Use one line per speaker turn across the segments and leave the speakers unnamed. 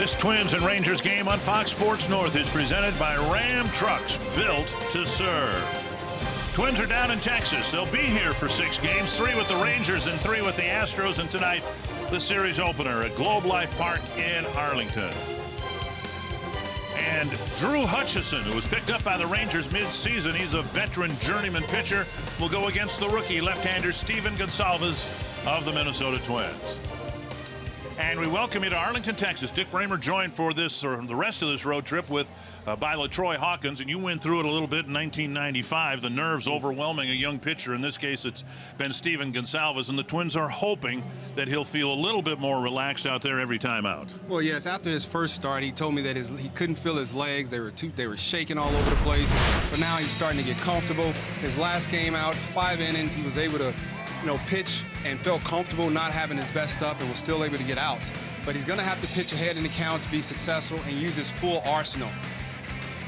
This Twins and Rangers game on Fox Sports North is presented by Ram Trucks, built to serve. Twins are down in Texas. They'll be here for 6 games, 3 with the Rangers and 3 with the Astros. And tonight, the series opener at Globe Life Park in Arlington. And Drew Hutchison, who was picked up by the Rangers mid-season, he's a veteran journeyman pitcher, will go against the rookie left-hander Steven Gonsalves of the Minnesota Twins. And we welcome you to Arlington, Texas. Dick Bramer joined for this, or the rest of this road trip by LaTroy Hawkins, and you went through it a little bit in 1995. The nerves overwhelming a young pitcher. In this case, it's been Steven Gonsalves, and the Twins are hoping that he'll feel a little bit more relaxed out there every time out.
Well, yes, after his first start, he told me that he couldn't feel his legs. They were shaking all over the place, but now he's starting to get comfortable. His last game out, 5 innings, he was able to pitch and felt comfortable not having his best stuff and was still able to get out. But he's going to have to pitch ahead in the count to be successful and use his full arsenal.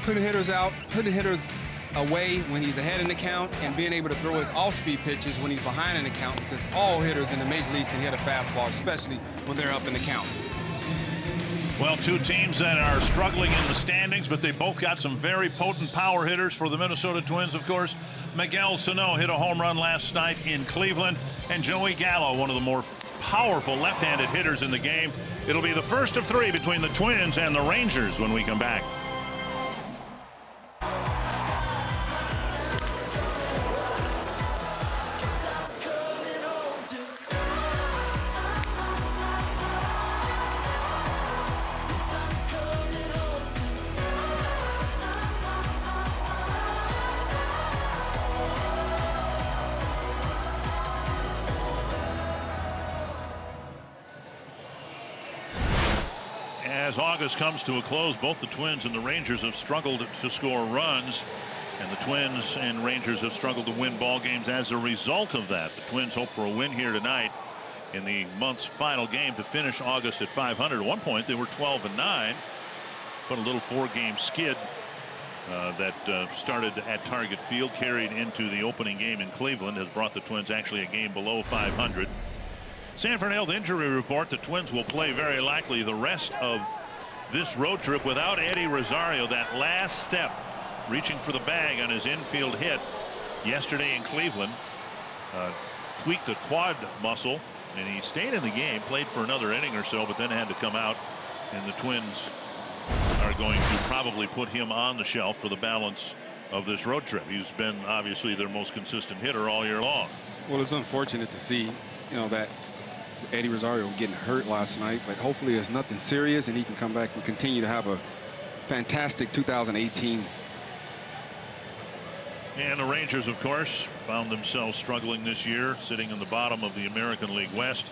Putting hitters out, putting hitters away when he's ahead in the count, and being able to throw his off-speed pitches when he's behind in the count, because all hitters in the major leagues can hit a fastball, especially when they're up in the count.
Well, 2 teams that are struggling in the standings, but they both got some very potent power hitters. For the Minnesota Twins, of course, Miguel Sano hit a home run last night in Cleveland, and Joey Gallo, one of the more powerful left-handed hitters in the game. It'll be the first of 3 between the Twins and the Rangers when we come back. As August comes to a close, both the Twins and the Rangers have struggled to score runs, and the Twins and Rangers have struggled to win ball games as a result of that. The Twins hope for a win here tonight in the month's final game to finish August at 500. At one point they were 12-9, but a little 4-game skid that started at Target Field, carried into the opening game in Cleveland, has brought the Twins actually a game below 500. Sanford Health injury report: the Twins will play very likely the rest of this road trip without Eddie Rosario. That last step, reaching for the bag on his infield hit yesterday in Cleveland, tweaked a quad muscle, and he stayed in the game, played for another inning or so, but then had to come out, and the Twins are going to probably put him on the shelf for the balance of this road trip. He's been obviously their most consistent hitter all year long.
Well, it's unfortunate to see, that Eddie Rosario getting hurt last night, but hopefully it's nothing serious and he can come back and continue to have a fantastic 2018.
And the Rangers, of course, found themselves struggling this year, sitting in the bottom of the American League West.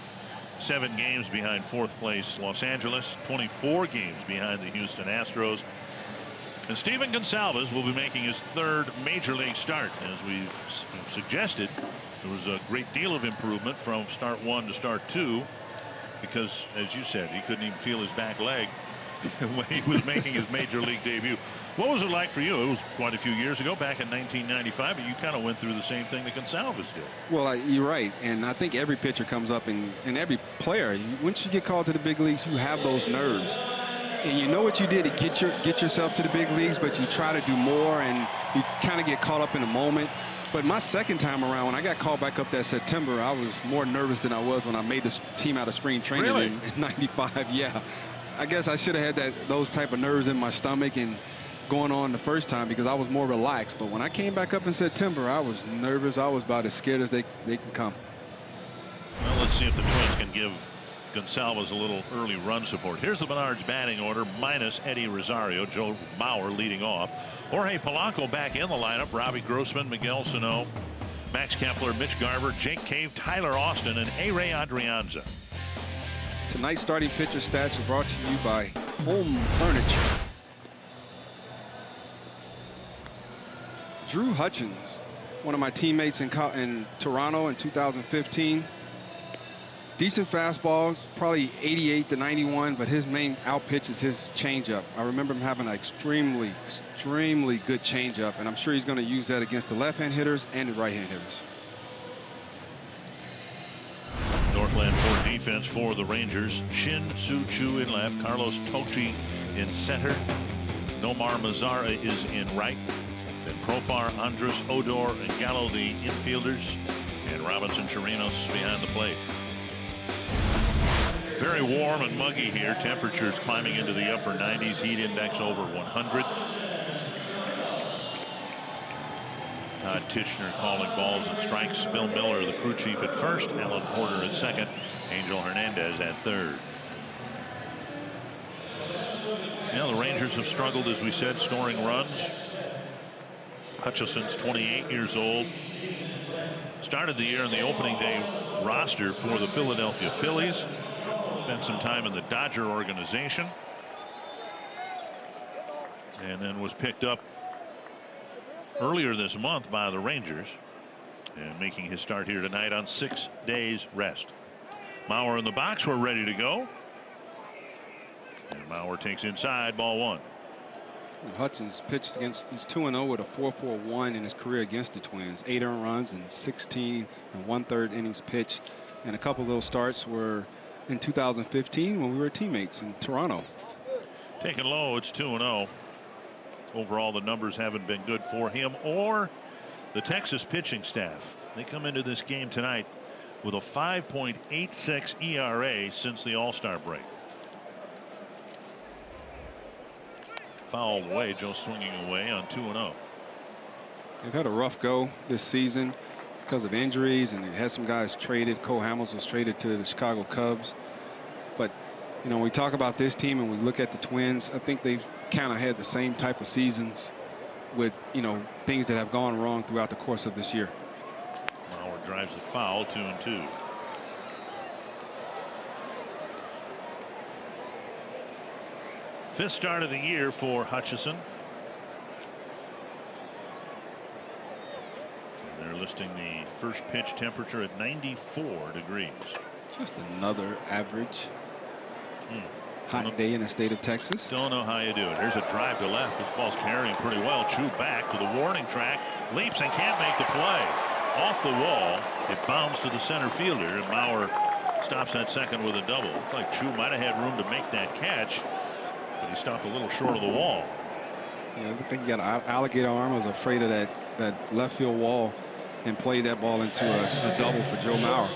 7 games behind 4th place Los Angeles, 24 games behind the Houston Astros. And Steven Gonsalves will be making his 3rd major league start. As we've suggested, there was a great deal of improvement from start 1 to start 2, because, as you said, he couldn't even feel his back leg when he was making his major league debut. What was it like for you? It was quite a few years ago, back in 1995, but you kind of went through the same thing that Gonsalves did.
Well, you're right, and I think every pitcher comes up, and every player, once you get called to the big leagues, you have those nerves. And you know what you did to get yourself to the big leagues, but you try to do more, and you kind of get caught up in a moment. But my second time around, when I got called back up that September, I was more nervous than I was when I made this team out of spring training.
Really?
in 95. Yeah, I guess I should have had those type of nerves in my stomach and going on the first time, because I was more relaxed. But when I came back up in September, I was nervous. I was about as scared as they can come.
Well, let's see if the Twins can give Gonsalves a little early run support. Here's the Menards batting order, minus Eddie Rosario. Joe Bauer leading off. Jorge Polanco back in the lineup. Robbie Grossman, Miguel Sano, Max Kepler, Mitch Garver, Jake Cave, Tyler Austin, and A-Ray Adrianza.
Tonight's starting pitcher stats are brought to you by Home Furniture. Drew Hutchins, one of my teammates in Toronto in 2015. Decent fastball, probably 88 to 91, but his main out pitch is his changeup. I remember him having an extremely good changeup, and I'm sure he's going to use that against the left-hand hitters and the right-hand hitters.
Northland 4 defense. defense for the Rangers. Shin Soo Choo in left, Carlos Tochi in center, Nomar Mazara is in right, then Profar, Andrus, Odor, and Gallo the infielders, and Robinson Chirinos behind the plate. Very warm and muggy here. Temperatures climbing into the upper 90s. Heat index over 100. Todd Tichenor calling balls and strikes. Bill Miller, the crew chief, at first. Alan Porter at second. Angel Hernandez at third. The Rangers have struggled, as we said, scoring runs. Hutchison's 28 years old. Started the year in the opening day roster for the Philadelphia Phillies. Spent some time in the Dodger organization. And then was picked up earlier this month by the Rangers. And making his start here tonight on 6 days rest. Mauer in the box. We're ready to go. And Mauer takes inside, ball one.
Hudson's pitched against, he's 2-0 with a 4.41 in his career against the Twins. 8 earned runs and 16 1/3 innings pitched. And a couple of those starts were in 2015 when we were teammates in Toronto.
Taken low, it's 2-0. Overall, the numbers haven't been good for him or the Texas pitching staff. They come into this game tonight with a 5.86 ERA since the All-Star break. Fouled away. Joe swinging away on 2-0.
They've had a rough go this season because of injuries, and they had some guys traded. Cole Hamels was traded to the Chicago Cubs. But, you know, when we talk about this team and we look at the Twins, I think they've kind of had the same type of seasons with, you know, things that have gone wrong throughout the course of this year.
Mauer drives it foul, 2-2. Fifth start of the year for Hutchison. And they're listing the first pitch temperature at 94 degrees.
Just another average hot day in the state of Texas.
Don't know how you do it. Here's a drive to left. This ball's carrying pretty well. Choo back to the warning track. Leaps and can't make the play. Off the wall. It bounds to the center fielder. And Mauer stops at second with a double. Looked like Choo might have had room to make that catch. But he stopped a little short of the wall.
Yeah, I think he got an alligator arm. I was afraid of that left field wall and played that ball into a double for Joe Mauer.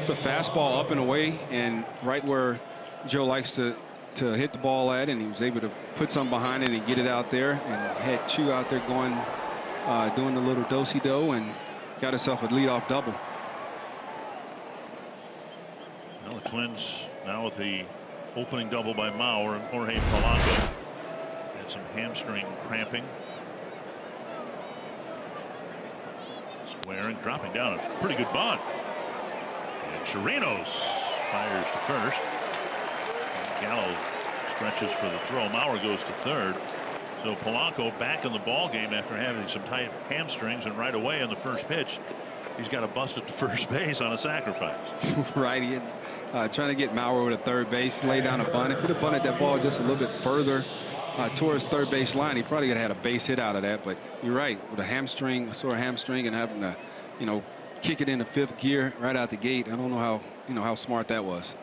It's a fastball up and away, and right where Joe likes to hit the ball at, and he was able to put something behind it and get it out there, and had Choo out there going, doing the little do-si-do, and got himself a leadoff double.
Well, the Twins now with the opening double by Mauer, and Jorge Polanco had some hamstring cramping. Squaring, dropping down a pretty good bunt. And Chirinos fires to first. And Gallo stretches for the throw. Mauer goes to third. So Polanco back in the ball game after having some tight hamstrings, and right away on the first pitch he's got to bust it to first base on a sacrifice.
Right, he had, trying to get Mauer over to third base, lay down a bunt. If he'd have bunted that ball just a little bit further towards third base line, he probably would have had a base hit out of that. But you're right, with a sore hamstring, and having to, you know, kick it into fifth gear right out the gate. I don't know how smart that was.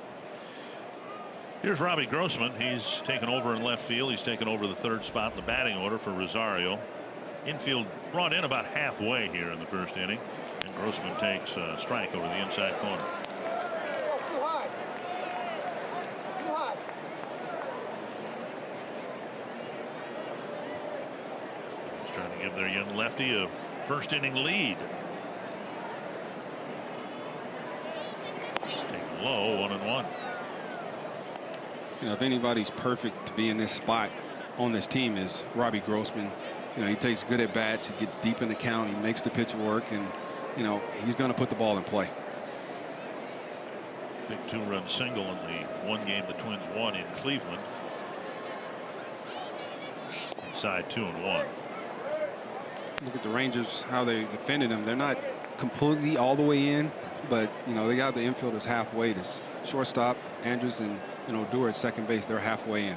Here's Robbie Grossman. He's taken over in left field. He's taken over the third spot in the batting order for Rosario. Infield brought in about halfway here in the first inning, and Grossman takes a strike over the inside corner. He's trying to give their young lefty a first inning lead. Taken low, 1-1.
You know, if anybody's perfect to be in this spot on this team is Robbie Grossman. You know, he takes good at bats, he gets deep in the count, he makes the pitch work, and you know, he's going to put the ball in play.
Big two-run single in the one game the Twins won in Cleveland. Inside 2-1.
Look at the Rangers, how they defended them. They're not completely all the way in, but you know, they got the infielders halfway. This shortstop, Andrews, and Odor at second base, they're halfway in.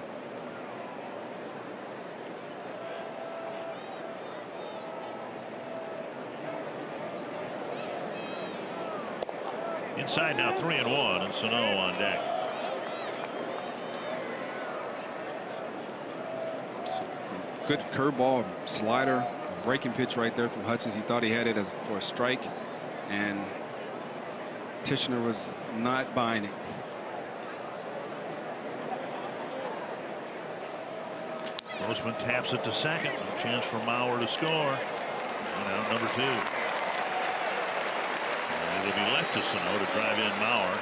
Inside now 3-1, and Sano on deck.
Good curveball, slider, a breaking pitch right there from Hutchins. He thought he had it for a strike, and Tishner was not buying it.
Grossman taps it to second. A chance for Mauer to score. And out number 2. And it'll be left to Sano to drive in Mauer.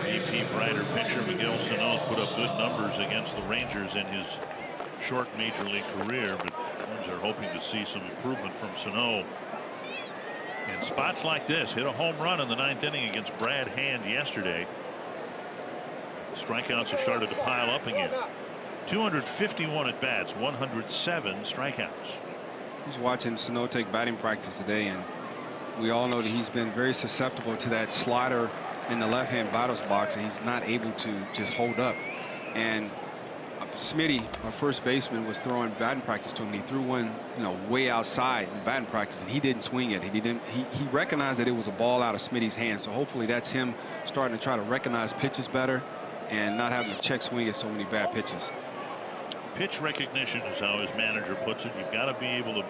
AP Brighter pitcher Miguel Sano put up good numbers against the Rangers in his short major league career, but Twins are hoping to see some improvement from Sano in spots like this. Hit a home run in the 9th inning against Brad Hand yesterday. The strikeouts have started to pile up again. 251 at bats, 107 strikeouts.
He's watching Sano take batting practice today, and we all know that he's been very susceptible to that slider in the left-hand batter's box, and he's not able to just hold up. And Smitty, our first baseman, was throwing batting practice to him. He threw one, way outside in batting practice, and he didn't swing it. He recognized that it was a ball out of Smitty's hand. So hopefully that's him starting to try to recognize pitches better and not having to check swing at so many bad pitches.
Pitch recognition is how his manager puts it. You've got to be able to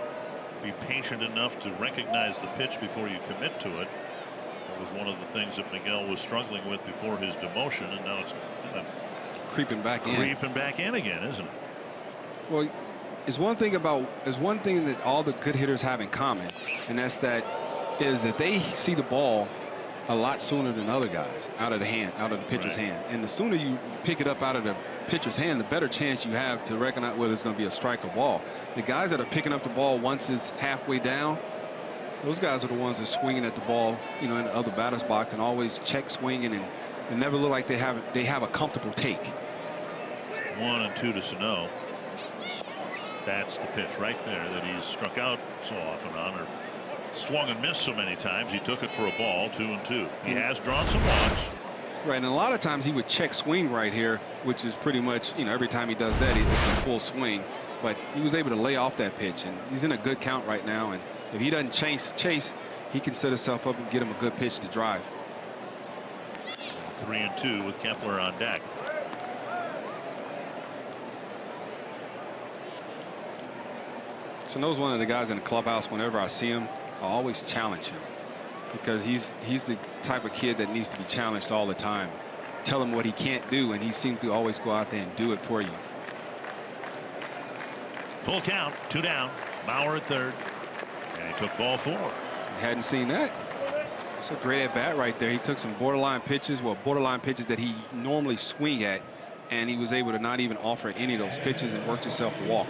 be patient enough to recognize the pitch before you commit to it. That was one of the things that Miguel was struggling with before his demotion, and now it's kind of
creeping back in
again, isn't it?
Well, there's one thing that all the good hitters have in common, and that's that they see the ball a lot sooner than other guys out of the pitcher's hand. And the sooner you pick it up out of the pitcher's hand, the better chance you have to recognize whether it's going to be a strike or ball. The guys that are picking up the ball once it's halfway down, those guys are the ones that are swinging at the ball, in the other batter's box, and always check swinging and never look like they have a comfortable take.
1-2 to Sano. That's the pitch right there that he's struck out so often on, or swung and missed so many times. He took it for a ball. 2-2. He has drawn some walks.
Right, and a lot of times he would check swing right here, which is pretty much, every time he does that, it's a full swing. But he was able to lay off that pitch, and he's in a good count right now. And if he doesn't chase, he can set himself up and get him a good pitch to drive.
3-2 with Kepler on deck.
Sano's one of the guys in the clubhouse. Whenever I see him, I always challenge him, because he's the type of kid that needs to be challenged all the time. Tell him what he can't do, and he seems to always go out there and do it for you.
Full count, 2 down. Mauer at third, and he took ball 4.
Hadn't seen that. It's a great at bat right there. He took some borderline pitches that he normally swing at, and he was able to not even offer any of those pitches and worked himself a walk.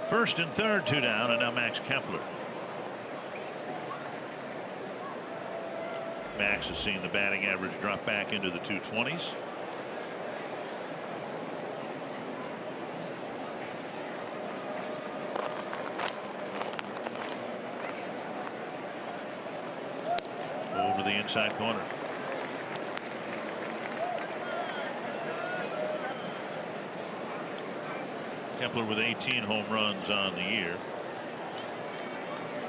First and third, 2 down, and now Max Kepler. Max has seen the batting average drop back into the 220s. Over the inside corner. Kepler with 18 home runs on the year.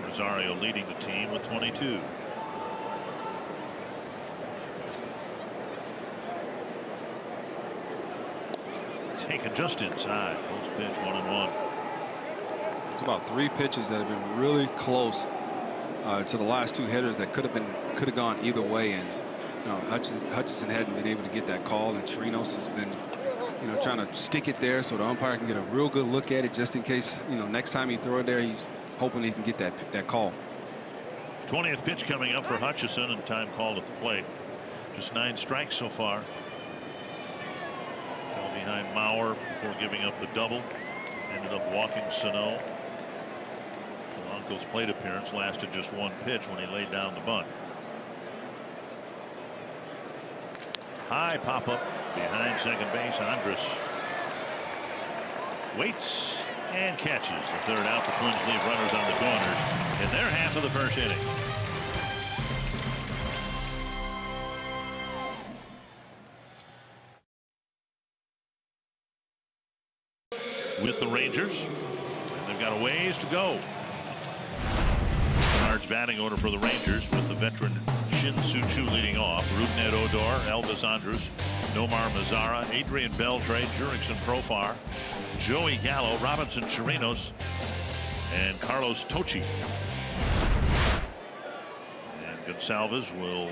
Rosario leading the team with 22. Taken just inside. Post pitch, 1-1.
There's about 3 pitches that have been really close to the last 2 hitters that could have gone either way, and Hutchinson hadn't been able to get that call, and Chirinos has been trying to stick it there so the umpire can get a real good look at it, just in case next time he throw it there, he's hoping he can get that call.
20th pitch coming up for Hutchison, and time called at the plate. Just 9 strikes so far. Fell behind Mauer before giving up the double. Ended up walking Sano. Polanco's plate appearance lasted just 1 pitch when he laid down the bunt. High pop up behind second base. Andrus waits and catches the third out. The Twins leave runners on the corners in their half of the first inning. with the Rangers. And they've got a ways to go. Large batting order for the Rangers with the veteran Shin Soo Choo leading off. Rougned Odor, Elvis Andrus, Nomar Mazara, Adrian Beltre, Jurickson Profar, Joey Gallo, Robinson Chirinos, and Carlos Tochi. And Gonsalves will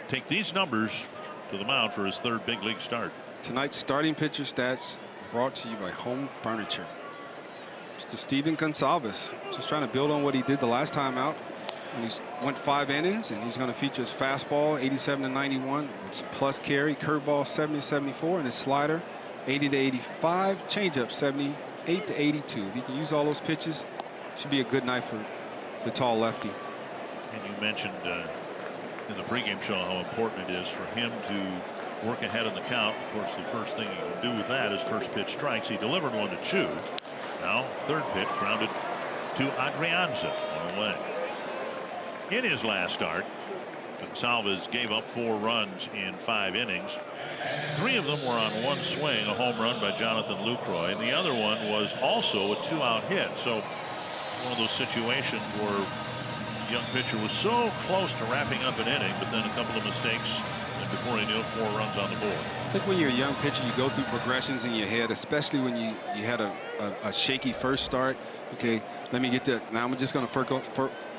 take these numbers to the mound for his third big league start.
Tonight's starting pitcher stats brought to you by Home Furniture. Mr. Steven Gonsalves just trying to build on what he did the last time out. He's went 5 innings, and he's going to feature his fastball 87 to 91, with plus carry, curveball 70 to 74, and his slider 80 to 85, changeup 78 to 82. If he can use all those pitches, should be a good night for the tall lefty.
And you mentioned in the pregame show how important it is for him to work ahead in the count. Of course, the first thing he can do with that is first pitch strikes. He delivered one to Chu. Now third pitch grounded to Adrianza on the way. In his last start, Gonsalves gave up 4 runs in 5 innings. 3 of them were on one swing, a home run by Jonathan Lucroy, and the other one was also a 2-out hit. So one of those situations where the young pitcher was so close to wrapping up an inning, but then a couple of mistakes, and before he knew it, 4 runs on the board.
I think when you're a young pitcher, you go through progressions in your head, especially when you had a shaky first start. Okay, let me get that. Now I'm just going to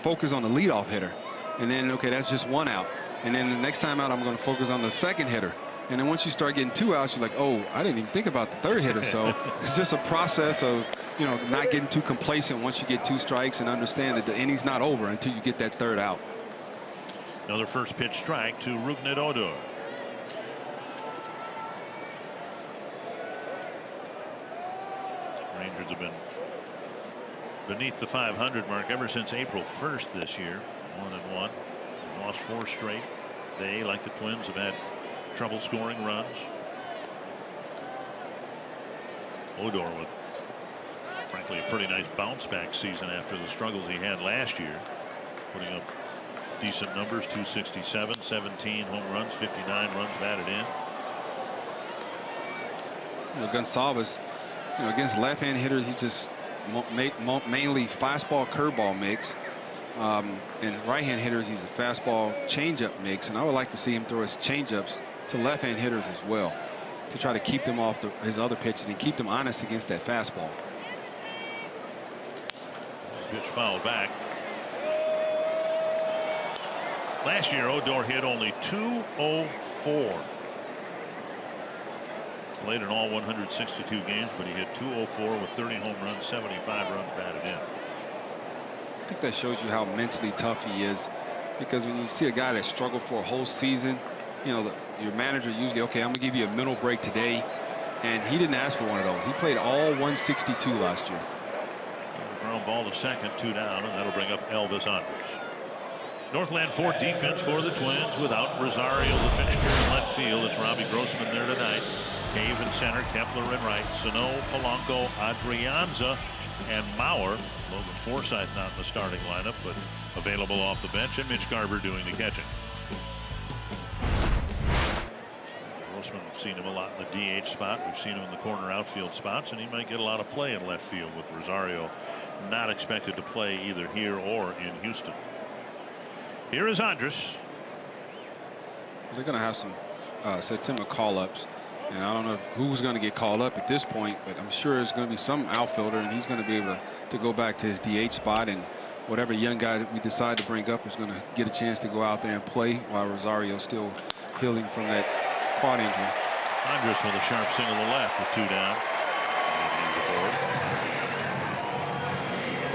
focus on the leadoff hitter. And then, okay, that's just 1 out. And then the next time out, I'm going to focus on the second hitter. And then once you start getting 2 outs, you're like, oh, I didn't even think about the third hitter. So it's just a process of, you know, not getting too complacent once you get 2 strikes and understand that the inning's not over until you get that third out.
Another first pitch strike to Rougned Odor. Rangers have been beneath the 500 mark ever since April 1st this year. 1-1. They've lost 4 straight. They, like the Twins, have had trouble scoring runs. Odor with, frankly, a pretty nice bounce back season after the struggles he had last year, putting up decent numbers. 267, 17 home runs, 59 runs batted in.
You know, Gonsalves, you know, against left-hand hitters, he just mainly fastball curveball mix, and right-hand hitters he's a fastball changeup mix, and I would like to see him throw his changeups to left-hand hitters as well, to try to keep them off his other pitches and keep them honest against that fastball.
Pitch foul back. Last year Odor hit only .204. Played in all 162 games, but he hit .204 with 30 home runs, 75 runs batted in.
I think that shows you how mentally tough he is, because when you see a guy that struggled for a whole season, you know, your manager usually, okay, I'm gonna give you a mental break today, and he didn't ask for one of those. He played all 162 last year.
Ground ball to second, 2 down, and that'll bring up Elvis Andrus. Northland Ford defense for the Twins without Rosario, the fixture in left field. It's Robbie Grossman there tonight. Cave in center, Kepler in right, Sano, Polanco, Adrianza, and Mauer. Logan Forsythe not in the starting lineup, but available off the bench, and Mitch Garver doing the catching. Grossman, we've seen him a lot in the DH spot. We've seen him in the corner outfield spots, and he might get a lot of play in left field with Rosario not expected to play either here or in Houston. Here is Andrus.
They're going to have some September call-ups. And I don't know who's going to get called up at this point, but I'm sure there's going to be some outfielder, and he's going to be able to go back to his DH spot, and whatever young guy that we decide to bring up is going to get a chance to go out there and play while Rosario's still healing from that quad injury.
Andrus with a sharp single to left with 2 down.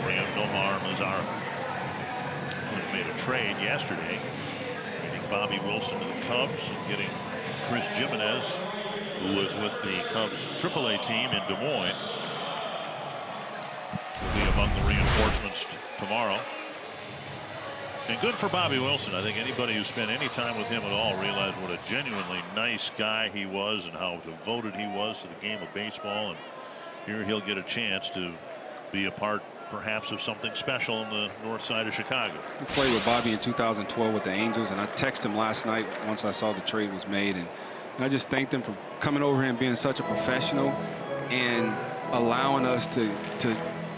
Bring up Nomar Mazara. Made a trade yesterday, getting Bobby Wilson to the Cubs and getting Chris Jimenez, who was with the Cubs AAA team in Des Moines, will be among the reinforcements tomorrow. And good for Bobby Wilson. I think anybody who spent any time with him at all realized what a genuinely nice guy he was and how devoted he was to the game of baseball. And here he'll get a chance to be a part, perhaps, of something special on the north side of Chicago.
He played with Bobby in 2012 with the Angels, and I texted him last night once I saw the trade was made, and I just thanked him for coming over here and being such a professional and allowing us to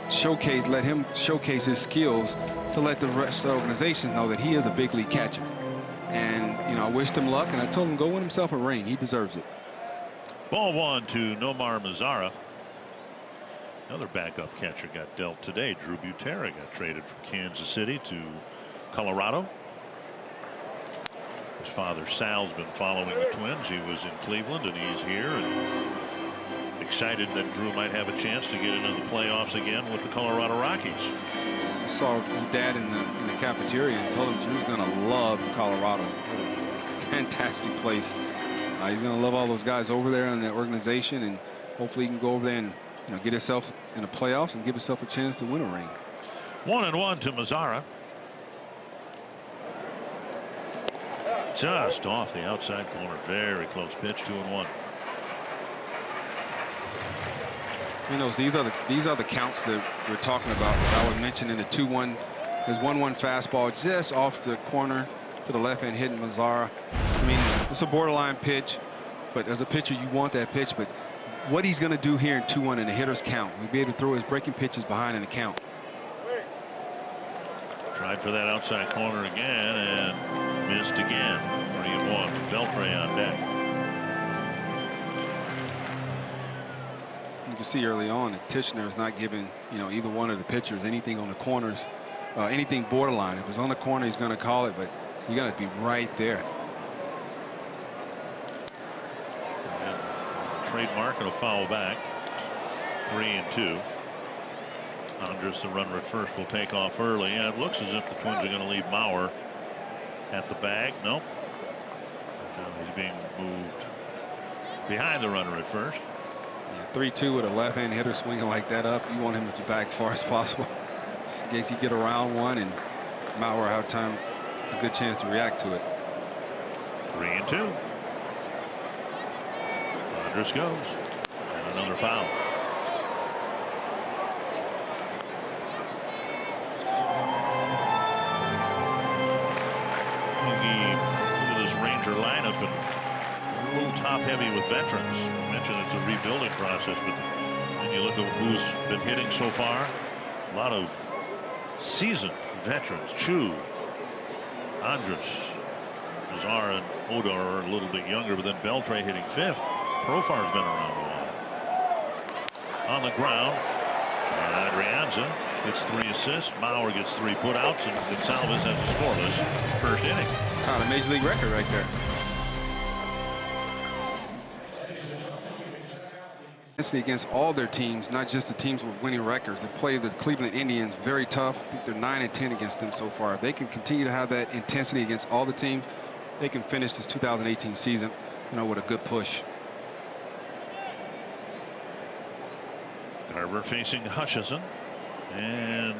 showcase, let him showcase his skills to let the rest of the organization know that he is a big league catcher. And, you know, I wished him luck, and I told him go win himself a ring. He deserves it.
Ball one to Nomar Mazara. Another backup catcher got dealt today. Drew Butera got traded from Kansas City to Colorado. His father Sal's been following the Twins. He was in Cleveland and he's here, and excited that Drew might have a chance to get into the playoffs again with the Colorado Rockies.
I saw his dad in the cafeteria and told him Drew's going to love Colorado. Fantastic place. He's going to love all those guys over there in the organization, and hopefully he can go over there and, you know, get himself in the playoffs and give himself a chance to win a ring.
1-1 to Mazara. Just off the outside corner. Very close pitch. 2-1.
You know, these are the counts that we're talking about. I would mention in the 2-1. There's 1-1 fastball just off the corner to the left hand hitting Mazara. I mean, it's a borderline pitch, but as a pitcher, you want that pitch. But what he's going to do here in 2-1 in the hitter's count, he'll be able to throw his breaking pitches behind in the count.
Tried for that outside corner again and missed again. 3-1. Beltre on deck.
You can see early on that Tishner is not giving, you know, either one of the pitchers anything on the corners, anything borderline. If it's on the corner, he's going to call it, but you got to be right there.
And trademark and a foul back. 3-2. Andrus, the runner at first, will take off early, and it looks as if the Twins are going to leave Mauer at the bag. Nope. Now he's being moved behind the runner at first.
3-2 with a left-hand hitter swinging like that up. You want him to back as far as possible, just in case he get around one, and Mauer have time, a good chance to react to it.
3-2. Andrus goes, and another foul. Look at this Ranger lineup, and a little top heavy with veterans. I mentioned it's a rebuilding process, but then you look at who's been hitting so far. A lot of seasoned veterans. Chu, Andrus, Mazara, and Oda are a little bit younger, but then Beltre hitting fifth. Profar's been around a while. On the ground, and Adrianza gets 3 assists. Mauer gets 3 putouts, and Gonsalves has a scoreless first inning.
A major league record right there. Against all their teams, not just the teams with winning records. They play the Cleveland Indians very tough. I think they're 9-10 against them so far. If they can continue to have that intensity against all the teams, they can finish this 2018 season, you know, with a good push.
Carver facing Hutchison, and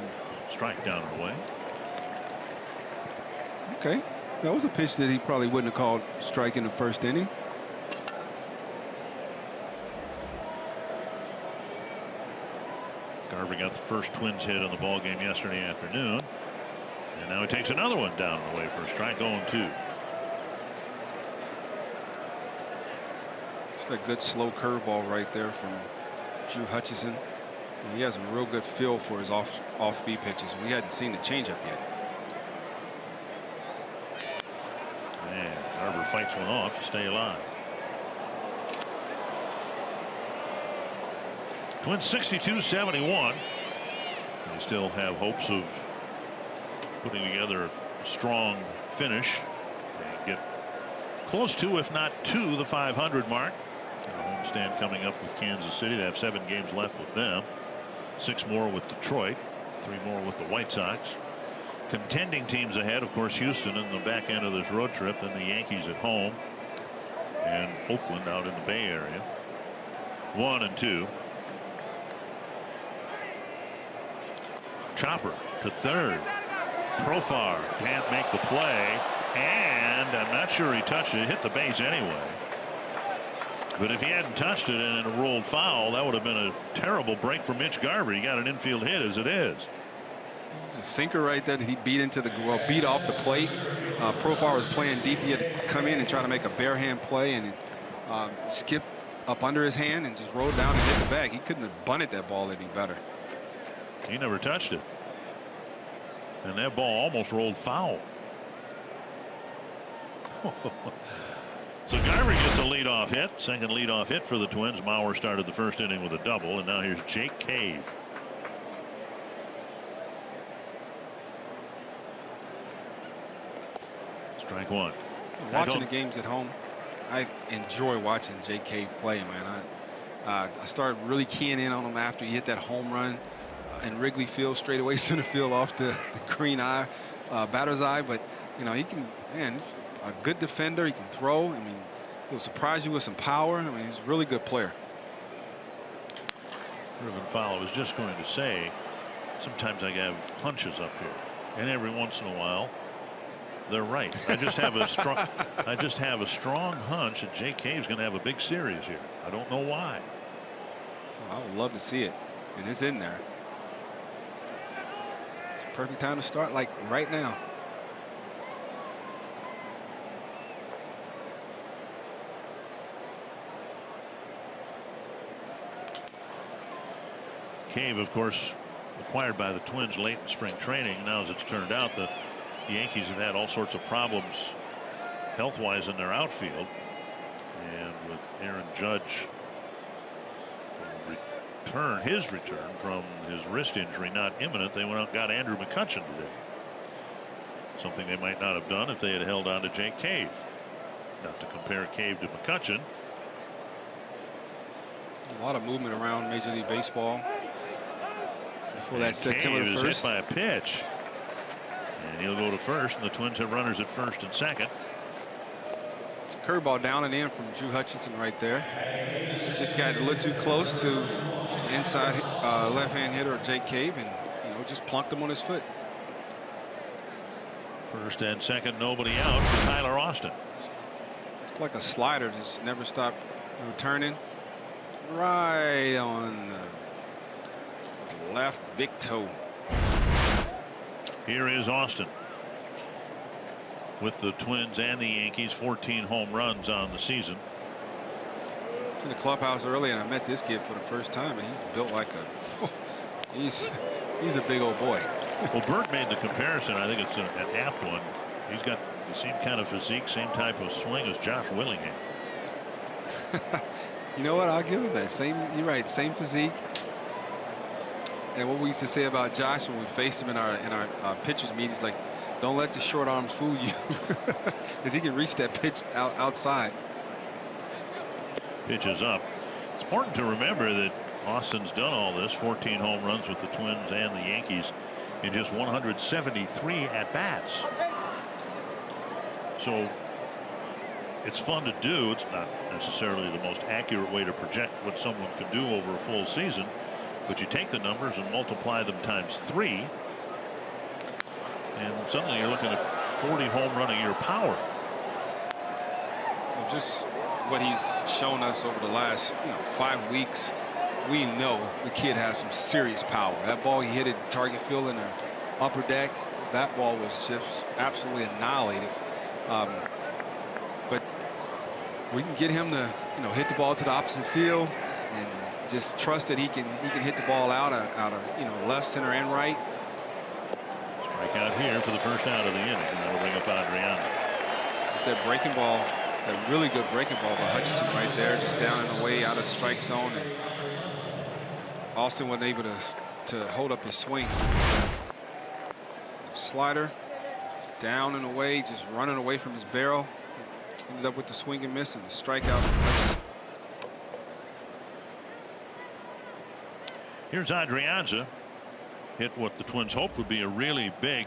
strike down and away.
Okay, that was a pitch that he probably wouldn't have called strike in the first inning.
Carver got the first Twins hit on the ball game yesterday afternoon, and now he takes another one down and away for a strike. 0-2.
Just a good slow curveball right there from Drew Hutchison. He has a real good feel for his off-speed pitches. We hadn't seen the changeup yet.
Man, Carver fights one off to stay alive. Twins 62-71. They still have hopes of putting together a strong finish and get close to, if not to, the 500 mark. A homestand coming up with Kansas City. They have 7 games left with them. 6 more with Detroit. 3 more with the White Sox. Contending teams ahead, of course, Houston in the back end of this road trip, then the Yankees at home, and Oakland out in the Bay Area. 1-2. Chopper to third. Profar can't make the play, and I'm not sure he touched it. It hit the base anyway. But if he hadn't touched it and it rolled foul, that would have been a terrible break for Mitch Garver. He got an infield hit as it is.
This is a sinker right there that he beat into the beat off the plate. Profar was playing deep. He had to come in and try to make a bare hand play, and skip up under his hand and just rolled down and hit the bag. He couldn't have bunted that ball any better.
He never touched it. And that ball almost rolled foul. So Garver gets a leadoff hit. Second leadoff hit for the Twins. Mauer started the first inning with a double, and now here's Jake Cave. Strike one.
Watching the games at home, I enjoy watching Jake Cave play, man. I started really keying in on him after he hit that home run in Wrigley Field, straight away center field off the green eye, batter's eye. But you know, he can, man, a good defender. He can throw. I mean, he'll surprise you with some power. I mean, he's a really good player.
Ruben Fowler was just going to say, sometimes I have hunches up here, and every once in a while, they're right. I just have a strong hunch that Jake Cave's going to have a big series here. I don't know why.
Well, I would love to see it, and it's in there. It's a perfect time to start, like right now.
Cave, of course, acquired by the Twins late in spring training. Now, as it's turned out, the Yankees have had all sorts of problems health-wise in their outfield. And with Aaron Judge his return from his wrist injury not imminent, they went out and got Andrew McCutchen today. Something they might not have done if they had held on to Jake Cave. Not to compare Cave to McCutchen.
A lot of movement around Major League Baseball before that September 1st.
Cave is hit by a pitch. And he'll go to first, and the Twins have runners at first and second.
It's a curveball down and in from Drew Hutchinson right there. Just got a little too close to inside left-hand hitter Jake Cave, and just plunked him on his foot.
First and second, nobody out for Tyler Austin.
It's like a slider, just never stopped turning. Right on the left big toe.
Here is Austin with the Twins and the Yankees. 14 home runs on the season.
I was in the clubhouse early, and I met this kid for the first time, and he's built like a he's a big old boy.
Well, Bert made the comparison. I think it's an apt one. He's got the same kind of physique, same type of swing as Josh Willingham.
You know what? I'll give him that. You're right. Same physique. And what we used to say about Josh when we faced him in our pitchers meetings, like, don't let the short arms fool you, because he can reach that pitch outside.
Pitch is up. It's important to remember that Austin's done all this, 14 home runs with the Twins and the Yankees in just 173 at bats. So it's fun to do. It's not necessarily the most accurate way to project what someone can do over a full season, but you take the numbers and multiply them times 3, and suddenly you're looking at 40 home run a year power.
Well, just what he's shown us over the last 5 weeks, we know the kid has some serious power. That ball he hit at target field in the upper deck, that ball was just absolutely annihilated. But we can get him to hit the ball to the opposite field and just trust that he can hit the ball out of left, center, and right.
Strike out here for the first out of the inning, and that'll bring up Adriano.
That breaking ball, that really good breaking ball by Hutchinson right there, just down and away out of the strike zone, and Austin wasn't able to hold up his swing. Slider down and away, just running away from his barrel. Ended up with the swing and miss and the strikeout.
Here's Adrianza. Hit what the Twins hoped would be a really big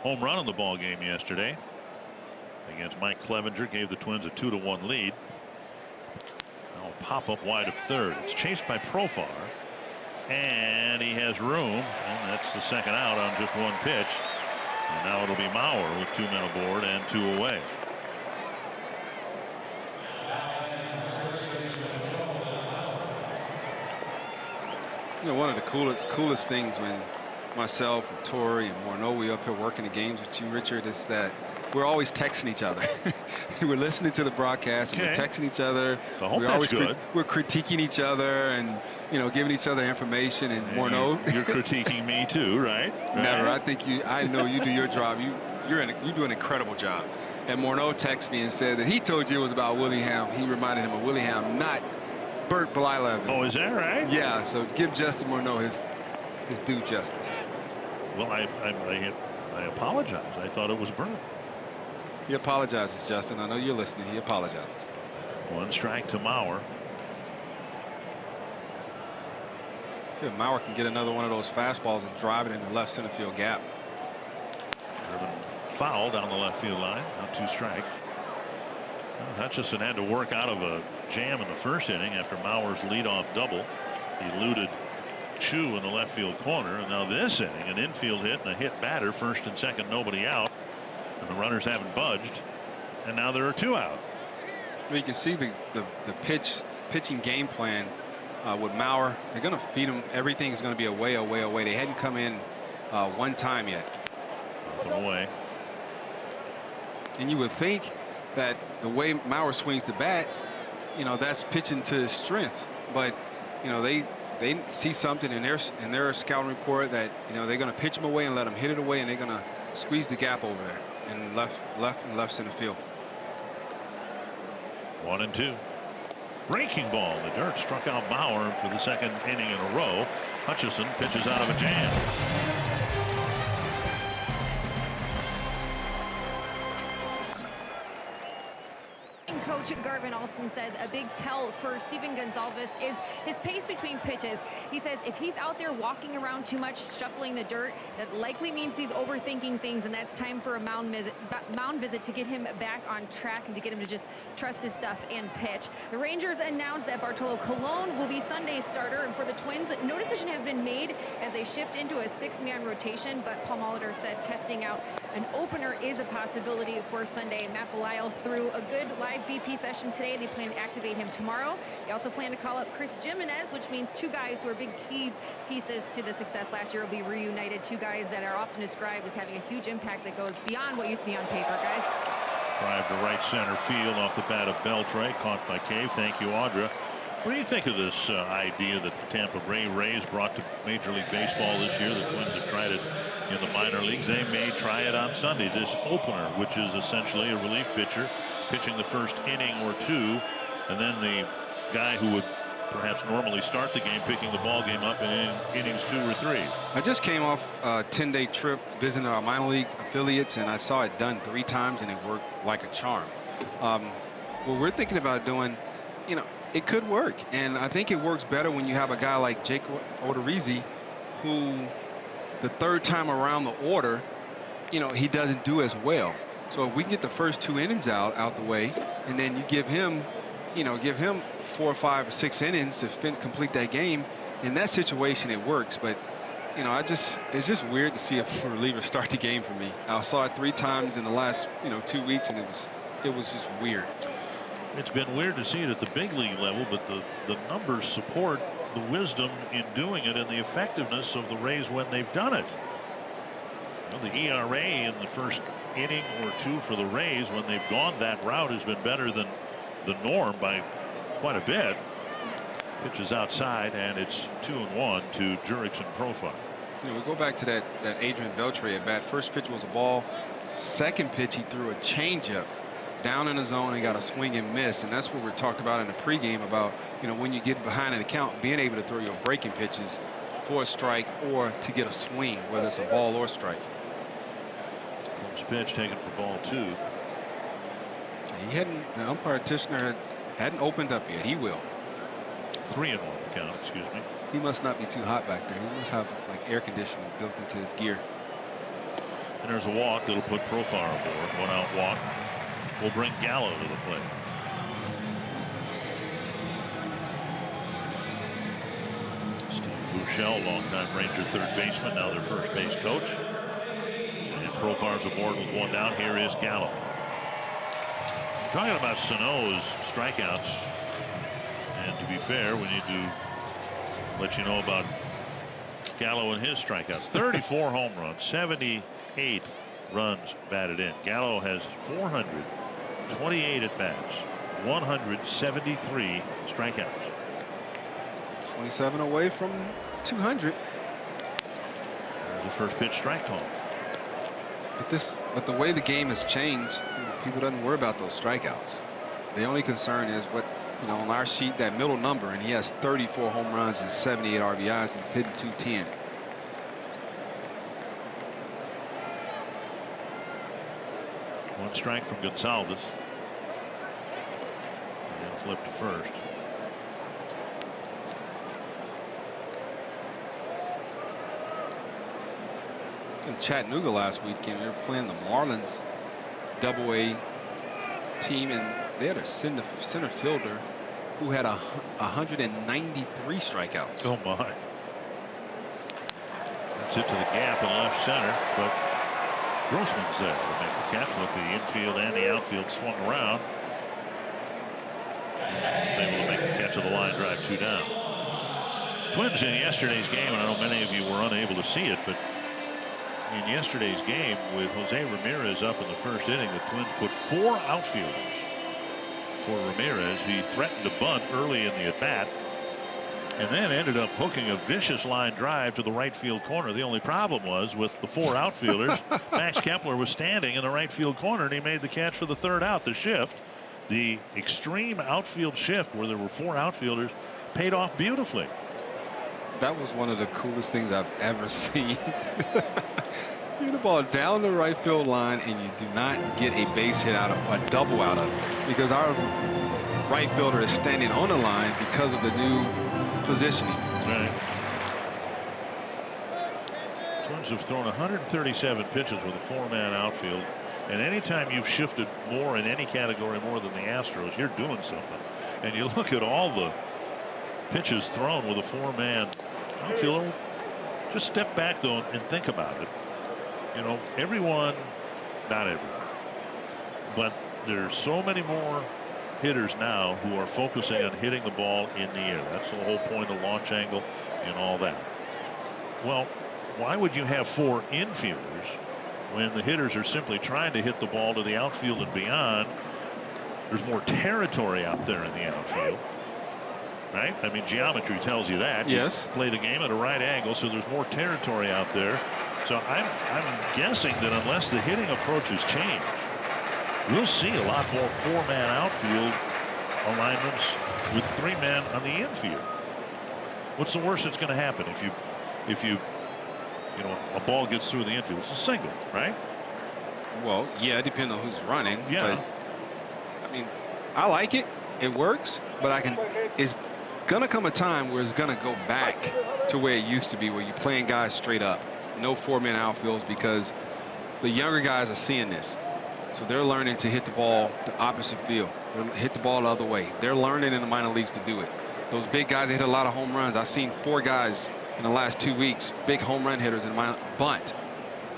home run in the ball game yesterday against Mike Clevenger. Gave the Twins a 2-1 lead. Now a pop up wide of third. It's chased by Profar, and he has room, and that's the second out on just one pitch. And now it'll be Mauer with 2 men aboard and 2 away.
One of the coolest things when myself and Torrey and Morneau, we up here working the games with you, Richard, is that we're always texting each other. We're listening to the broadcast, and we're texting each other.
I hope that's good.
We're critiquing each other and, giving each other information. And Morneau,
you're critiquing me too, right?
Never. I know you do your job. You do an incredible job. And Morneau texted me and said that he told you it was about Willingham. He reminded him of Willingham, not Bert Blyleven.
Oh, is that right?
Yeah. So give Justin Morneau his due justice.
Well, I apologize. I thought it was Bert.
He apologizes, Justin. I know you're listening. He apologizes.
1 strike to Mauer.
See if Mauer can get another one of those fastballs and drive it in the left center field gap.
Driven foul down the left field line. Now 2 strikes. Well, Hutchison had to work out of a jam in the first inning after Mauer's leadoff double. He eluded Chu in the left field corner, and now this inning, an infield hit and a hit batter, first and second, nobody out, and the runners haven't budged, and now there are 2 out.
Well, you can see the pitching game plan with Mauer. They're going to feed him. Everything is going to be away. They hadn't come in one time yet.
Up and away.
And you would think that the way Mauer swings the bat, that's pitching to his strength, but they see something in their scouting report that they're going to pitch him away and let him hit it away, and they're going to squeeze the gap over there in left center field.
1-2. Breaking ball. The dirt struck out Mauer for the second inning in a row. Hutchison pitches out of a jam.
Coach Garvin Alston says a big tell for Steven Gonzalez is his pace between pitches. He says if he's out there walking around too much, shuffling the dirt, that likely means he's overthinking things, and that's time for a mound visit to get him back on track and to get him to just trust his stuff and pitch. The Rangers announced that Bartolo Colon will be Sunday's starter, and for the Twins, no decision has been made as they shift into a 6-man rotation, but Paul Molitor said testing out an opener is a possibility for Sunday. Matt Belisle threw a good live BP session today. They plan to activate him tomorrow. They also plan to call up Chris Jimenez, which means 2 guys who are big key pieces to the success last year will be reunited. 2 guys that are often described as having a huge impact that goes beyond what you see on paper, guys.
Drive to right center field off the bat of Beltre, caught by Cave. Thank you, Audra. What do you think of this idea that the Tampa Bay Rays brought to Major League Baseball this year? The Twins have tried it in the minor leagues. They may try it on Sunday. This opener, which is essentially a relief pitcher pitching the first inning or 2, and then the guy who would perhaps normally start the game picking the ball game up in innings 2 or 3.
I just came off a 10-day trip visiting our minor league affiliates, and I saw it done 3 times, and it worked like a charm. What we're thinking about doing, it could work, and I think it works better when you have a guy like Jake Odorizzi, who the 3rd time around the order, he doesn't do as well. So if we can get the first 2 innings out the way, and then you give him 4 or 5 or 6 innings to complete that game, in that situation it works. But it's just weird to see a reliever start the game for me. I saw it 3 times in the last 2 weeks, and it was just weird.
It's been weird to see it at the big league level, but the numbers support the wisdom in doing it and the effectiveness of the Rays when they've done it. The ERA in the first inning or 2 for the Rays when they've gone that route has been better than the norm by quite a bit. Pitches outside, and it's 2-1 to Jurickson Profile.
We go back to that Adrian Beltre at bat. First pitch was a ball. Second pitch, he threw a changeup down in the zone and got a swing and miss, and that's what we talked about in the pregame about when you get behind an account, being able to throw your breaking pitches for a strike or to get a swing, whether it's a ball or strike.
First pitch taken for ball 2.
The umpire Tishner hadn't opened up yet. He will.
3-1 count, excuse me.
He must not be too hot back there. He must have like air conditioning built into his gear.
And there's a walk that'll put Profar aboard. 1 out walk will bring Gallo to the plate. Steve Buechele, longtime Ranger third baseman, now their first base coach. And Profar's aboard with 1 down. Here is Gallo. Talking about Sano's strikeouts, and to be fair, we need to let you know about Gallo and his strikeouts. 34 home runs, 78 runs batted in. Gallo has 428 at bats, 173 strikeouts.
27 away from 200.
There's the first pitch strike call.
But the way the game has changed, people doesn't worry about those strikeouts. The only concern is what, on our sheet, that middle number, and he has 34 home runs and 78 RBIs. He's hitting 210.
One strike from Gonsalves. And then flip to first.
In Chattanooga last weekend, we were playing the Marlins Double-A team, and they had a center fielder who had 193 strikeouts.
Oh my. That's it to the gap in left center, but Grossman's there to make the catch. Look, the infield and the outfield swung around. Grossman's able to make the catch of the line drive, 2 down. Twins in yesterday's game, and I know many of you were unable to see it, but in yesterday's game with Jose Ramirez up in the first inning, the Twins put 4 outfielders for Ramirez. He threatened to bunt early in the at-bat and then ended up hooking a vicious line drive to the right field corner. The only problem was with the 4 outfielders, Max Kepler was standing in the right field corner, and he made the catch for the 3rd out. The shift, the extreme outfield shift where there were 4 outfielders, paid off beautifully.
That was one of the coolest things I've ever seen. You get the ball down the right field line, and you do not get a base hit out of, a double out of it, because our right fielder is standing on the line because of the new positioning.
Right. Twins have thrown 137 pitches with a 4-man outfield, and anytime you've shifted more in any category more than the Astros, you're doing something. And you look at all the pitches thrown with a 4-man outfielder. Just step back though and think about it. Everyone, not everyone, but there's so many more hitters now who are focusing on hitting the ball in the air. That's the whole point of launch angle and all that. Well, why would you have 4 infielders when the hitters are simply trying to hit the ball to the outfield and beyond? There's more territory out there in the outfield. Right? I mean, geometry tells you that.
Yes.
You play the game at a right angle, so there's more territory out there. So I'm guessing that unless the hitting approaches change, we'll see a lot more 4-man outfield alignments with 3 men on the infield. What's the worst that's going to happen if a ball gets through the infield? It's a single, right?
Well, yeah, depending on who's running.
Yeah.
But, I mean, I like it. It works, but it's gonna come a time where it's gonna go back to where it used to be, where you're playing guys straight up, no 4-man outfields, because the younger guys are seeing this, so they're learning to hit the ball the opposite field, hit the ball the other way. They're learning in the minor leagues to do it. Those big guys, they hit a lot of home runs. I've seen 4 guys in the last 2 weeks, big home run hitters, in my bunt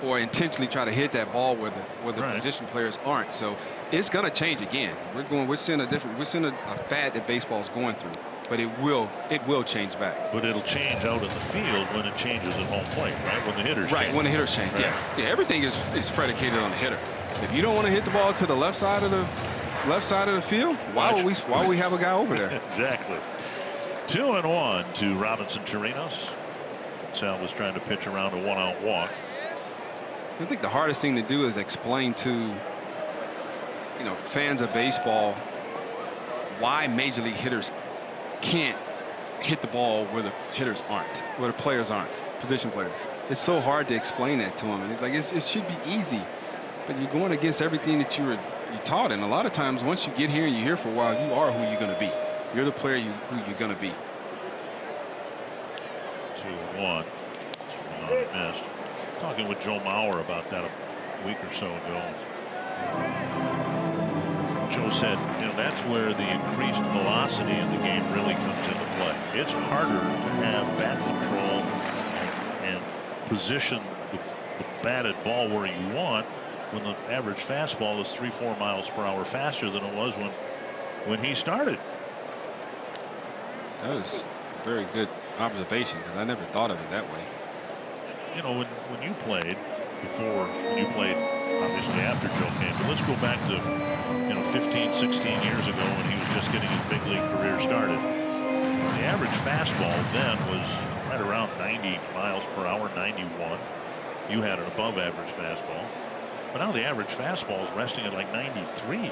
or intentionally try to hit that ball where the
right.
position players aren't. So it's going to change again. We're seeing a fad that baseball is going through, but it will change back.
But it'll change out in the field when it changes at home plate, right? When the hitters change.
When the hitters change, right. Yeah. Everything is predicated on the hitter. If you don't want to hit the ball to the left side of the field, why would we have a guy over there?
Exactly. 2-1 to Robinson Chirinos. Sal was trying to pitch around a 1-out walk.
I think the hardest thing to do is explain to fans of baseball why major league hitters can't hit the ball where the hitters aren't, where the players aren't, position players. It's so hard to explain that to them. It's like it should be easy, but you're going against everything that you're taught. And a lot of times, once you get here and you're here for a while, you are who you're going to be. You're the player who you're going to be.
2-1. Missed. Talking with Joe Mauer about that a week or so ago. Joe said, that's where the increased velocity in the game really comes into play. It's harder to have bat control and position the batted ball where you want when the average fastball is 3-4 miles per hour faster than it was when he started.
That is a very good observation, because I never thought of it that way.
When you played before, when you played obviously after Joe came. But let's go back to 15, 16 years ago when he was just getting his big league career started. The average fastball then was right around 90 miles per hour, 91. You had an above average fastball. But now the average fastball is resting at like 93.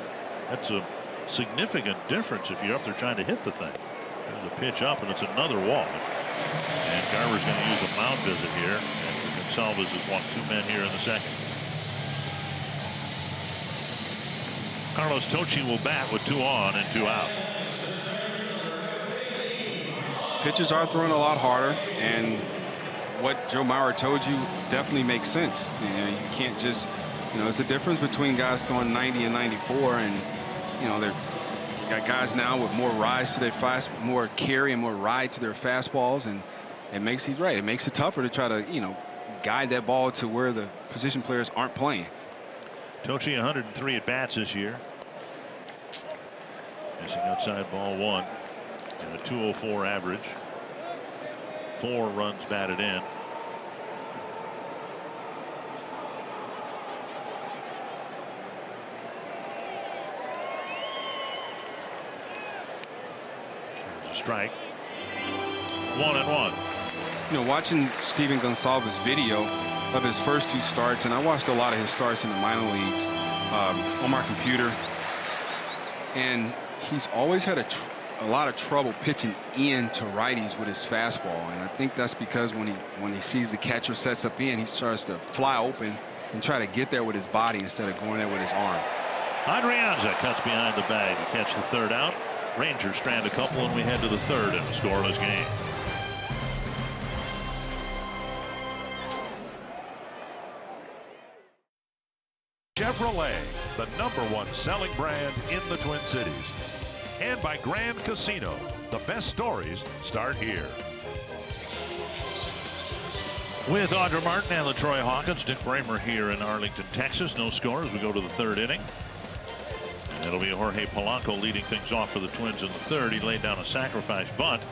That's a significant difference if you're up there trying to hit the thing. There's a pitch up, and it's another walk. And Garver's going to use a mound visit here. And Gonsalves has walked 2 men here in the second. Carlos Tocci will bat with 2 on and 2 out.
Pitches are throwing a lot harder, and what Joe Mauer told you definitely makes sense. You can't just, it's a difference between guys going 90 and 94, and they're got guys now with more rise to their more carry and more ride to their fastballs, and it makes it tougher to try to guide that ball to where the position players aren't playing.
Tocci 103 at bats this year. Missing outside ball 1 and a 204 average. 4 runs batted in. There's a strike. 1-1.
Watching Steven Gonsalves' video of his first 2 starts, and I watched a lot of his starts in the minor leagues on my computer, and he's always had a lot of trouble pitching in to righties with his fastball, and I think that's because when he sees the catcher sets up in, he starts to fly open and try to get there with his body instead of going there with his arm.
Adrianza cuts behind the bag to catch the 3rd out. Rangers strand a couple, and we head to the 3rd in a scoreless game.
Chevrolet, the #1 selling brand in the Twin Cities. And by Grand Casino, the best stories start here.
With Audra Martin and LaTroy Hawkins, Dick Bramer here in Arlington, Texas. No score as we go to the 3rd inning. And it'll be Jorge Polanco leading things off for the Twins in the 3rd. He laid down a sacrifice bunt,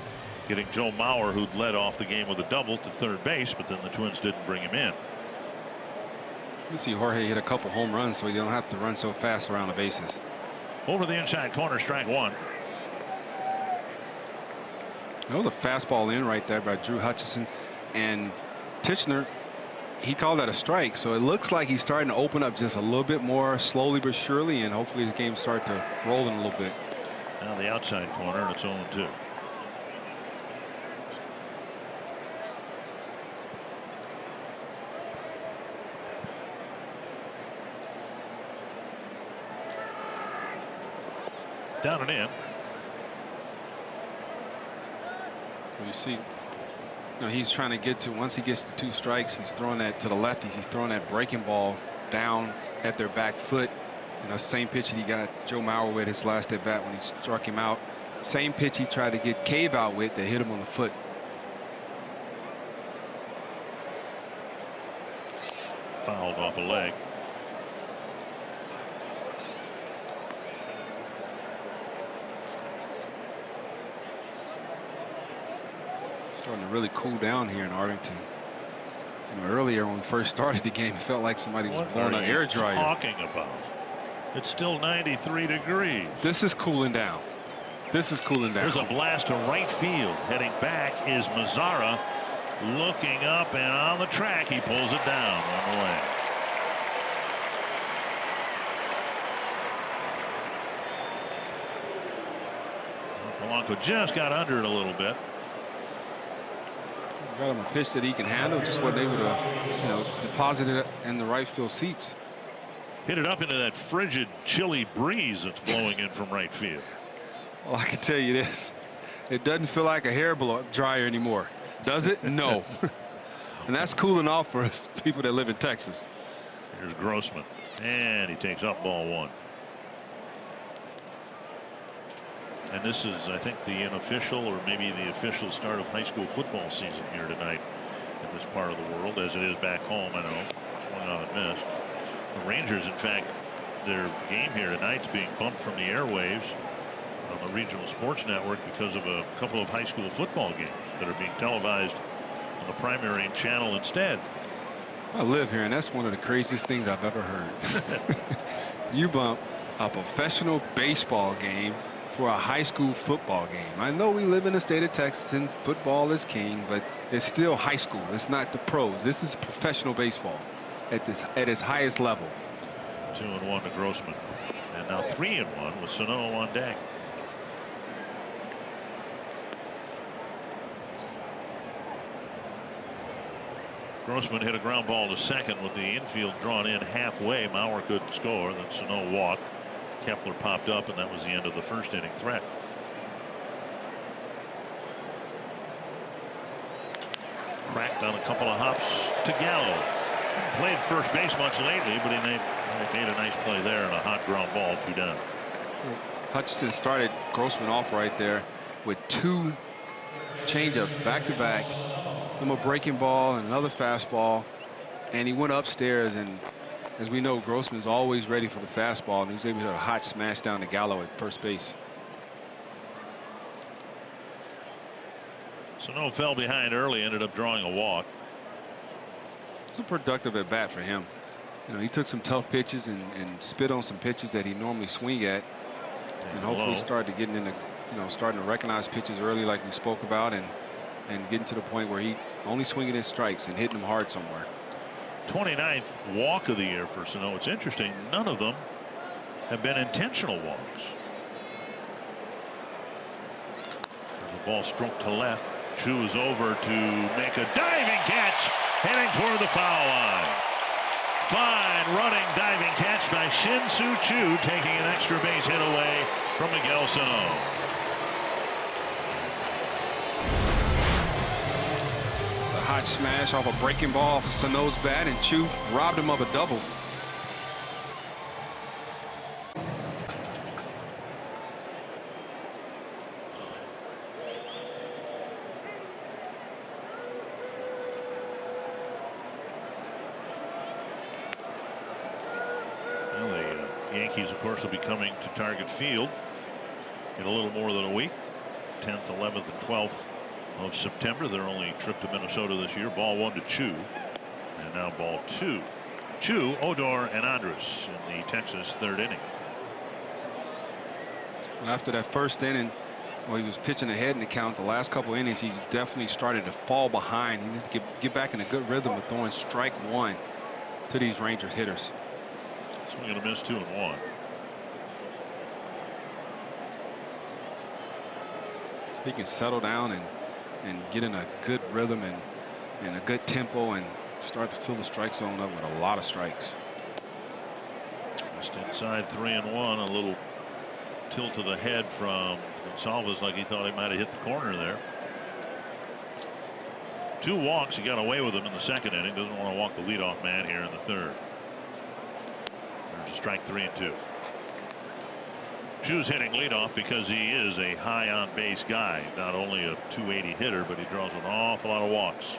getting Joe Mauer, who'd led off the game with a double, to 3rd base, but then the Twins didn't bring him in.
You see Jorge hit a couple home runs, so he don't have to run so fast around the bases.
Over the inside corner, strike 1.
That was a fastball in right there by Drew Hutchison, and Tichenor, he called that a strike, so it looks like he's starting to open up just a little bit more slowly but surely, and hopefully his game start to roll in a little bit.
Now the outside corner, and it's 0-2. Down and in.
You see, he's trying to get to, once he gets to 2 strikes, he's throwing that to the lefties. He's throwing that breaking ball down at their back foot. Same pitch that he got Joe Mauer with his last at bat when he struck him out. Same pitch he tried to get Cave out with that hit him on the foot.
Fouled off a leg.
Starting to really cool down here in Arlington. Earlier when we first started the game, it felt like somebody was blowing an air dryer.
Talking about? It's still 93 degrees.
This is cooling down. This is cooling down.
There's a blast to right field. Heading back is Mazzara, looking up, and on the track he pulls it down on the way. Polanco just got under it a little bit.
Got him a pitch that he can handle, just what they would have, deposited it in the right field seats.
Hit it up into that frigid, chilly breeze that's blowing in from right field.
Well, I can tell you this. It doesn't feel like a hair dryer anymore. Does it? No. And that's cooling off for us people that live in Texas.
Here's Grossman. And he takes up ball 1. And this is, I think, the unofficial or maybe the official start of high school football season here tonight in this part of the world, as it is back home. I know. Swung on and missed. The Rangers, in fact, their game here tonight is being bumped from the airwaves on the regional sports network because of a couple of high school football games that are being televised on the primary channel instead.
I live here, and that's one of the craziest things I've ever heard. You bump a professional baseball game for a high school football game. I know we live in the state of Texas and football is king, but it's still high school. It's not the pros. This is professional baseball at its highest level.
2-1 to Grossman, and now 3-1 with Sano on deck. Grossman hit a ground ball to second with the infield drawn in halfway. Maurer couldn't score. Then Sano walked. Kepler popped up, and that was the end of the first inning threat. Cracked on a couple of hops to Gallo. Played first base much lately, but he made a nice play there and a hot ground ball, 2 down.
Hutchinson started Grossman off right there with 2 changeups back to back. A breaking ball and another fastball, and he went upstairs, and as we know, Grossman's always ready for the fastball, and he was able to hit a hot smash down to Gallo at first base.
Sano fell behind early, ended up drawing a walk.
It's a productive at bat for him. You know, he took some tough pitches and spit on some pitches that he normally swing at, and hopefully started getting into, starting to recognize pitches early like we spoke about, and getting to the point where he only swinging his strikes and hitting them hard somewhere.
29th walk of the year for Sano. It's interesting, none of them have been intentional walks. The ball stroked to left. Chu is over to make a diving catch, heading toward the foul line. Fine running diving catch by Shin-Soo Chu, taking an extra base hit away from Miguel Sano.
Hot smash off a breaking ball off Sano's bat, and Chu robbed him of a double.
Well, the Yankees, of course, will be coming to Target Field in a little more than a week. 10th, 11th, and 12th of September. Their only trip to Minnesota this year. Ball 1 to Chu, and now ball 2. Chu, Odor, and Andrus in the Texas 3rd inning.
Well, after that first inning, he was pitching ahead in the count. The last couple innings, he's definitely started to fall behind. He needs to get back in a good rhythm of throwing strike 1 to these Rangers hitters.
Swing and a miss, 2-1.
He can settle down and get in a good rhythm and a good tempo and start to fill the strike zone up with a lot of strikes.
Just inside 3-1, a little tilt to the head from Gonsalves, like he thought he might have hit the corner there. 2 walks. He got away with them in the 2nd inning. Doesn't want to walk the leadoff man here in the 3rd. There's a strike, 3-2. Chu's hitting leadoff because he is a high on base guy, not only a 280 hitter, but he draws an awful lot of walks.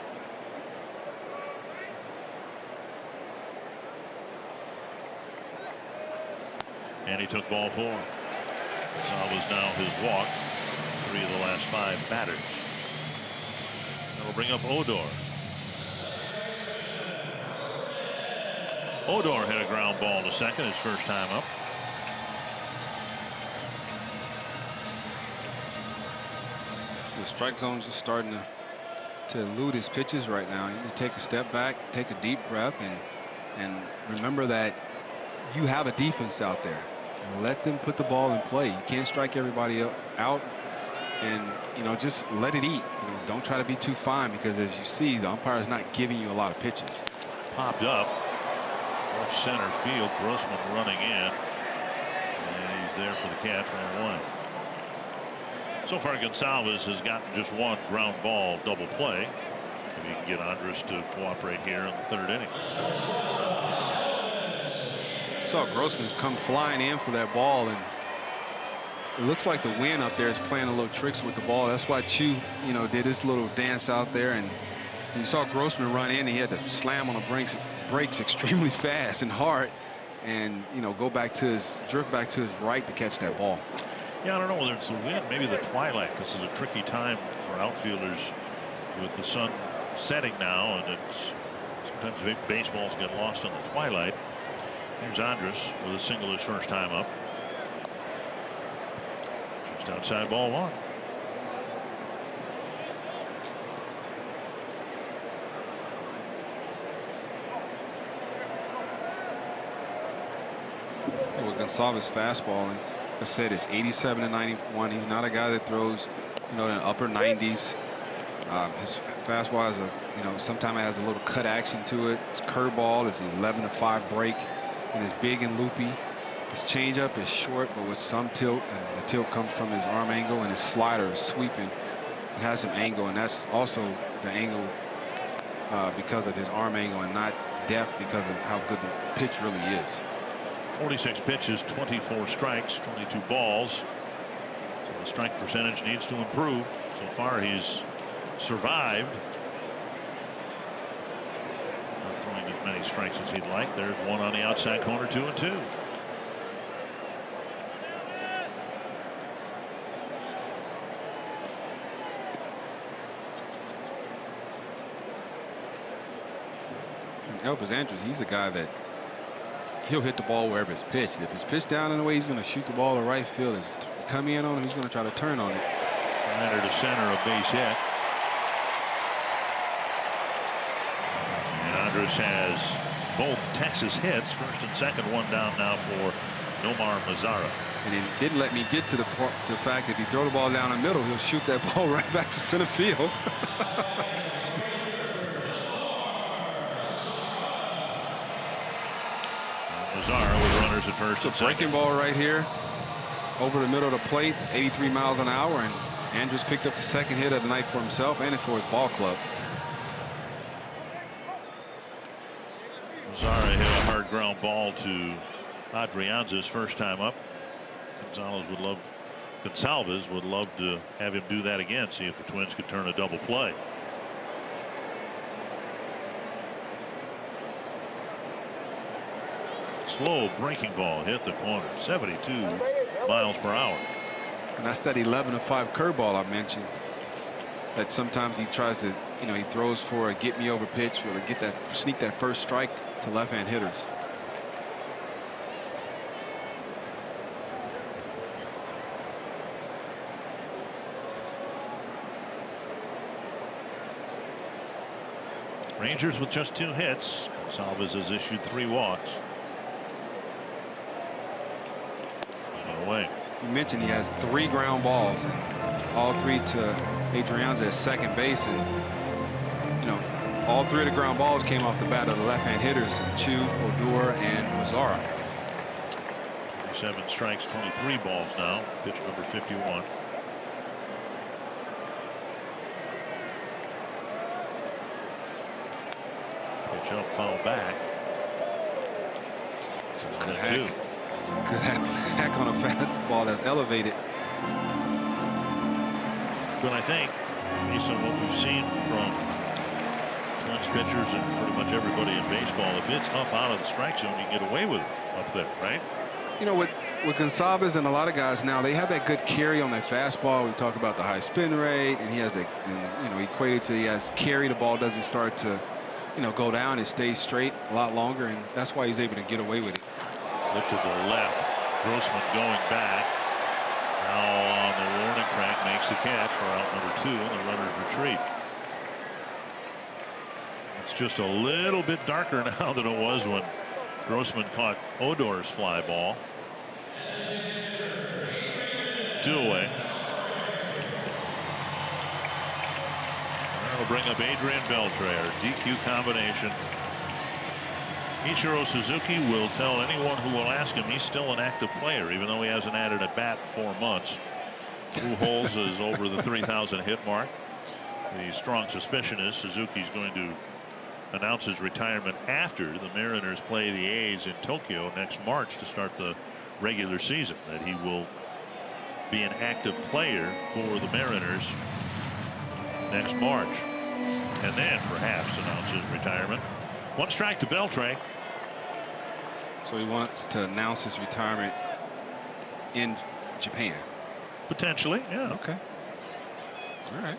And he took ball 4. Gonsalves now his walk, 3 of the last 5 batters. That'll bring up Odor. Odor hit a ground ball to second, his first time up.
The strike zone's just starting to elude his pitches right now. You need to take a step back, take a deep breath, and remember that you have a defense out there. Let them put the ball in play. You can't strike everybody out, and just let it eat. Don't try to be too fine, because as you see, the umpire is not giving you a lot of pitches.
Popped up off center field. Grossman running in, and he's there for the catch, 1-1. So far, Gonsalves has gotten just 1 ground ball double play. If he can get Andrus to cooperate here in the 3rd inning.
Saw Grossman come flying in for that ball, and it looks like the wind up there is playing a little tricks with the ball. That's why Chu, did his little dance out there, and you saw Grossman run in. He had to slam on the brakes extremely fast and hard, and drift back to his right to catch that ball.
Yeah, I don't know whether it's the wind, maybe the twilight. This is a tricky time for outfielders with the sun setting now, and it's Sometimes big baseballs get lost in the twilight. Here's Andrus with a single his first time up. Just outside ball one.
With Gonsalves fastball, like I said, it's 87 to 91. He's not a guy that throws, in the upper 90s. His fastball has sometimes it has a little cut action to it. His curveball is an 11 to 5 break, and it's big and loopy. His changeup is short, but with some tilt, and the tilt comes from his arm angle, and his slider is sweeping. It has some angle, and that's also the angle because of his arm angle, and not depth because of how good the pitch really is.
46 pitches, 24 strikes, 22 balls. So the strike percentage needs to improve. So far, he's survived. Not throwing as many strikes as he'd like. There's one on the outside corner, 2-2.
Elvis Andrus, he's a guy that he'll hit the ball wherever it's pitched. If it's pitched down in the way, he's going to shoot the ball to right field. If you come in on him, he's going to try to turn on it.
Slider to center, a base hit. And Andrus has both Texas hits, first and second, one down now for Nomar Mazara.
And it didn't let me get to the fact that if you throw the ball down the middle, he'll shoot that ball right back to center field.
Mazara with runners at first and second.
Breaking ball right here over the middle of the plate, 83 miles an hour, and Andrus picked up the second hit of the night for himself and for his ball club.
Mazara hit a hard ground ball to Adrianza's first time up. Gonsalves would love to have him do that again, see if the Twins could turn a double play. Slow breaking ball hit the corner, 72 miles per hour.
And that's that 11 to 5 curveball I mentioned. That sometimes he tries to, he throws for a get me over pitch or to sneak that first strike to left-hand hitters.
Rangers with just 2 hits. Gonsalves has issued 3 walks. Away.
You mentioned he has 3 ground balls, and all 3 to Adrianza at second base, and all 3 of the ground balls came off the bat of the left-hand hitters, Chu, Odor, and Mazara.
7 strikes, 23 balls now. Pitch number 51. Pitch up, foul back.
Good hack. Good hack on a fastball that's elevated.
But I think, based on what we've seen from Twins pitchers and pretty much everybody in baseball, if it's up out of the strike zone, you get away with it up there, right?
With Gonsalves and a lot of guys now, they have that good carry on that fastball. We talk about the high spin rate, and he has equated to he has carry. The ball doesn't start to, go down. It stays straight a lot longer, and that's why he's able to get away with it.
Lifted to the left. Grossman going back. Now on the warning track, makes the catch for out number 2, and the runners retreat. It's just a little bit darker now than it was when Grossman caught Odor's fly ball. 2 away. That'll bring up Adrian Beltre, our DQ combination. Ichiro Suzuki will tell anyone who will ask him he's still an active player, even though he hasn't added a bat in 4 months. Pujols is over the 3,000 hit mark. The strong suspicion is Suzuki's going to announce his retirement after the Mariners play the A's in Tokyo next March to start the regular season, that he will be an active player for the Mariners next March, and then perhaps announce his retirement. 1 strike to Beltre.
So he wants to announce his retirement in Japan.
Potentially, yeah.
Okay. All right.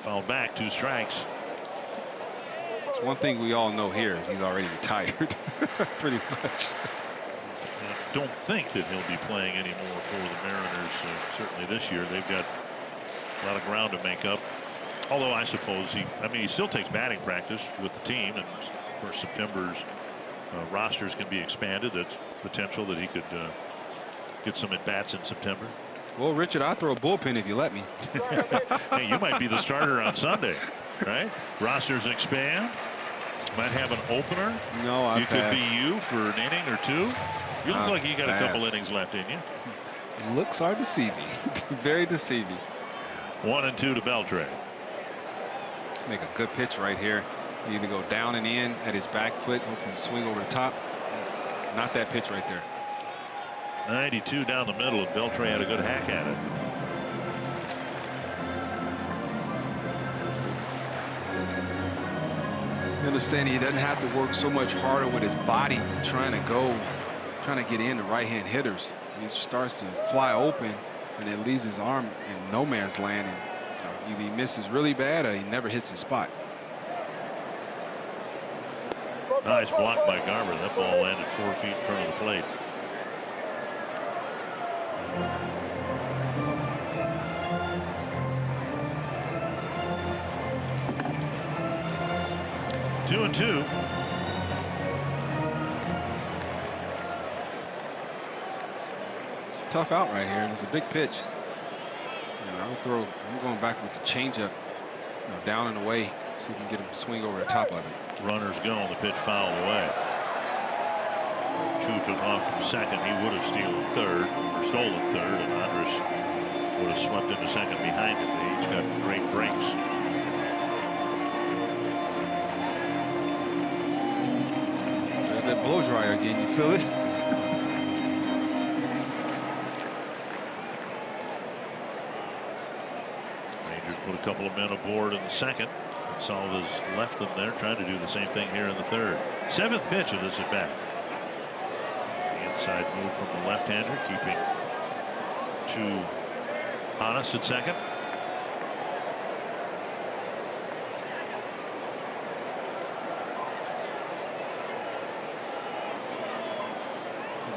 Fouled back, 2 strikes.
One thing we all know here is he's already retired, pretty much.
I don't think that he'll be playing anymore for the Mariners, certainly this year. They've got a lot of ground to make up. Although I suppose he still takes batting practice with the team, and of course September's rosters can be expanded. That's potential that he could get some at bats in September.
Well, Richard, I'll throw a bullpen if you let me.
Hey, you might be the starter on Sunday, right? Rosters expand. Might have an opener.
No, I
You could be you for an inning or two. You look like you got a couple innings left in you.
Looks are deceiving. Very deceiving.
1-2 to Beltre.
Make a good pitch right here. Either go down and in at his back foot, hoping to swing over the top. Not that pitch right there.
92 down the middle, and Beltre had a good hack at it.
You understand he doesn't have to work so much harder with his body trying to get in the right-hand hitters. He starts to fly open, and it leaves his arm in no man's land, and either he misses really bad or he never hits the spot.
Nice block by Garber. That ball landed 4 feet in front of the plate. Two and two.
It's a tough out right here. It's a big pitch. I'm going back with the changeup, down and away, so you can get him to swing over the top of it.
Runners go, and the pitch fouled away. Chu took off from second. He would have stolen third, and Andrus would have swept into second behind him. They each got great breaks.
There's that blow dryer again. You feel it?
Put a couple of men aboard in the second. Gonsalves left them there, trying to do the same thing here in the third. Seventh pitch of this at bat. The inside move from the left-hander, keeping Chu honest at second.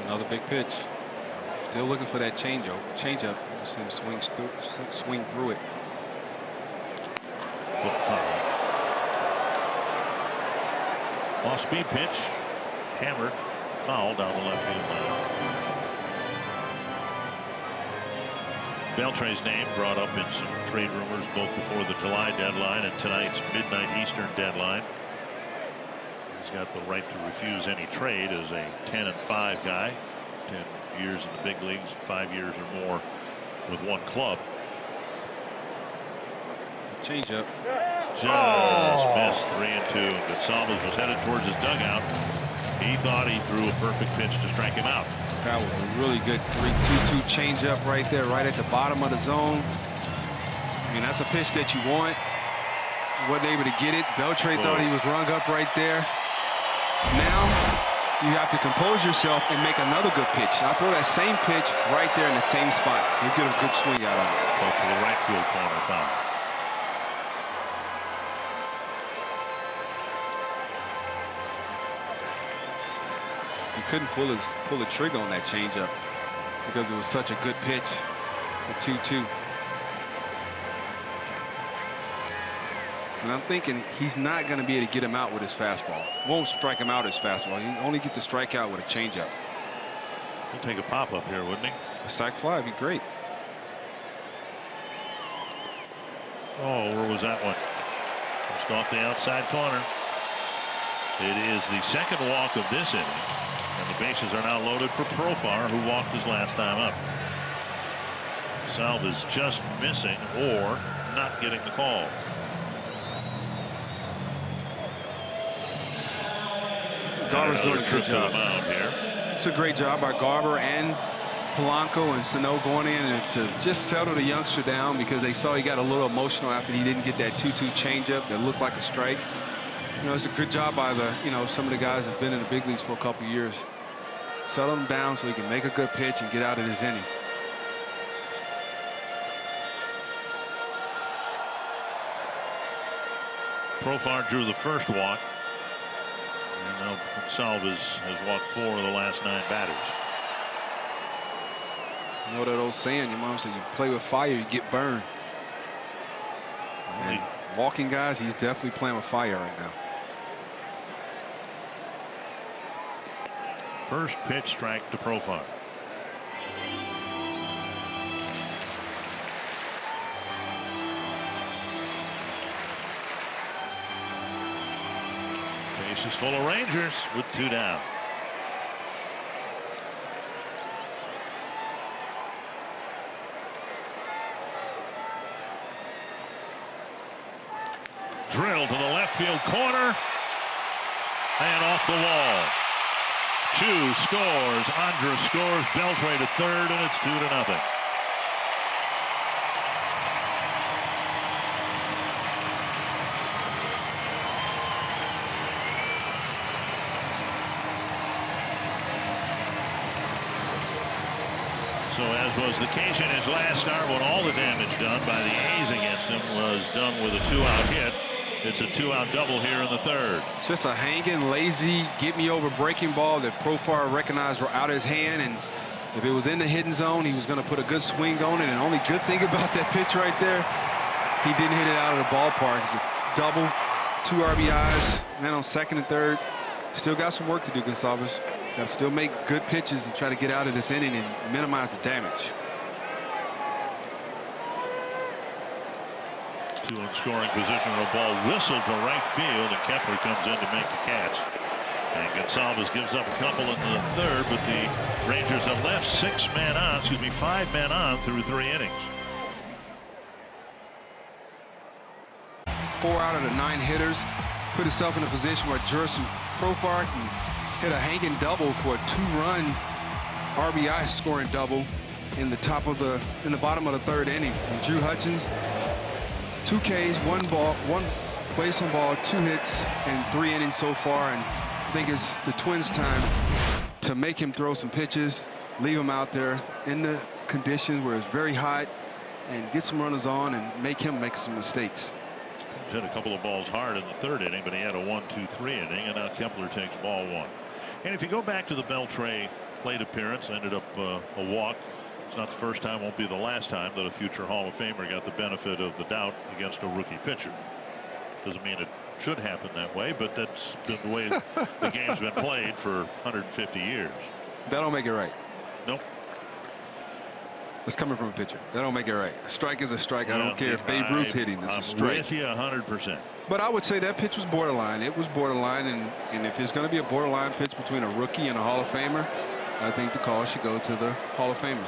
Another big pitch. Still looking for that changeup. See him swing through it.
Off speed pitch, hammered, foul down the left field line. Beltre's name brought up in some trade rumors both before the July deadline and tonight's midnight Eastern deadline. He's got the right to refuse any trade as a 10-5 guy, 10 years in the big leagues, 5 years or more with one club.
Changeup.
Just missed 3-2. Gonsalves was headed towards his dugout. He thought he threw a perfect pitch to strike him out.
That was a really good 3-2-2 changeup right there, right at the bottom of the zone. I mean, that's a pitch that you want. Wasn't able to get it. Beltre thought he was rung up right there. Now you have to compose yourself and make another good pitch. I'll throw that same pitch right there in the same spot. You get a good swing out of it.
Go to the right field corner, foul.
He couldn't pull the trigger on that changeup because it was such a good pitch. The 2-2. And I'm thinking he's not going to be able to get him out with his fastball. Won't strike him out with his fastball. He only get to strike out with a changeup.
He'd take a pop up here, wouldn't he?
A sac fly would be great.
Oh, where was that one? Just off the outside corner. It is the second walk of this inning. And the bases are now loaded for Profar, who walked his last time up. Salve is just missing or not getting the call.
Garber's doing a good job.
Here.
It's a great job by Garber and Polanco and Sano going in to just settle the youngster down because they saw he got a little emotional after he didn't get that 2-2 changeup that looked like a strike. It's a good job by some of the guys that have been in the big leagues for a couple years. Settle him down so he can make a good pitch and get out of this inning.
Profar drew the first walk. And now Gonsalves has walked 4 of the last 9 batters.
You know that old saying, your mom said, you play with fire, you get burned. And walking guys, he's definitely playing with fire right now.
First pitch, strike to Profar. Bases full of Rangers with 2 down. Drilled to the left field corner and off the wall. 2 scores. Andrus scores. Beltre to third, and it's 2-0. So as was the case in his last start, when all the damage done by the A's against him was done with a 2-out hit, it's a 2-out double here in the third.
Just a hanging, lazy, get me over breaking ball that Profar recognized were out of his hand, and if it was in the hitting zone, he was going to put a good swing on it. And the only good thing about that pitch right there, he didn't hit it out of the ballpark. It's a double, 2 RBIs, man on second and third. Still got some work to do, Gonsalves. Got to still make good pitches and try to get out of this inning and minimize the damage.
2 in scoring position, a ball whistled to right field, and Kepler comes in to make the catch. And Gonsalves gives up a couple in the third, but the Rangers have left 5 men on through 3 innings.
4 out of the 9 hitters put himself in a position where Jurickson Profar can hit a hanging double for a 2-run RBI scoring double in the bottom of the third inning. And Drew Hutchins, 2 Ks, 1 base on ball, 2 hits, and 3 innings so far. And I think it's the Twins' time to make him throw some pitches, leave him out there in the conditions where it's very hot, and get some runners on and make him make some mistakes.
Hit a couple of balls hard in the third inning, but he had a 1-2-3 inning, and now Kepler takes ball 1. And if you go back to the Beltre plate appearance, ended up a walk. It's not the first time, won't be the last time that a future Hall of Famer got the benefit of the doubt against a rookie pitcher. Doesn't mean it should happen that way, but that's been the way the game's been played for 150 years.
That don't make it right.
Nope.
It's coming from a pitcher. That don't make it right. A strike is a strike. I don't care if Babe Ruth's hitting. It's a strike.
I'm with you 100%.
But I would say that pitch was borderline. It was borderline, and if it's going to be a borderline pitch between a rookie and a Hall of Famer, I think the call should go to the Hall of Famer.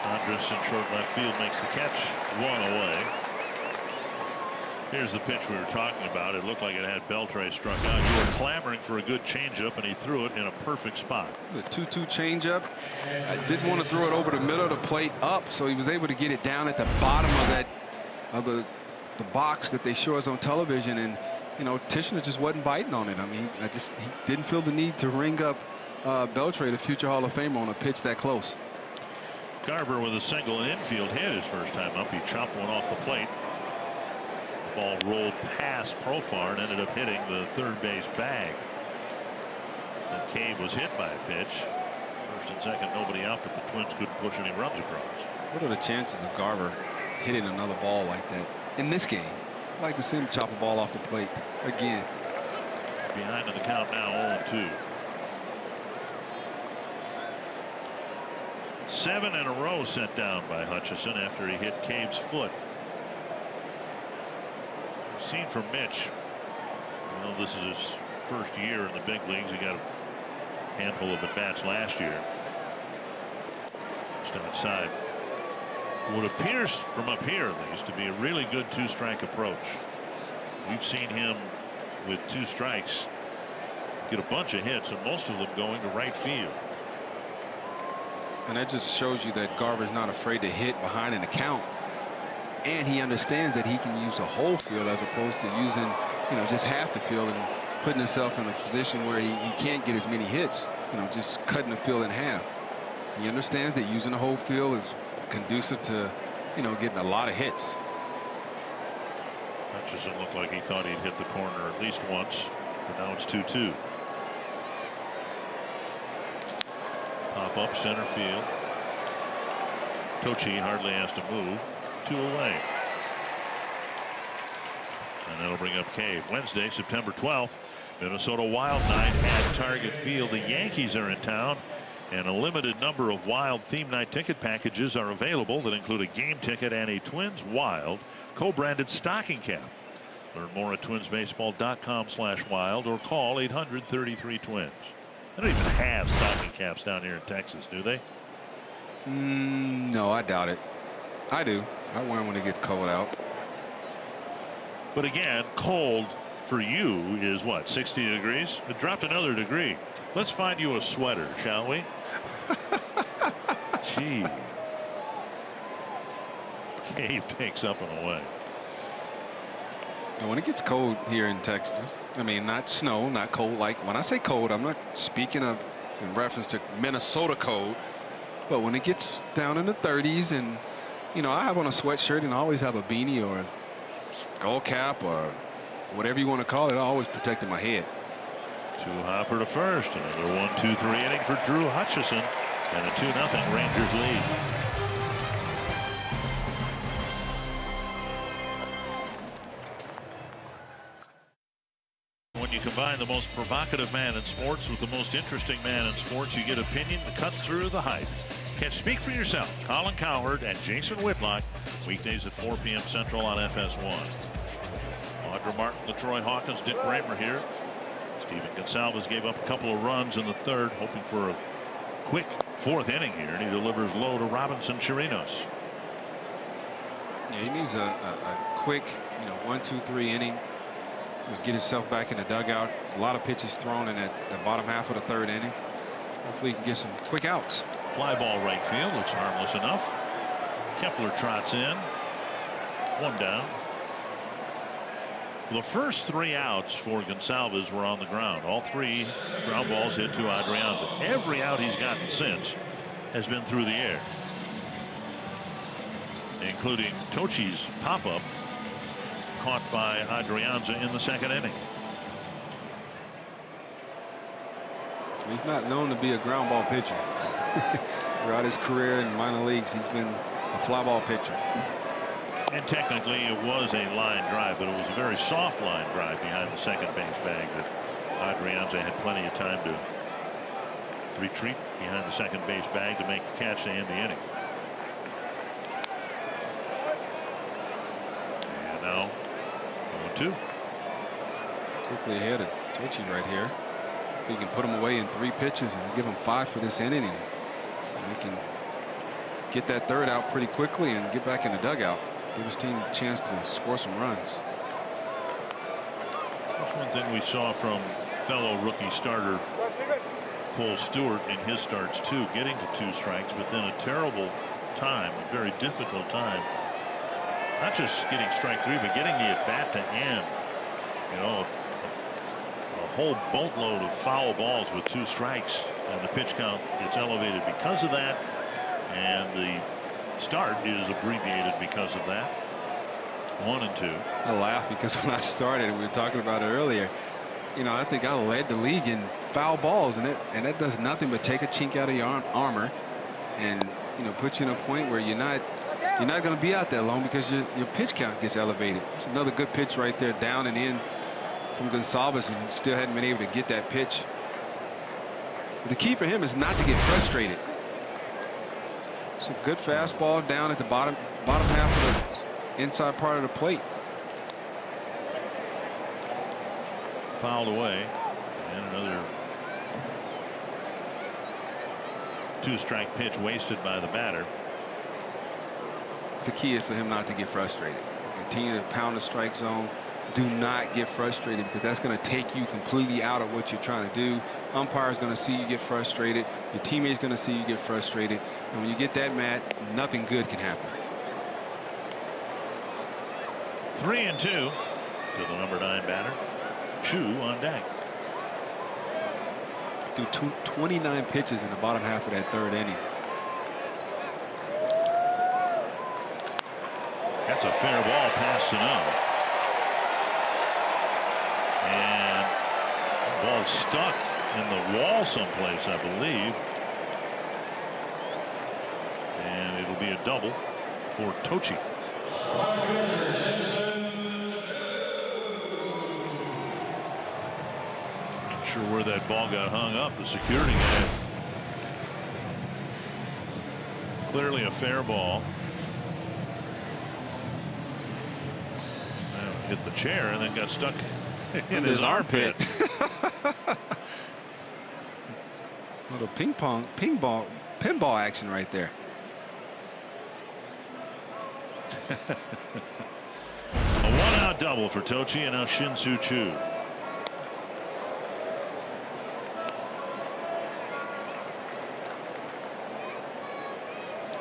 Andrus in short left field makes the catch, 1 away. Here's the pitch we were talking about. It looked like it had Beltre struck out. You were clamoring for a good changeup, and he threw it in a perfect spot.
The 2-2 changeup. I didn't want to throw it over the middle of the plate up, so he was able to get it down at the bottom of the box that they show us on television. And you know, Tishner just wasn't biting on it. I mean, he didn't feel the need to ring up Beltre, the future Hall of Famer, on a pitch that close.
Garver with a single infield hit his first time up. He chopped one off the plate. The ball rolled past Profar and ended up hitting the third base bag. And Cave was hit by a pitch. First and second, nobody out, but the Twins couldn't push any runs across.
What are the chances of Garver hitting another ball like that in this game? I'd like to see him chop a ball off the plate again.
Behind in the count now, 0-2. 7 in a row set down by Hutchison after he hit Cave's foot. We've seen from Mitch, you know, this is his first year in the big leagues. He got a handful of at-bats last year. Just outside. What appears from up here, at least, to be a really good 2-strike approach. We've seen him with 2 strikes get a bunch of hits, and most of them going to right field.
And that just shows you that Garver's not afraid to hit behind an account. And he understands that he can use the whole field as opposed to using, you know, just half the field and putting himself in a position where he can't get as many hits, you know, just cutting the field in half. He understands that using the whole field is conducive to, you know, getting a lot of hits.
Hutchison looked like he thought he'd hit the corner at least once. But now it's 2-2. Pop up center field. Tochi hardly has to move. 2 away. And that'll bring up Cave. Wednesday, September 12th, Minnesota Wild night at Target Field. The Yankees are in town, and a limited number of Wild theme night ticket packages are available that include a game ticket and a Twins Wild co-branded stocking cap. Learn more at twinsbaseball.com/wild or call 800-33-TWINS. They don't even have stocking caps down here in Texas, do they?
No, I doubt it. I do. I wear them when it gets cold out.
But again, cold for you is what, 60 degrees? It dropped another degree. Let's find you a sweater, shall we? Gee. Cave takes up and away.
When it gets cold here in Texas, I mean, not snow, not cold. Like when I say cold, I'm not speaking of in reference to Minnesota cold. But when it gets down in the 30s, and you know, I have on a sweatshirt and I always have a beanie or a skull cap or whatever you want to call it, I always protected my head.
Hopper to first. Another 1-2-3 inning for Drew Hutchison, and a 2-0 Rangers lead. When you combine the most provocative man in sports with the most interesting man in sports, you get opinion that cuts through the hype. Catch Speak for Yourself, Colin Cowherd and Jason Whitlock, weekdays at 4 p.m. Central on FS1. Audra Martin, LaTroy Hawkins, Dick Bramer here. Steven Gonsalves gave up a couple of runs in the third, hoping for a quick 4th inning here, and he delivers low to Robinson Chirinos.
Yeah, he needs a quick, 1-2-3 inning. Get himself back in the dugout. A lot of pitches thrown in the bottom half of the 3rd inning. Hopefully he can get some quick outs.
Fly ball right field, looks harmless enough. Kepler trots in. 1 down. The first 3 outs for Gonsalves were on the ground. All 3 ground balls hit to Adrianza. Every out he's gotten since has been through the air, including Tochi's pop-up caught by Adrianza in the 2nd inning.
He's not known to be a ground ball pitcher. Throughout his career in minor leagues, he's been a fly ball pitcher.
And technically it was a line drive, but it was a very soft line drive behind the second base bag that Adrianza had plenty of time to retreat behind the second base bag to make the catch to end the inning. And now 0-2.
Quickly ahead of Tochi right here. If he can put him away in 3 pitches and give him 5 for this inning, and we can get that 3rd out pretty quickly and get back in the dugout. Give his team a chance to score some runs.
That's one thing we saw from fellow rookie starter Cole Stewart in his starts too, getting to 2 strikes, but then a terrible time, a very difficult time. Not just getting strike 3, but getting the at bat to end. You know, a whole boatload of foul balls with 2 strikes, and the pitch count gets elevated because of that, and the start is abbreviated because of that. 1 and 2.
I laugh because when I started, we were talking about it earlier, I think I led the league in foul balls, and that does nothing but take a chink out of your armor and put you in a point where you're not going to be out there long because your pitch count gets elevated. It's another good pitch right there, down and in from Gonsalves, and still hadn't been able to get that pitch. But the key for him is not to get frustrated. It's a good fastball down at the bottom half of the inside part of the plate.
Fouled away, and another 2-strike pitch wasted by the batter.
The key is for him not to get frustrated. Continue to pound the strike zone. Do not get frustrated, because that's going to take you completely out of what you're trying to do. Umpire's going to see you get frustrated. Your teammate's going to see you get frustrated. And when you get that mad, nothing good can happen.
3-2 to the number 9 batter. Chu on deck.
Threw 29 pitches in the bottom half of that 3rd inning.
That's a fair ball past Sano. And got stuck in the wall someplace, I believe. And it'll be a double for Tochi. Not sure where that ball got hung up. The security guy. Clearly a fair ball. Hit the chair and then got stuck in his armpit.
Little pinball action right there.
A one-out double for Tochi, and now Shin-Soo Choo.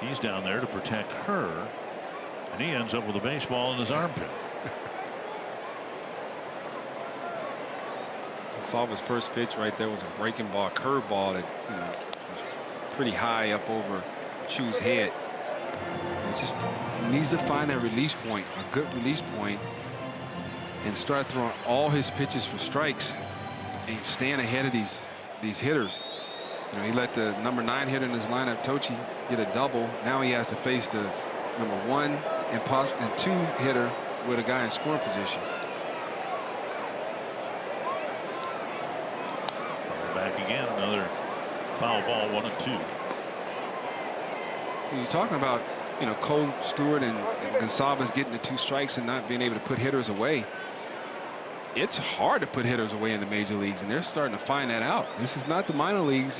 He's down there to protect her, and he ends up with a baseball in his armpit.
Salva's first pitch right there was a breaking ball, curve ball that was pretty high up over Chu's head. He needs to find that release point, a good release point, and start throwing all his pitches for strikes and staying ahead of these hitters. You know, he let the number 9 hitter in his lineup, Tochi, get a double. Now he has to face the number 1 and 2 hitter with a guy in scoring position.
Back again, another foul ball, 1-2.
You're talking about, you know, Cole Stewart and Gonsalves getting the 2 strikes and not being able to put hitters away. It's hard to put hitters away in the major leagues, and they're starting to find that out. This is not the minor leagues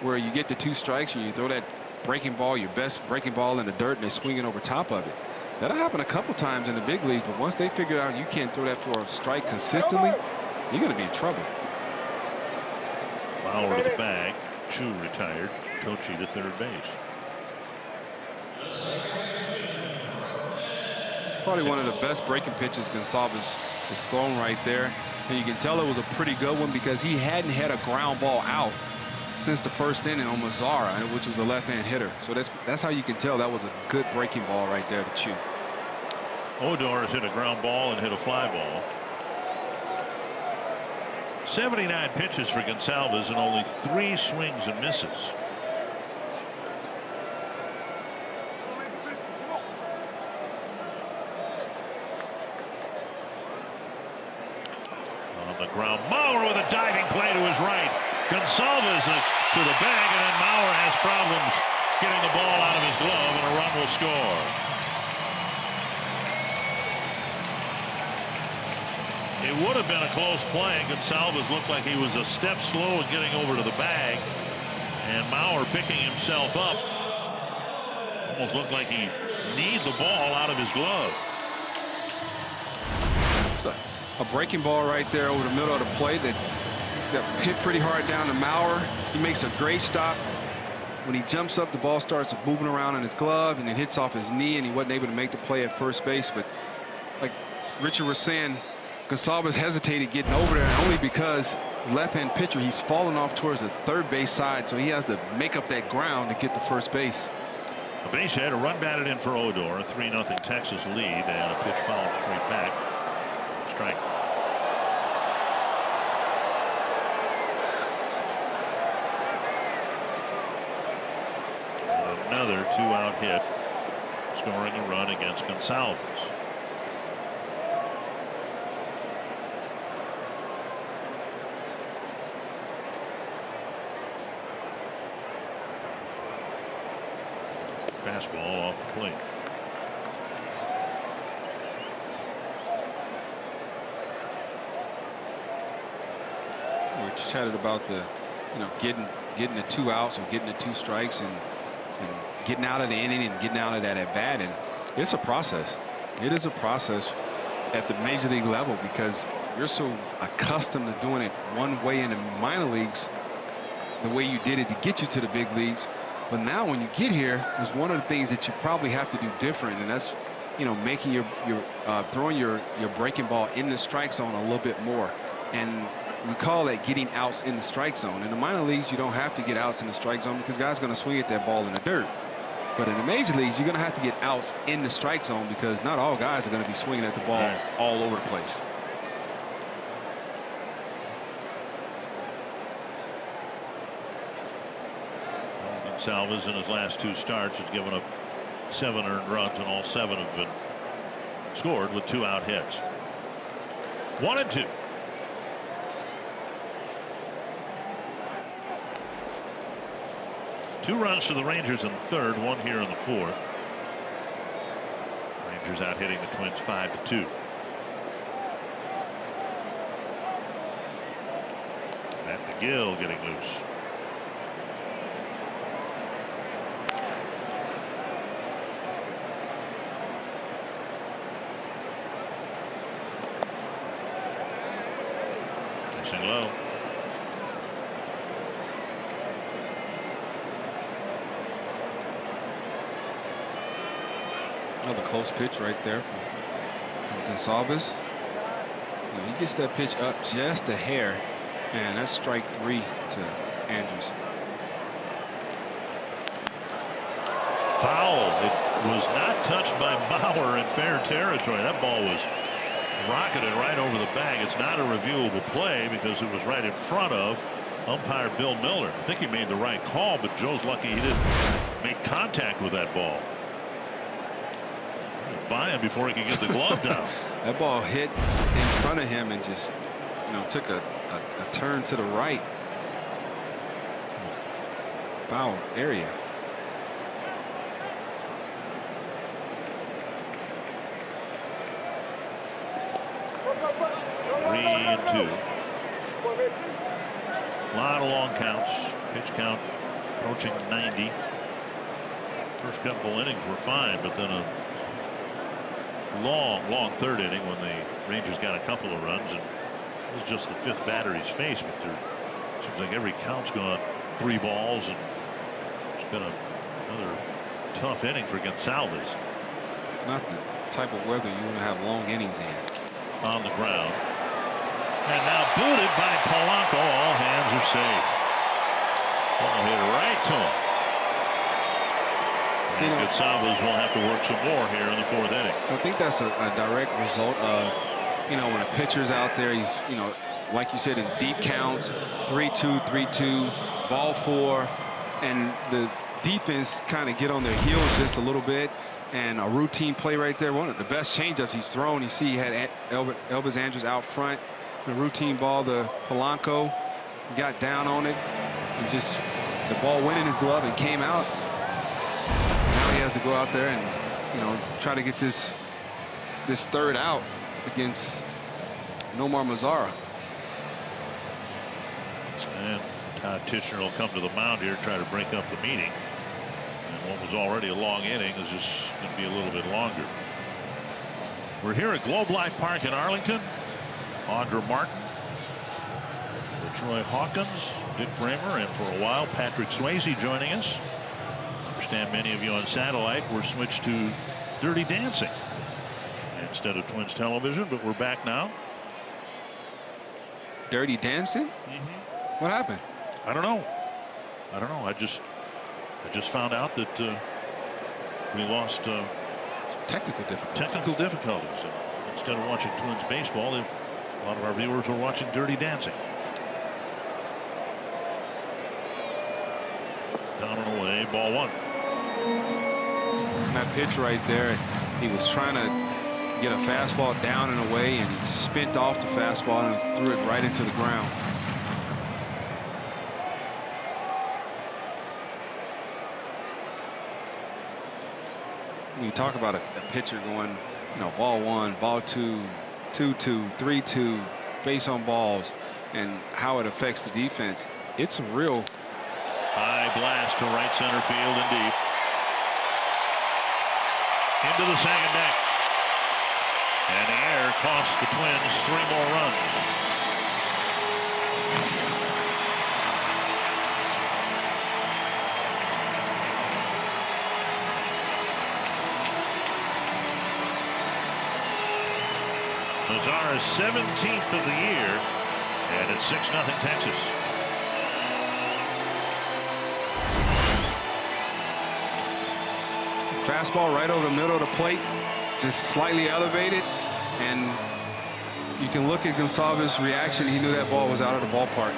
where you get the 2 strikes and you throw that breaking ball, your best breaking ball in the dirt, and they're swinging over top of it. That'll happen a couple times in the big leagues, but once they figure out you can't throw that for a strike consistently, you're going to be in trouble.
Bauer to the bag. Chu retired. Tochi to third base.
It's probably one of the best breaking pitches Gonsalves has thrown right there. And you can tell it was a pretty good one because he hadn't had a ground ball out since the first inning on Mazzara, which was a left-hand hitter. So that's how you can tell that was a good breaking ball right there to Chu.
Odor has hit a ground ball and hit a fly ball. 79 pitches for Gonsalves and only 3 swings and misses. On the ground, Mauer with a diving play to his right. Gonsalves to the bag, and then Mauer has problems getting the ball out of his glove, and a run will score. It would have been a close play. Gonsalves looked like he was a step slow in getting over to the bag, and Mauer picking himself up. Almost looked like he kneed the ball out of his glove.
So a breaking ball right there over the middle of the plate that hit pretty hard down to Mauer. He makes a great stop. When he jumps up, the ball starts moving around in his glove, and it hits off his knee, and he wasn't able to make the play at first base. But like Richard was saying, Gonsalves hesitated getting over there, and only because left-hand pitcher, he's falling off towards the third base side, so he has to make up that ground to get to first base.
A base hit, a run batted in for Odor, a 3-0 Texas lead, and a pitch fouled straight back. Strike. Another 2-out hit, scoring a run against Gonsalves. Fastball off the plate.
We chatted about the, getting the 2 outs or getting the 2 strikes and getting out of the inning and getting out of that at bat, and it's a process. It is a process at the major league level because you're so accustomed to doing it one way in the minor leagues, the way you did it to get you to the big leagues. But now when you get here, there's one of the things that you probably have to do different, and that's, making your throwing your breaking ball in the strike zone a little bit more. And we call that getting outs in the strike zone. In the minor leagues, you don't have to get outs in the strike zone because guys are going to swing at that ball in the dirt. But in the major leagues, you're going to have to get outs in the strike zone because not all guys are going to be swinging at the ball all over the place.
Gonsalves in his last 2 starts has given up 7 earned runs, and all 7 have been scored with 2 out hits. 1-2. Two runs for the Rangers in the 3rd, 1 here in the 4th. Rangers out hitting the Twins 5-2. Matt McGill getting loose. Facing low.
Another close pitch right there from Gonsalves. He gets that pitch up just a hair, and that's strike 3 to Andrews.
Foul. It was not touched by Bauer in fair territory. That ball was rocketed right over the bag. It's not a reviewable play because it was right in front of umpire Bill Miller. I think he made the right call, but Joe's lucky he didn't make contact with that ball. By him before he could get the glove down.
That ball hit in front of him and just, took a turn to the right. Foul area.
Three and 2. A lot of long counts. Pitch count approaching 90. First couple innings were fine, but then a long 3rd inning when the Rangers got a couple of runs, and it was just the 5th batter he's faced. But there seems like every count's gone 3 balls, and it's been another tough inning for Gonsalves.
It's not the type of weather you want to have long innings in.
On the ground, and now booted by Polanco. All hands are safe. Ball hit right to him. And Gonsalves will have to work some more here in the 4th inning.
I think that's a direct result of, when a pitcher's out there, he's, like you said, in deep counts, 3-2, 3-2, ball 4, and the defense kind of get on their heels just a little bit, and a routine play right there. One of the best changeups he's thrown. You see he had Elvis Andrews out front. The routine ball, the Polanco, he got down on it, and just the ball went in his glove and came out. Now he has to go out there and, try to get this 3rd out against Nomar Mazara.
And Todd Tichenor will come to the mound here, try to break up the meeting. And what was already a long inning is just going to be a little bit longer. We're here at Globe Life Park in Arlington. Audra Martin, Troy Hawkins, Dick Bramer, and for a while Patrick Swayze joining us. I understand many of you on satellite were switched to Dirty Dancing instead of Twins television, but we're back now.
Dirty Dancing? What happened?
I don't know. I just found out that we lost
technical
difficulties. And instead of watching Twins baseball, a lot of our viewers were watching Dirty Dancing. Down and away, ball 1.
That pitch right there, he was trying to get a fastball down and away, and he spent off the fastball and threw it right into the ground. You talk about a pitcher going, ball 1, ball 2, 2-2, 3-2, base on balls, and how it affects the defense. It's a real
high blast to right center field and deep. Into the second deck. And the air cost the Twins 3 more runs. Mazara's 17th of the year, and it's 6-0 Texas.
Fastball right over the middle of the plate, just slightly elevated, and you can look at Gonsalves' reaction. He knew that ball was out of the ballpark.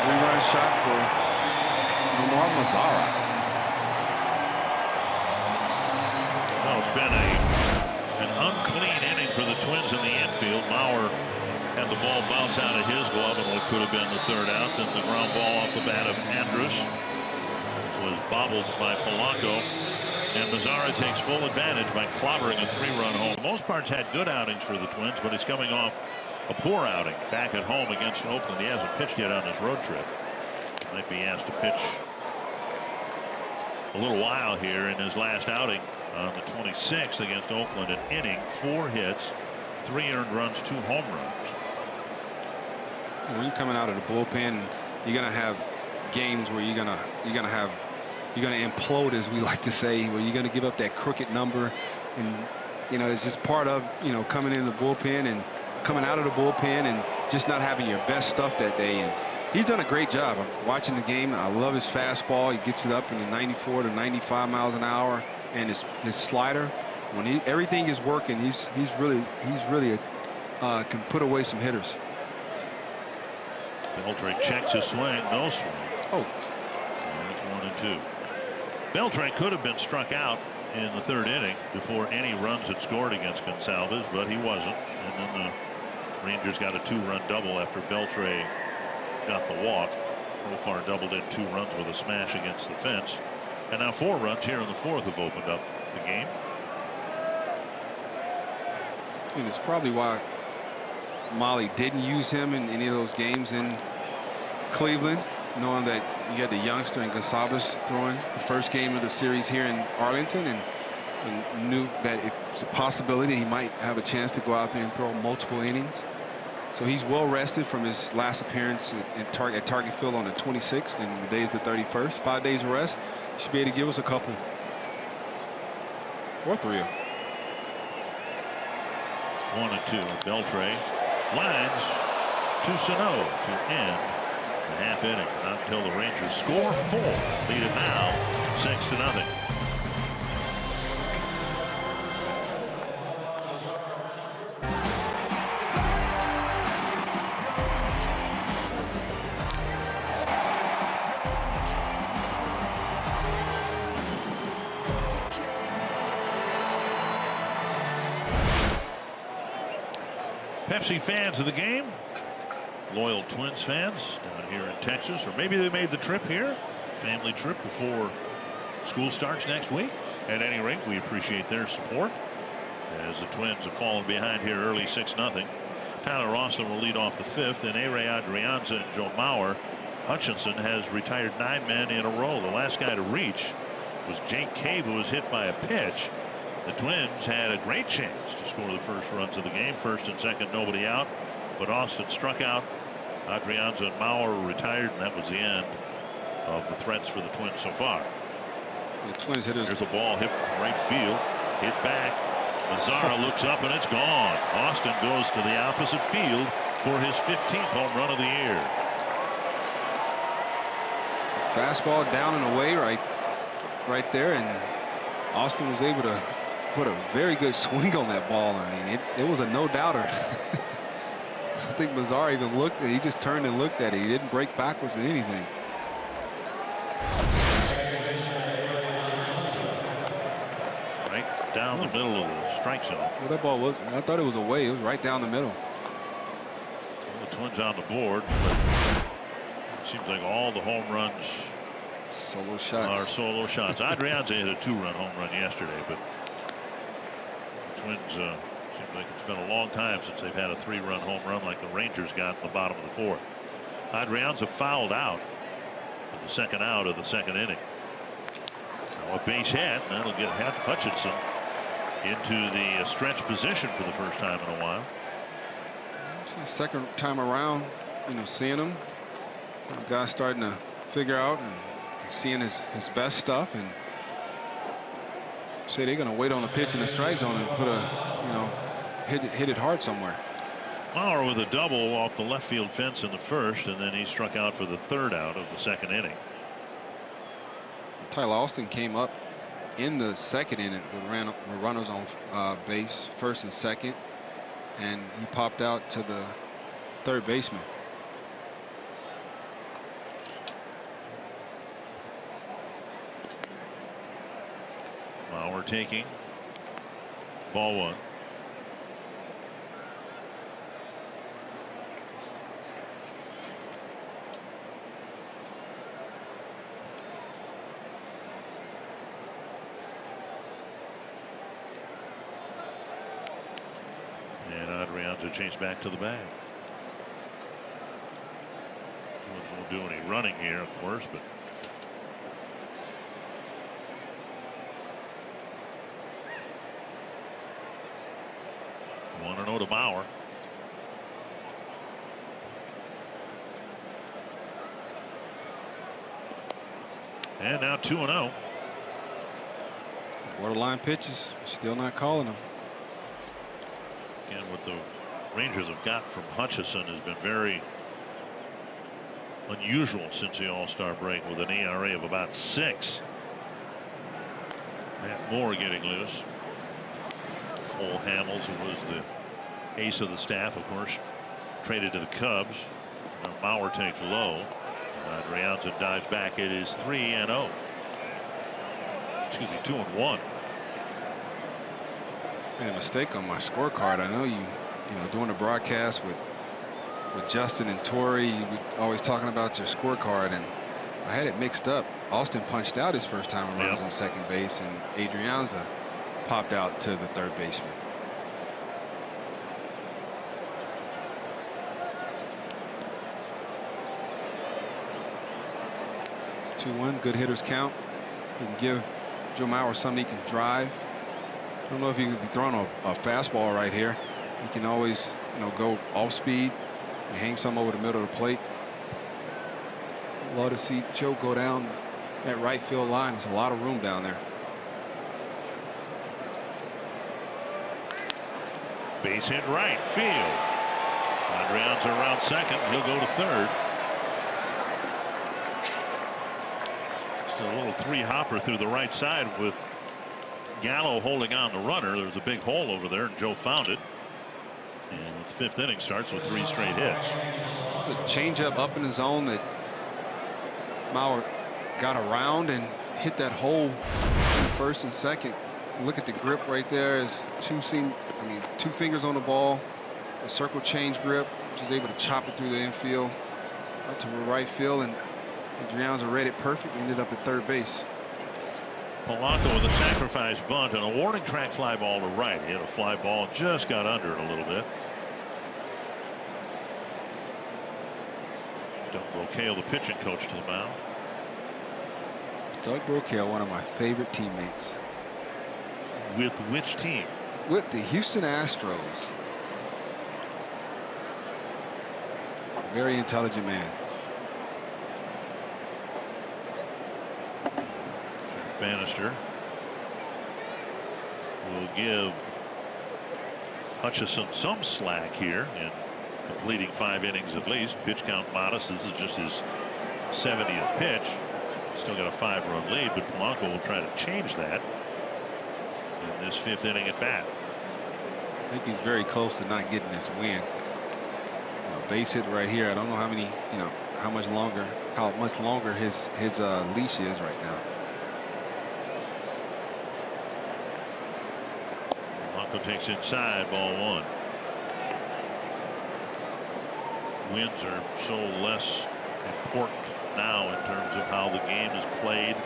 3-run shot for
Nomar Mazara.
Well, it's been an unclean inning for the Twins in the infield. Mauer had the ball bounce out of his glove and what could have been the third out. Then the ground ball off the bat of Andrus was bobbled by Polanco. And Mazara takes full advantage by clobbering a 3-run home. Most parts had good outings for the Twins, but he's coming off a poor outing back at home against Oakland. He hasn't pitched yet on his road trip. Might be asked to pitch a little while here in his last outing on the 26th against Oakland. An inning, 4 hits, 3 earned runs, 2 home runs.
When you're coming out of the bullpen, you're gonna have games where you're gonna implode, as we like to say, where you're gonna give up that crooked number, and it's just part of coming in the bullpen and coming out of the bullpen and just not having your best stuff that day. And he's done a great job. I'm watching the game. I love his fastball. He gets it up in the 94 to 95 miles an hour, and his slider. When everything is working, he's really can put away some hitters.
Beltre checks his swing, no swing.
Oh,
it's 1-2. Beltre could have been struck out in the 3rd inning before any runs had scored against Gonsalves, but he wasn't. And then the Rangers got a 2-run double after Beltre got the walk. Profar doubled in 2 runs with a smash against the fence. And now 4 runs here in the 4th have opened up the game.
And it's probably why Molly didn't use him in any of those games in Cleveland, knowing that you had the youngster in Gonsalves throwing the first game of the series here in Arlington, and knew that it's a possibility he might have a chance to go out there and throw multiple innings. So he's well rested from his last appearance at Target Field on the 26th, and the day is the 31st. 5 days of rest. He should be able to give us a couple or 3 of them.
1-2. Beltre lines to Sano to end the half inning. Not until the Rangers score 4. Lead it now 6-0. Pepsi fans of the game, loyal Twins fans down here in Texas, or maybe they made the trip here, family trip before school starts next week. At any rate, we appreciate their support as the Twins have fallen behind here early 6-0. Tyler Austin will lead off the 5th, and A-Ray Adrianza and Joe Mauer. Hutchinson has retired 9 men in a row. The last guy to reach was Jake Cave, who was hit by a pitch. The Twins had a great chance to score the first runs of the game. First and second, nobody out, but Austin struck out. Adrianza and Mauer retired, and that was the end of the threats for the Twins so far.
The Twins hitters.
Here's a ball hit right field, hit back. Mazara looks up, and it's gone. Austin goes to the opposite field for his 15th home run of the year.
Fastball down and away right there, and Austin was able to put a very good swing on that ball. I mean, it was a no-doubter. I think Mazara even looked at it. He just turned and looked at it. He didn't break backwards or anything.
Right down the middle of the strike zone.
Well, that ball was, I thought it was away. It was right down the middle.
Well, the Twins on the board, but it seems like all the home runs
solo shots.
Are solo shots. Adrianza hit a 2-run home run yesterday, but the Twins seems like it's been a long time since they've had a 3-run home run like the Rangers got in the bottom of the 4th. Adrianza fouled out for the second out of the second inning. Now a base hit. That'll get Hutchinson into the stretch position for the first time in a while.
It's the second time around, seeing him. The guy's starting to figure out and seeing his best stuff, and say they're going to wait on the pitch in the strike zone and put hit it hard somewhere.
Mauer with a double off the left field fence in the first, and then he struck out for the 3rd out of the second inning.
Tyler Austin came up in the second inning with runners on base, first and second, and he popped out to the third baseman.
Bauer taking ball one. And Adrianza chased back to the bag. Won't do any running here, of course, but one and 0 to Bauer. And now 2-0.
Borderline pitches, still not calling them.
Again, what the Rangers have got from Hutchison has been very unusual since the All-Star break, with an ERA of about 6. Matt Moore getting loose. Cole Hamels, who was the ace of the staff, of course, traded to the Cubs. Now Bauer takes low. Adrianza dives back. It is 3-0. Excuse me, 2-1.
Made a mistake on my scorecard. I know you know, doing the broadcast with Justin and Tori, you were always talking about your scorecard, and I had it mixed up. Austin punched out his first time around on second base, and Adrianza popped out to the third baseman. Good hitters count. You can give Joe Mauer something he can drive. I don't know if he could be throwing a fastball right here. He can always, you know, go off speed and hang some over the middle of the plate. Love to see Joe go down that right field line. There's a lot of room down there.
Base hit right field. Adrianza around second. He'll go to third. Just a little three-hopper through the right side with Gallo holding on the runner. There was a big hole over there, and Joe found it. And the fifth inning starts with 3 straight hits.
It's a changeup up in the zone that Mauer got around and hit that hole in first and second. Look at the grip right there. Is two fingers on the ball, a circle change grip, which is able to chop it through the infield out to the right field, and Adrianza read it perfect. Ended up at third base.
Polanco with a sacrifice bunt and a warning track fly ball to right. He hit a fly ball, just got under it a little bit. Doug Brocail, the pitching coach, to the mound.
Doug Brocail, one of my favorite teammates.
With which team?
With the Houston Astros. Very intelligent man.
Bannister will give Hutchison some slack here in completing 5 innings at least. Pitch count modest. This is just his 70th pitch. Still got a 5-run lead, but Polanco will try to change that in this 5th inning at bat.
I think he's very close to not getting this win. Base hit right here. I don't know how many, how much longer his leash is right now.
Polanco takes inside, ball 1. Wins are so less important now in terms of how the game is played.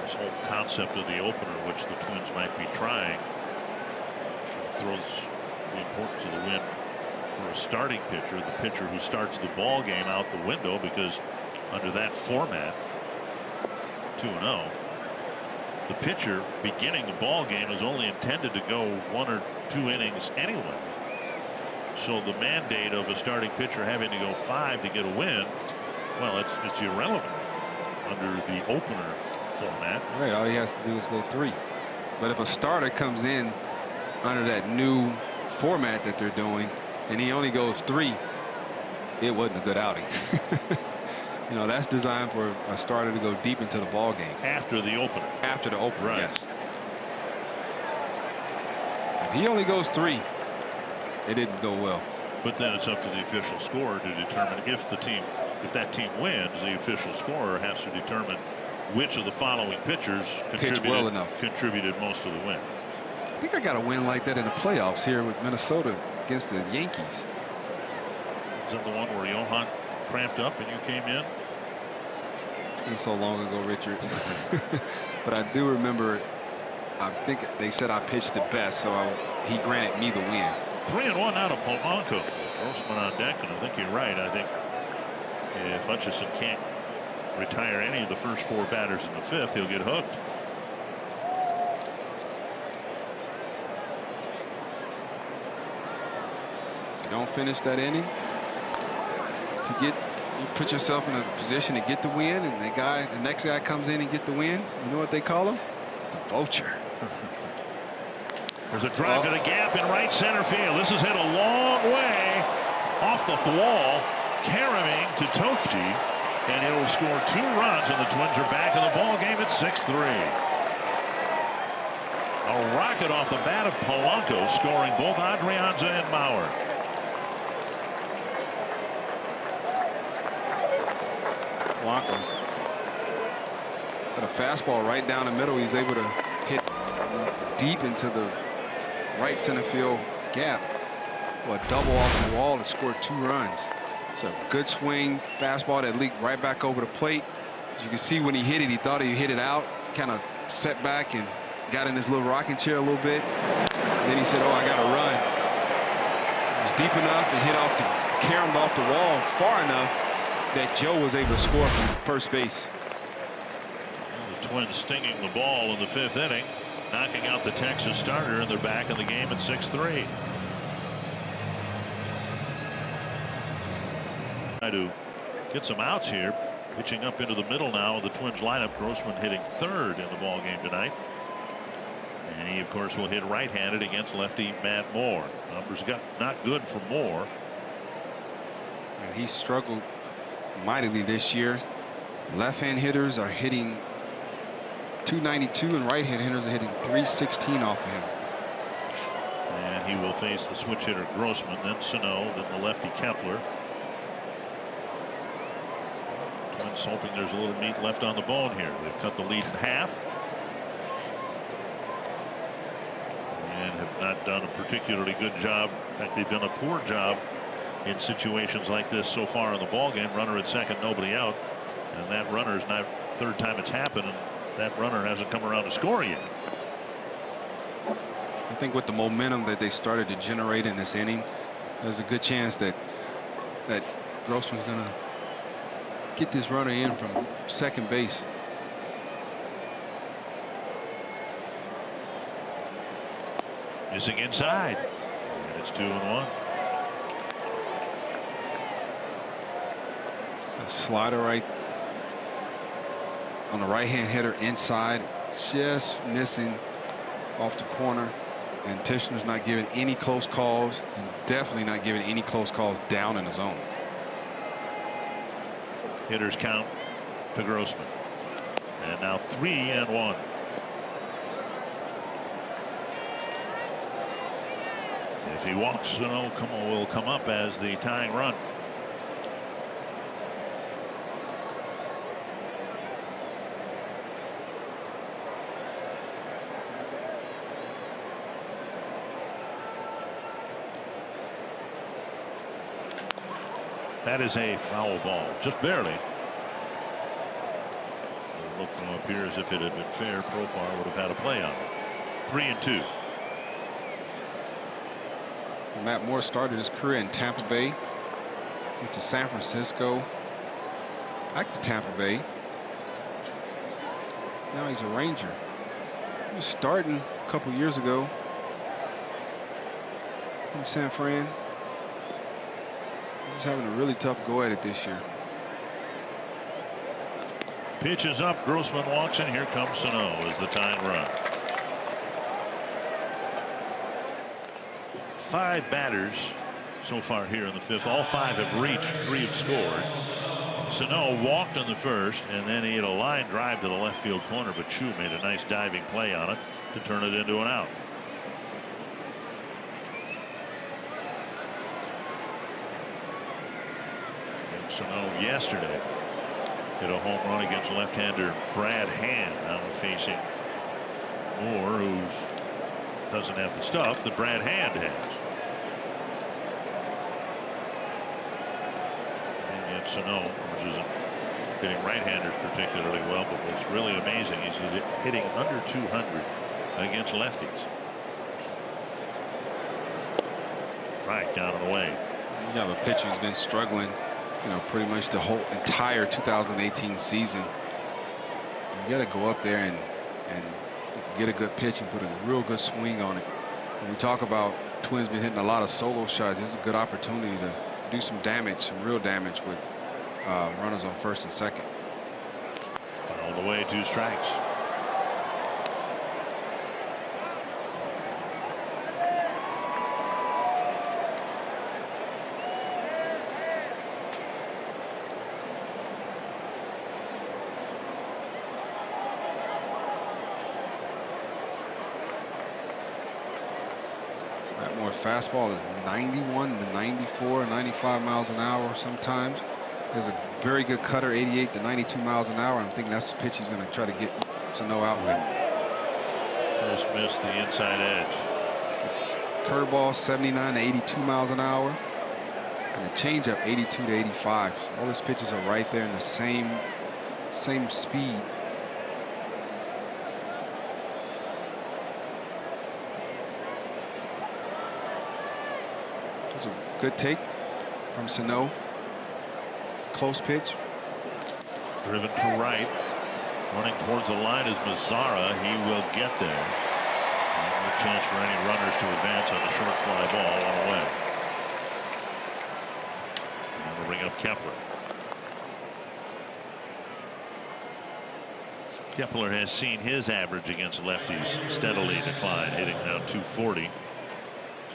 This whole concept of the opener, which the Twins might be trying, throws the importance of the win for a starting pitcher, the pitcher who starts the ball game, out the window, because under that format, 2-0, the pitcher beginning the ball game is only intended to go 1 or 2 innings anyway. So the mandate of a starting pitcher having to go 5 to get a win, well, it's irrelevant under the opener format.
Right, all he has to do is go 3. But if a starter comes in under that new format that they're doing and he only goes 3, it wasn't a good outing. That's designed for a starter to go deep into the ball game.
After the opener.
After the opener,
right.
Yes. If he only goes 3, it didn't go well.
But then it's up to the official scorer to determine if that team wins. The official scorer has to determine which of the following pitchers contributed most to the win.
I think I got a win like that in the playoffs here with Minnesota against the Yankees.
Is that the one where Johan cramped up and you came in?
It's been so long ago, Richard. But I do remember, I think they said I pitched the best, so he granted me the win.
3-1 out of Polanco. Grossman on deck, and I think you're right. I think if Hutchison can't retire any of the first 4 batters in the 5th, he'll get hooked.
You don't finish that inning you put yourself in a position to get the win, and the next guy comes in and get the win. You know what they call him? The vulture.
There's a drive to the gap in right center field. This is hit a long way off the wall, carrying to Tokji, and it'll score 2 runs, and the Twins are back in the ball game at 6-3. A rocket off the bat of Polanco, scoring both Adrianza and Mauer.
Polanco's got a fastball right down the middle. He's able to hit deep into the right center field gap. Well, a double off the wall to score 2 runs. It's a good swing fastball that leaked right back over the plate. As you can see, when he hit it, he thought he hit it out, kind of set back and got in his little rocking chair a little bit. And then he said, "Oh, I got to run." It was deep enough and hit caromed off the wall far enough that Joe was able to score from first base.
The Twins stinging the ball in the 5th inning, knocking out the Texas starter, and they're back in the game at 6-3. Try to get some outs here. Pitching up into the middle now of the Twins lineup. Grossman hitting 3rd in the ball game tonight. And he, of course, will hit right-handed against lefty Matt Moore. Numbers not good for Moore.
And he struggled mightily this year. Left-hand hitters are hitting .292, and right-hand hitters are hitting .316 off of him.
And he will face the switch hitter Grossman, then Sano, then the lefty Kepler. Twins hoping there's a little meat left on the bone here. They've cut the lead in half and have not done a particularly good job. In fact, they've done a poor job in situations like this so far in the ball game. Runner at second, nobody out, and that runner is not 3rd time it's happened, and that runner hasn't come around to score yet.
I think with the momentum that they started to generate in this inning, there's a good chance that Grossman's going to get this runner in from second base.
Missing inside, and it's 2-1.
A slider right on the right-hand hitter inside, just missing off the corner. And Tishner's not giving any close calls, and definitely not giving any close calls down in the zone.
Hitters count to Grossman, and now 3-1. If he walks, Sano will come up as the tying run. That is a foul ball, just barely. It looked from up here as if it had been fair. Profar would have had a play on it. 3-2.
Matt Moore started his career in Tampa Bay, went to San Francisco, back to Tampa Bay. Now he's a Ranger. He was starting a couple years ago in San Fran. He's having a really tough go at it this year.
Pitch is up. Grossman walks in. Here comes Sano as the tying run. 5 batters so far here in the 5th. All 5 have reached. 3 have scored. Sano walked in the 1st, and then he had a line drive to the left field corner, but Chu made a nice diving play on it to turn it into an out. Sano yesterday Hit a home run against left-hander Brad Hand. Now facing Moore, who doesn't have the stuff that Brad Hand has. And yet Sano, which isn't hitting right-handers particularly well, but what's really amazing is he's hitting under 200 against lefties. Right down and away.
You have a pitcher who's been struggling, you know, pretty much the whole entire 2018 season. You got to go up there and get a good pitch and put a real good swing on it. When we talk about Twins been hitting a lot of solo shots, there's a good opportunity to do some damage, some real damage with runners on first and second.
All the way, 2 strikes.
More fastball is 91 to 94, 95 miles an hour sometimes. There's a very good cutter, 88 to 92 miles an hour. I'm thinking that's the pitch he's going to try to get Sano out with.
Just missed the inside edge.
Curveball 79 to 82 miles an hour. And a changeup 82 to 85. So all his pitches are right there in the same speed. It's a good take from Sano. Close pitch.
Driven to right. Running towards the line is Mazzara. He will get there. No chance for any runners to advance on the short fly ball. 1 away. And the ring up Kepler. Kepler has seen his average against lefties steadily decline, hitting now 240.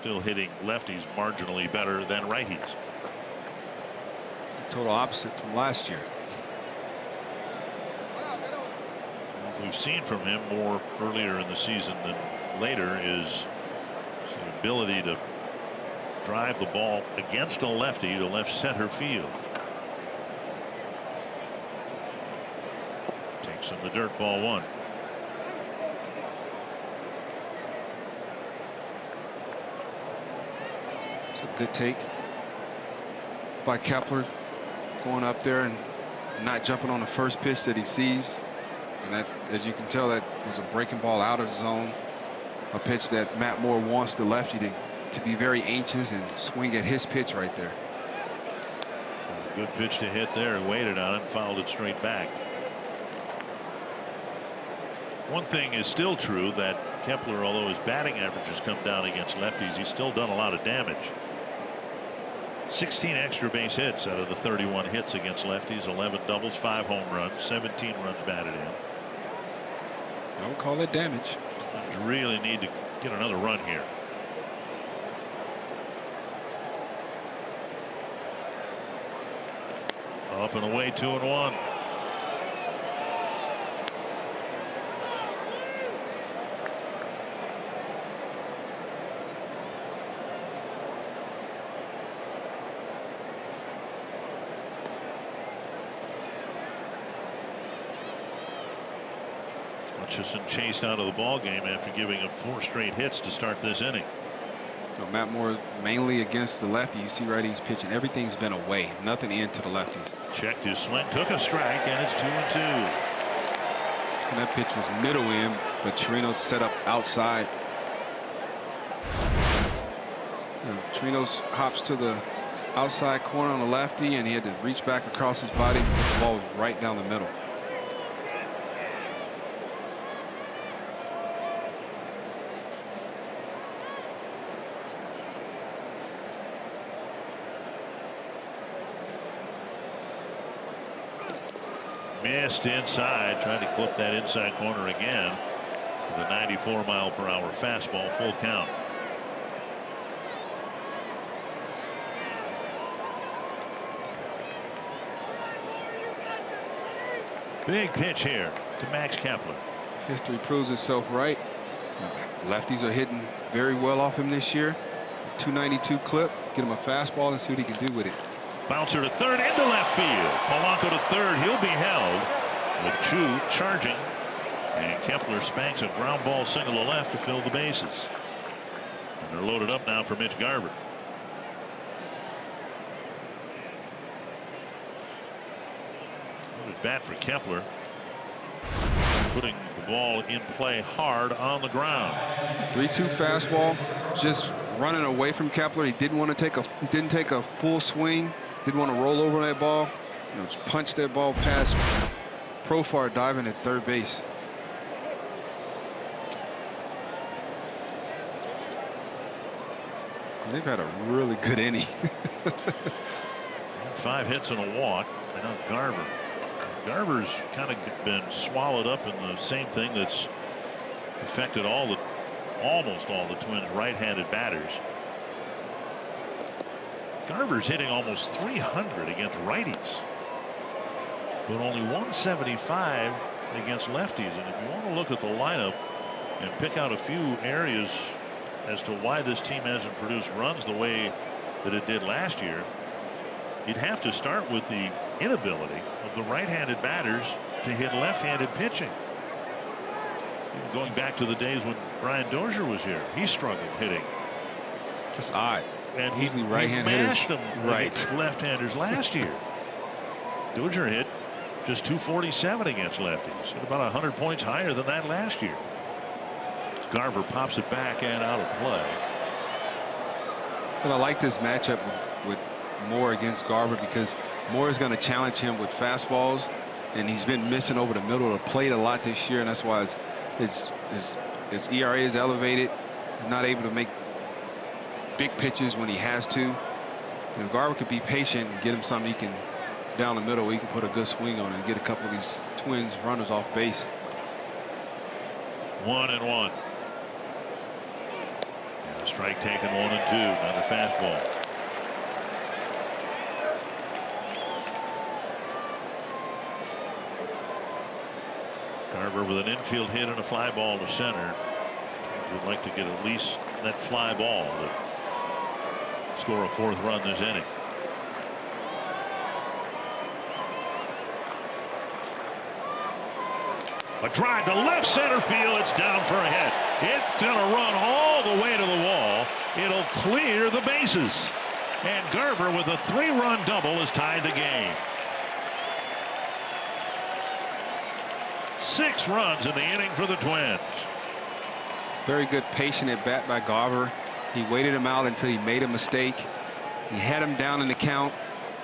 Still hitting lefties marginally better than righties.
Total opposite from last year.
What we've seen from him more earlier in the season than later is his ability to drive the ball against a lefty to left center field. Takes in the dirt, ball 1.
Good take by Kepler, going up there and not jumping on the first pitch that he sees. And that, as you can tell, that was a breaking ball out of the zone. A pitch that Matt Moore wants the lefty to be very anxious and swing at his pitch right there.
Good pitch to hit there. Waited on it, fouled it straight back. One thing is still true, that Kepler, although his batting average has come down against lefties, he's still done a lot of damage. 16 extra base hits out of the 31 hits against lefties, 11 doubles, 5 home runs, 17 runs batted in.
I would call that damage.
You really need to get another run here. Up and away, 2-1. Hutchison chased out of the ball game after giving up 4 straight hits to start this inning.
So Matt Moore mainly against the lefty. You see right, he's pitching. Everything's been away, nothing into the lefty.
Checked his swing, took a strike, and it's 2-2.
And that pitch was middle in, but Chirinos set up outside. Chirinos hops to the outside corner on the lefty, and he had to reach back across his body. The ball was right down the middle.
Missed inside, trying to clip that inside corner again. The 94-mile-per-hour fastball, full count. Big pitch here to Max Kepler.
History proves itself right. Lefties are hitting very well off him this year. 292 clip. Get him a fastball and see what he can do with it.
Bouncer to third, into left field. Polanco to third. He'll be held with Chu charging. And Kepler spanks a ground ball single to left to fill the bases. And they're loaded up now for Mitch Garver. Loaded bat for Kepler. Putting the ball in play hard on the ground.
3-2 fastball, just running away from Kepler. He didn't want to take a full swing. Didn't want to roll over that ball. Just punch that ball past Profar diving at third base. They've had a really good inning.
5 hits and a walk. And now Garver. Garver's kind of been swallowed up in the same thing that's affected almost all the Twins' right-handed batters. Garver's hitting almost 300 against righties, but only 175 against lefties. And if you want to look at the lineup and pick out a few areas as to why this team hasn't produced runs the way that it did last year, you'd have to start with the inability of the right-handed batters to hit left-handed pitching. Going back to the days when Brian Dozier was here, he struggled hitting.
That's odd.
And he mashed them against left-handers last year. Dozier hit just 247 against lefties, hit about 100 points higher than that last year. Garver pops it back and out of play.
But I like this matchup with Moore against Garver because Moore is going to challenge him with fastballs, and he's been missing over the middle of the plate a lot this year, and that's why his ERA is elevated. He's not able to make big pitches when he has to. And if Garver could be patient and get him something he can down the middle, he can put a good swing on it and get a couple of these Twins runners off base.
1-1. And a strike taken, 1-2. Now the fastball. Garver with an infield hit and a fly ball to center. Would like to get at least that fly ball to score a 4th run this inning. A drive to left center field. It's down for a hit. It's going to run all the way to the wall. It'll clear the bases. And Garver with a 3-run double has tied the game. 6 runs in the inning for the Twins.
Very good patient at bat by Garver. He waited him out until he made a mistake. He had him down in the count.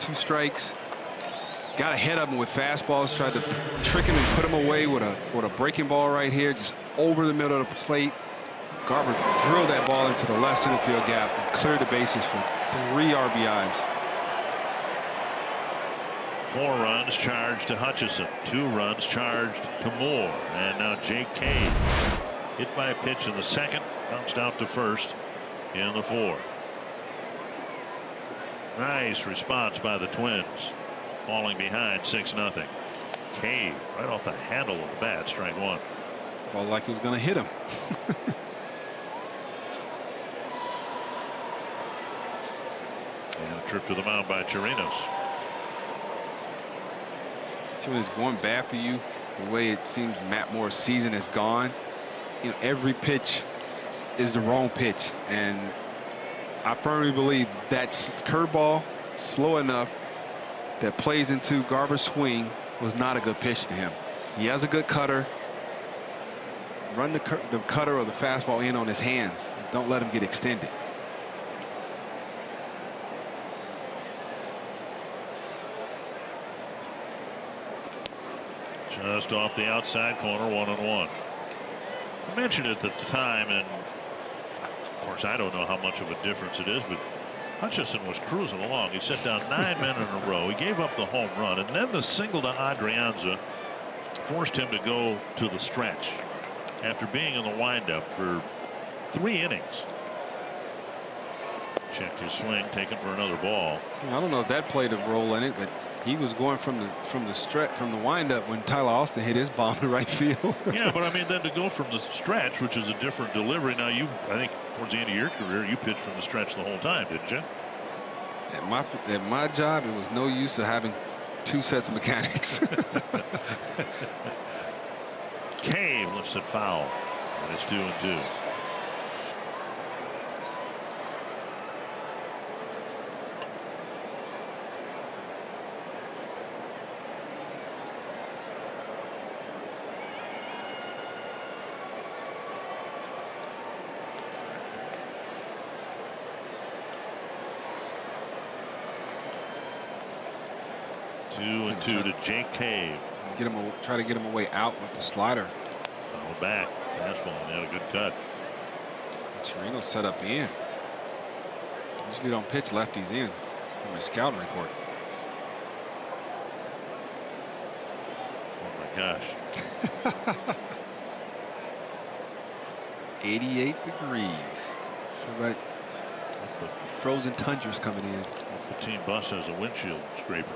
2 strikes. Got ahead of him with fastballs. Tried to trick him and put him away with a breaking ball right here, just over the middle of the plate. Garver drilled that ball into the left center field gap and cleared the bases for 3 RBIs.
4 runs charged to Hutchison. 2 runs charged to Moore. And now Jake Cave hit by a pitch in the 2nd, bounced out to 1st in the 4th. Nice response by the Twins, falling behind 6-0. Cave right off the handle of the bat, strike 1.
Well, like he was going to hit him.
And a trip to the mound by Chirinos.
When it's going bad for you, the way it seems Matt Moore's season is gone, every pitch is the wrong pitch, and I firmly believe that curveball, slow enough, that plays into Garver's swing was not a good pitch to him. He has a good cutter. Run the cutter or the fastball in on his hands. Don't let him get extended.
Just off the outside corner, 1-1. I mentioned it at the time, and of course I don't know how much of a difference it is, but Hutchison was cruising along. He set down 9 men in a row. He gave up the home run, and then the single to Adrianza forced him to go to the stretch after being in the windup for 3 innings. Checked his swing, taken for another ball.
I don't know if that played a role in it, but he was going from the windup when Tyler Austin hit his bomb to right field.
Yeah, but I mean, then to go from the stretch, which is a different delivery. Now, I think towards the end of your career, you pitched from the stretch the whole time, didn't you?
At my job, it was no use of having 2 sets of mechanics.
Cave lifts it foul, and it's 2-2. Two to Jake Cave.
Try to get him away out with the slider.
Foul back. Fastball. He had a good cut.
Chirino's set up in. Usually don't pitch lefties in. On my scouting report.
Oh my gosh.
88 degrees. So that frozen tundra's coming in.
The team bus has a windshield scraper.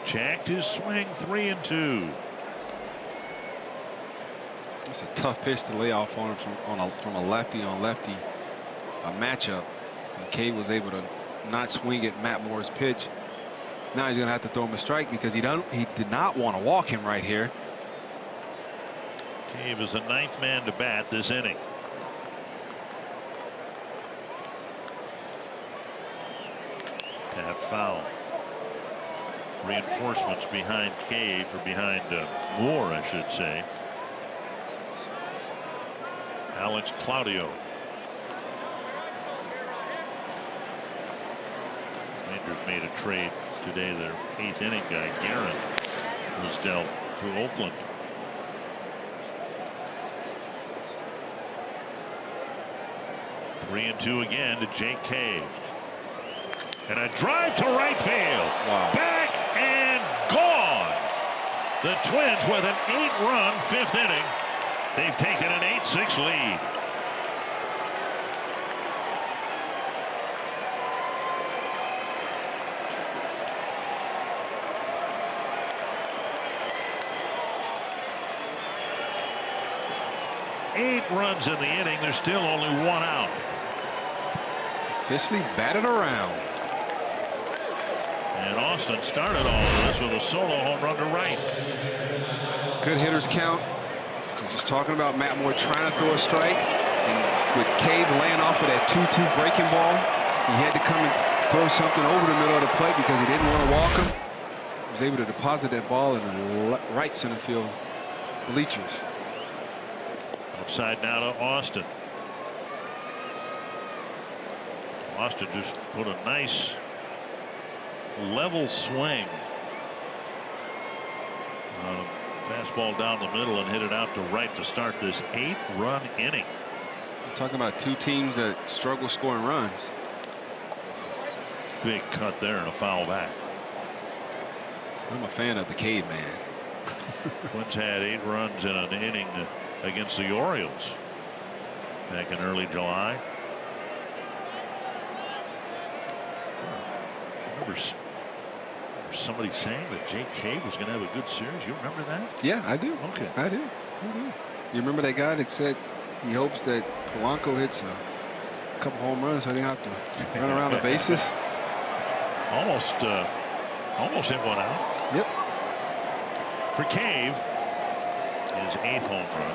Checked his swing, 3-2.
It's a tough pitch to lay off on him from a lefty on lefty matchup. And Cave was able to not swing at Matt Moore's pitch. Now he's going to have to throw him a strike because he did not want to walk him right here.
Cave is the 9th man to bat this inning. Tap foul. Reinforcements behind Cave, or behind Moore, I should say. Alex Claudio. Rangers made a trade today. Their 8th inning guy, Guerin, was dealt to Oakland. Three and two again to Jake Cave. And a drive to right field.
Wow.
Back and gone. The Twins with an 8-run 5th inning. They've taken an 8-6 lead. Eight runs in the inning. There's still only 1 out.
Officially batted around.
And Austin started all of this with a solo home run to right.
Good hitters count. I'm just talking about Matt Moore trying to throw a strike. And with Cave laying off with that 2-2 breaking ball, he had to come and throw something over the middle of the plate because he didn't want to walk him. He was able to deposit that ball in the right center field bleachers.
Outside now to Austin. Austin just put a nice level swing on a fastball down the middle and hit it out to right to start this 8-run inning.
We're talking about 2 teams that struggle scoring runs.
Big cut there and a foul back.
I'm a fan of the caveman.
Twins had 8 runs in an inning against the Orioles back in early July. I remember somebody saying that Jake Cave was going to have a good series. You remember that?
Yeah, I do.
Okay.
I do. You remember that guy that said he hopes that Polanco hits a couple home runs so they have to run around the bases?
Almost hit one out.
Yep.
For Cave, his 8th home run.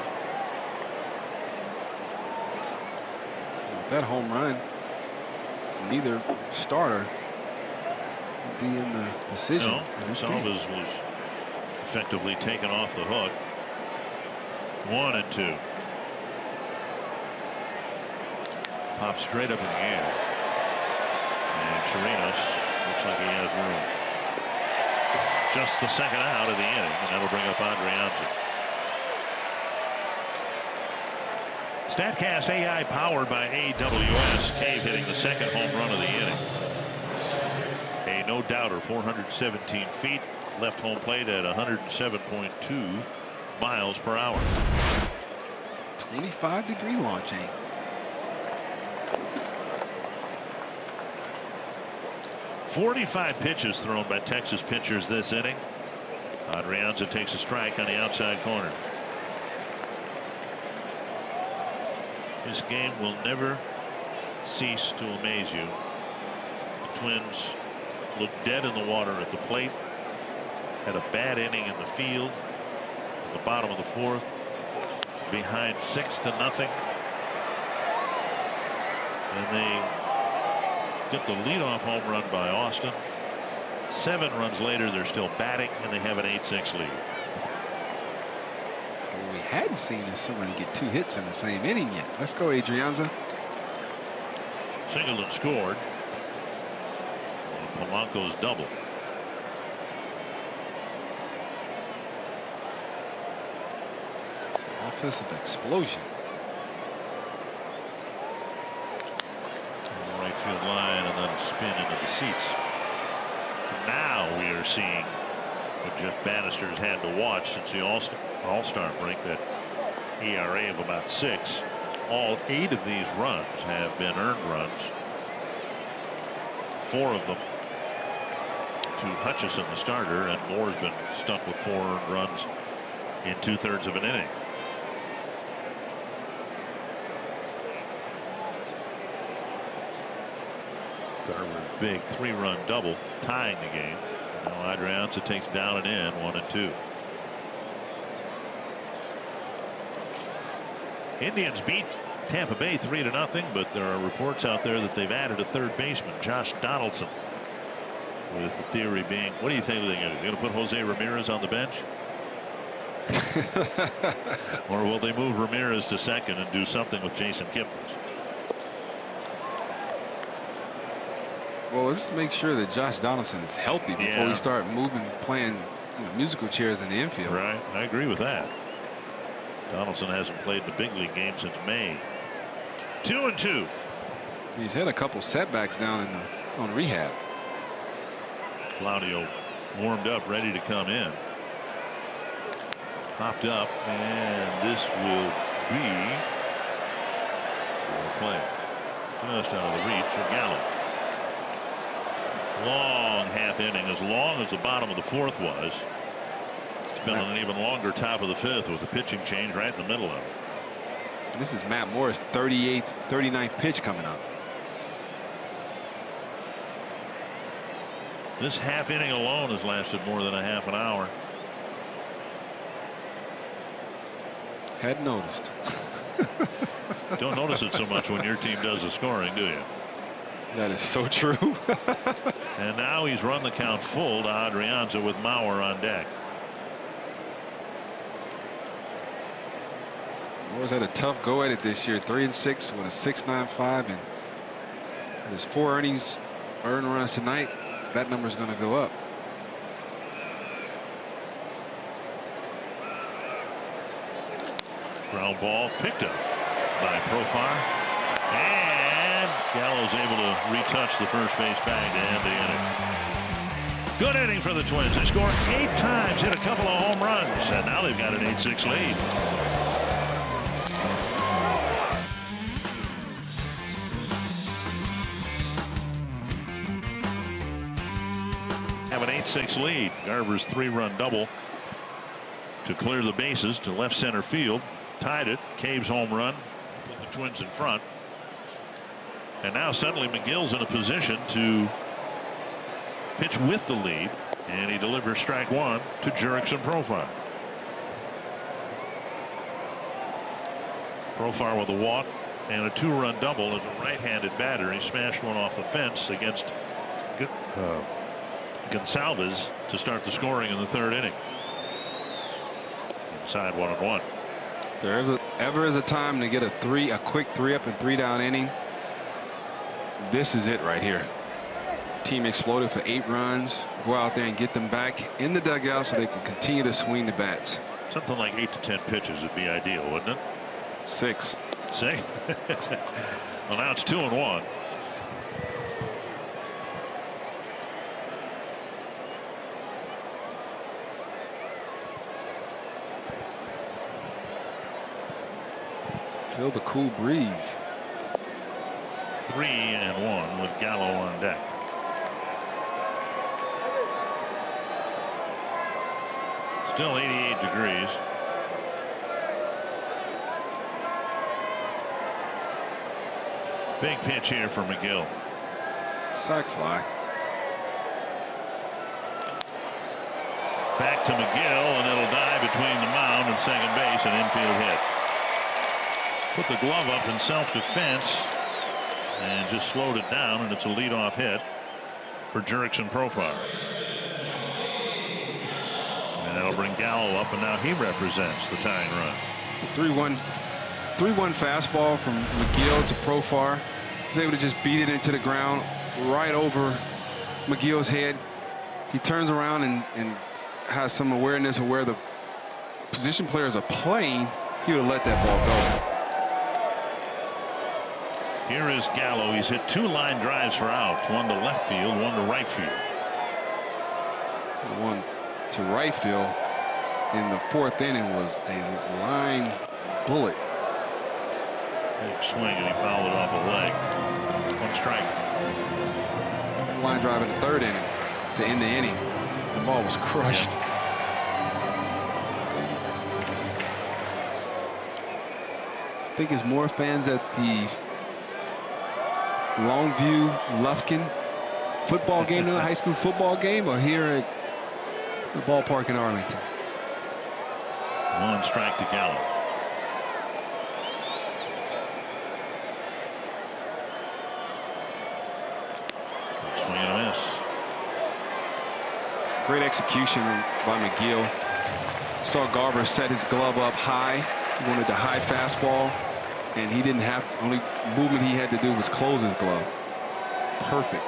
With that home run, neither starter would be in the decision.
No, Salvas was effectively taken off the hook. 1-2. Pops straight up in the air. And Chirinos looks like he has room. Just the 2nd out of the inning, and that'll bring up Adrianza. StatCast AI powered by AWS. Cave hitting the 2nd home run of the inning. A no-doubter, 417 feet. Left home plate at 107.2 miles per hour.
25-degree launch angle.
.45 pitches thrown by Texas pitchers this inning. Adrianza takes a strike on the outside corner. This game will never cease to amaze you. Twins looked dead in the water at the plate. Had a bad inning in the field. At the bottom of the fourth. Behind 6-0. And they get the leadoff home run by Austin. 7 runs later, they're still batting, and they have an 8-6 lead.
What we hadn't seen is somebody get 2 hits in the same inning yet. Let's go, Adrianza.
Singleton scored. And Polanco's double.
It's an offensive explosion.
On the right field line, and then a spin into the seats. Now we are seeing what Jeff Bannister's had to watch since the All-Star break, that ERA of about 6. All 8 of these runs have been earned runs. 4 of them to Hutchison, the starter, and Moore's been stuck with 4 earned runs in 2/3 of an inning. Garver's big 3-run double tying the game. Now Adrianza takes down and in 1-2. Indians beat Tampa Bay 3-0, but there are reports out there that they've added a third baseman, Josh Donaldson, with the theory being, what do you think they're going to do? Going to put Jose Ramirez on the bench? Or will they move Ramirez to second and do something with Jason Kipnis?
Well, let's make sure that Josh Donaldson is healthy before we start playing musical chairs in the infield.
Right, I agree with that. Donaldson hasn't played the big league game since May. 2-2.
He's had a couple setbacks down on rehab.
Claudio warmed up, ready to come in. Popped up, and this will be a play just out of the reach of Gallo. Long half inning, as long as the bottom of the fourth was. It's been an even longer top of the fifth with a pitching change right in the middle of it.
This is Matt Moore's 39th pitch coming up.
This half inning alone has lasted more than a half an hour.
Hadn't noticed.
Don't notice it so much when your team does the scoring, do you?
That is so true.
And now he's run the count full to Adrianza with Mauer on deck.
Moore's had a tough go at it this year. 3-6 with a 6.95, and there's 4 earned runs tonight. That number is going to go up.
Ground ball picked up by Profar, and Gallo's able to retouch the first base bag to end the inning. Good inning for the Twins. They scored 8 times, hit a couple of home runs, and now they've got an 8-6 lead. Have an 8-6 lead. Garver's 3-run double to clear the bases to left center field. Tied it. Cave's home run put the Twins in front. And now suddenly McGill's in a position to pitch with the lead, and he delivers strike 1 to Jurickson Profar. Profar with a walk and a 2-run double as a right-handed batter. He smashed one off the fence against Gonsalves to start the scoring in the 3rd inning. Inside 1-1.
If there ever is a time to get a quick 3-up and 3-down inning, this is it right here. Team exploded for 8 runs. Go out there and get them back in the dugout so they can continue to swing the bats.
Something like 8 to 10 pitches would be ideal, wouldn't it?
6.
See? Well, now it's 2-1.
Feel the cool breeze.
3-1 with Gallo on deck. Still 88 degrees. Big pitch here for McGill.
Sack fly.
Back to McGill, and it'll die between the mound and second base, an infield hit. Put the glove up in self-defense and just slowed it down, and it's a leadoff hit for Jurickson Profar. And that'll bring Gallo up, and now he represents the tying run.
3-1 fastball from McGill to Profar. He was able to just beat it into the ground right over McGill's head. He turns around and has some awareness of where the position players are playing. He would let that ball go.
Here is Gallo. He's hit 2 line drives for outs, one to left field, one to right field.
One to right field in the 4th inning was a line bullet.
Big swing, and he fouled it off a leg. 1 strike.
Line drive in the 3rd inning to end the inning. The ball was crushed. I think it's more fans at the Longview Lufkin football game than a high school football game, or here at the ballpark in Arlington.
1 strike to Gallo. Big swing and a miss.
Great execution by McGill. Saw Garver set his glove up high. He wanted the high fastball, and he didn't have, only movement he had to do was close his glove. Perfect.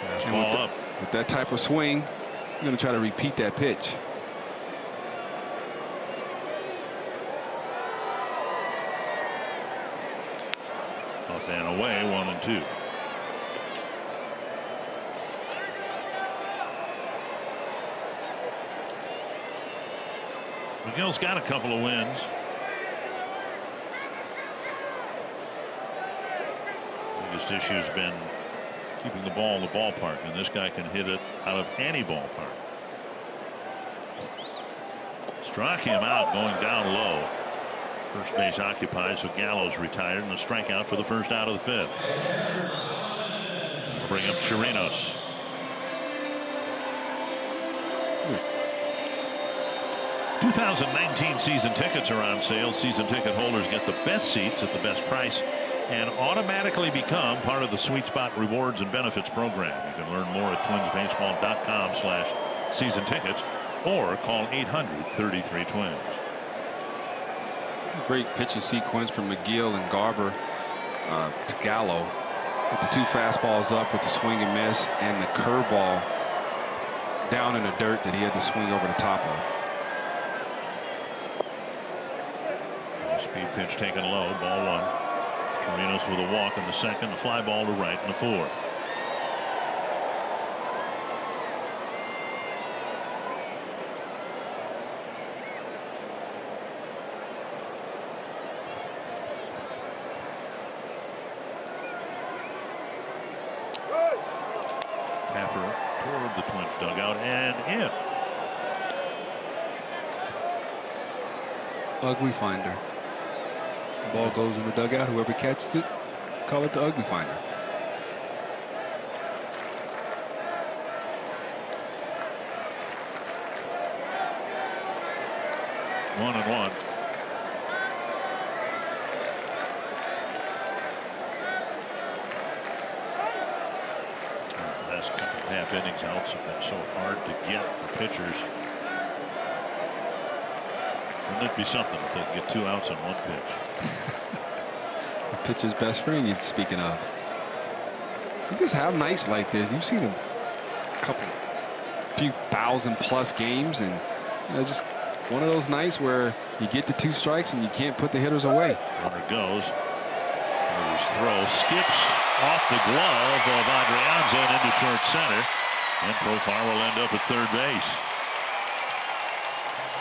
Fastball up.
With that type of swing, you're going to try to repeat that pitch.
Up and away, 1-2. McGill's got a couple of wins. Biggest issue has been keeping the ball in the ballpark, and this guy can hit it out of any ballpark. Struck him out going down low. First base occupied, so Gallo's retired, and a strikeout for the first out of the 5th. We'll bring up Chirinos.
Hmm.
2019 season tickets are on sale. Season ticket holders get the best seats at the best price and automatically become part of the Sweet Spot Rewards and Benefits program. You can learn more at twinsbaseball.com/season tickets or call 800-33-TWINS.
Great pitching sequence from McGill and Garver to Gallo, with the 2 fastballs up with the swing and miss, and the curveball down in the dirt that he had to swing over the top of.
Speed pitch taken low, ball 1. Chirinos with a walk in the 2nd, a fly ball to right in the 4th. Tapper toward the Twins dugout and in.
Ugly finder. The ball goes in the dugout. Whoever catches it, call it the ugly finder.
One and one. Last couple of half innings outs have been so hard to get for pitchers. Wouldn't it be something if they could get 2 outs on 1 pitch?
The pitcher's best friend you're speaking of. You just have nights like this. You've seen a few thousand plus games, and just one of those nights where you get the 2 strikes and you can't put the hitters away.
Runner goes. His throw skips off the glove of Adrianza and into short center, and Profar will end up at 3rd base.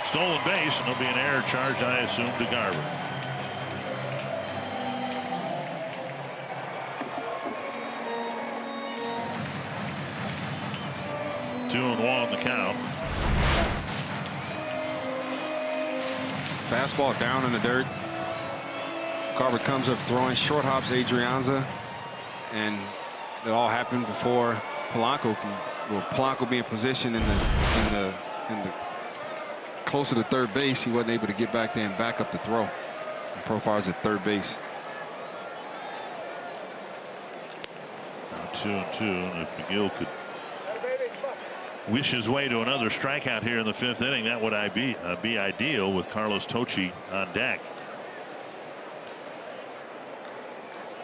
Stolen base, and there'll be an error charged, I assume, to Garver. Two and one the count.
Fastball down in the dirt. Garver comes up throwing, short hops Adrianza, and it all happened before Polanco can. Well, Polanco be in position in the closer to third base. He wasn't able to get back there and back up the throw. And Profire's at third base.
Now 2-2, and if McGill could wish his way to another strikeout here in the 5th inning, that would be ideal with Carlos Tocci on deck.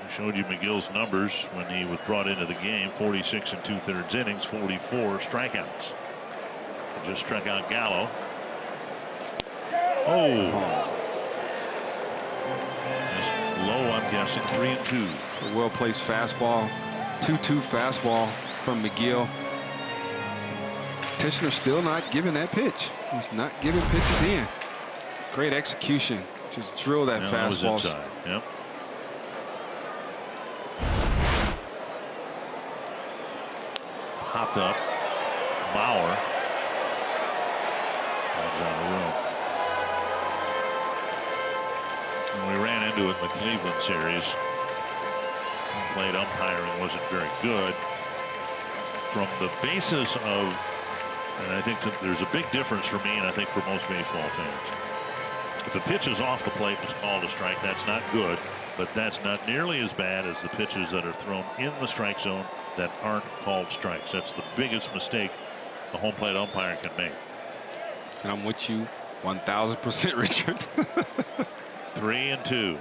I showed you McGill's numbers when he was brought into the game. 46 2/3 innings, 44 strikeouts. He just struck out Gallo. Oh, just low, I'm guessing 3-2.
A well-placed fastball, 2-2 fastball from McGill. Tishner still not giving that pitch. He's not giving pitches in. Great execution. Just drill that fastball.
Was inside. Yep. Popped up. Bauer. Out of the room. And we ran into it in the Cleveland series. Plate umpiring wasn't very good. From the basis of, and I think that there's a big difference for me, and I think for most baseball fans. If a pitch is off the plate and it's called a strike, that's not good, but that's not nearly as bad as the pitches that are thrown in the strike zone that aren't called strikes. That's the biggest mistake a home plate umpire can make.
And I'm with you 1,000%, Richard.
3-2.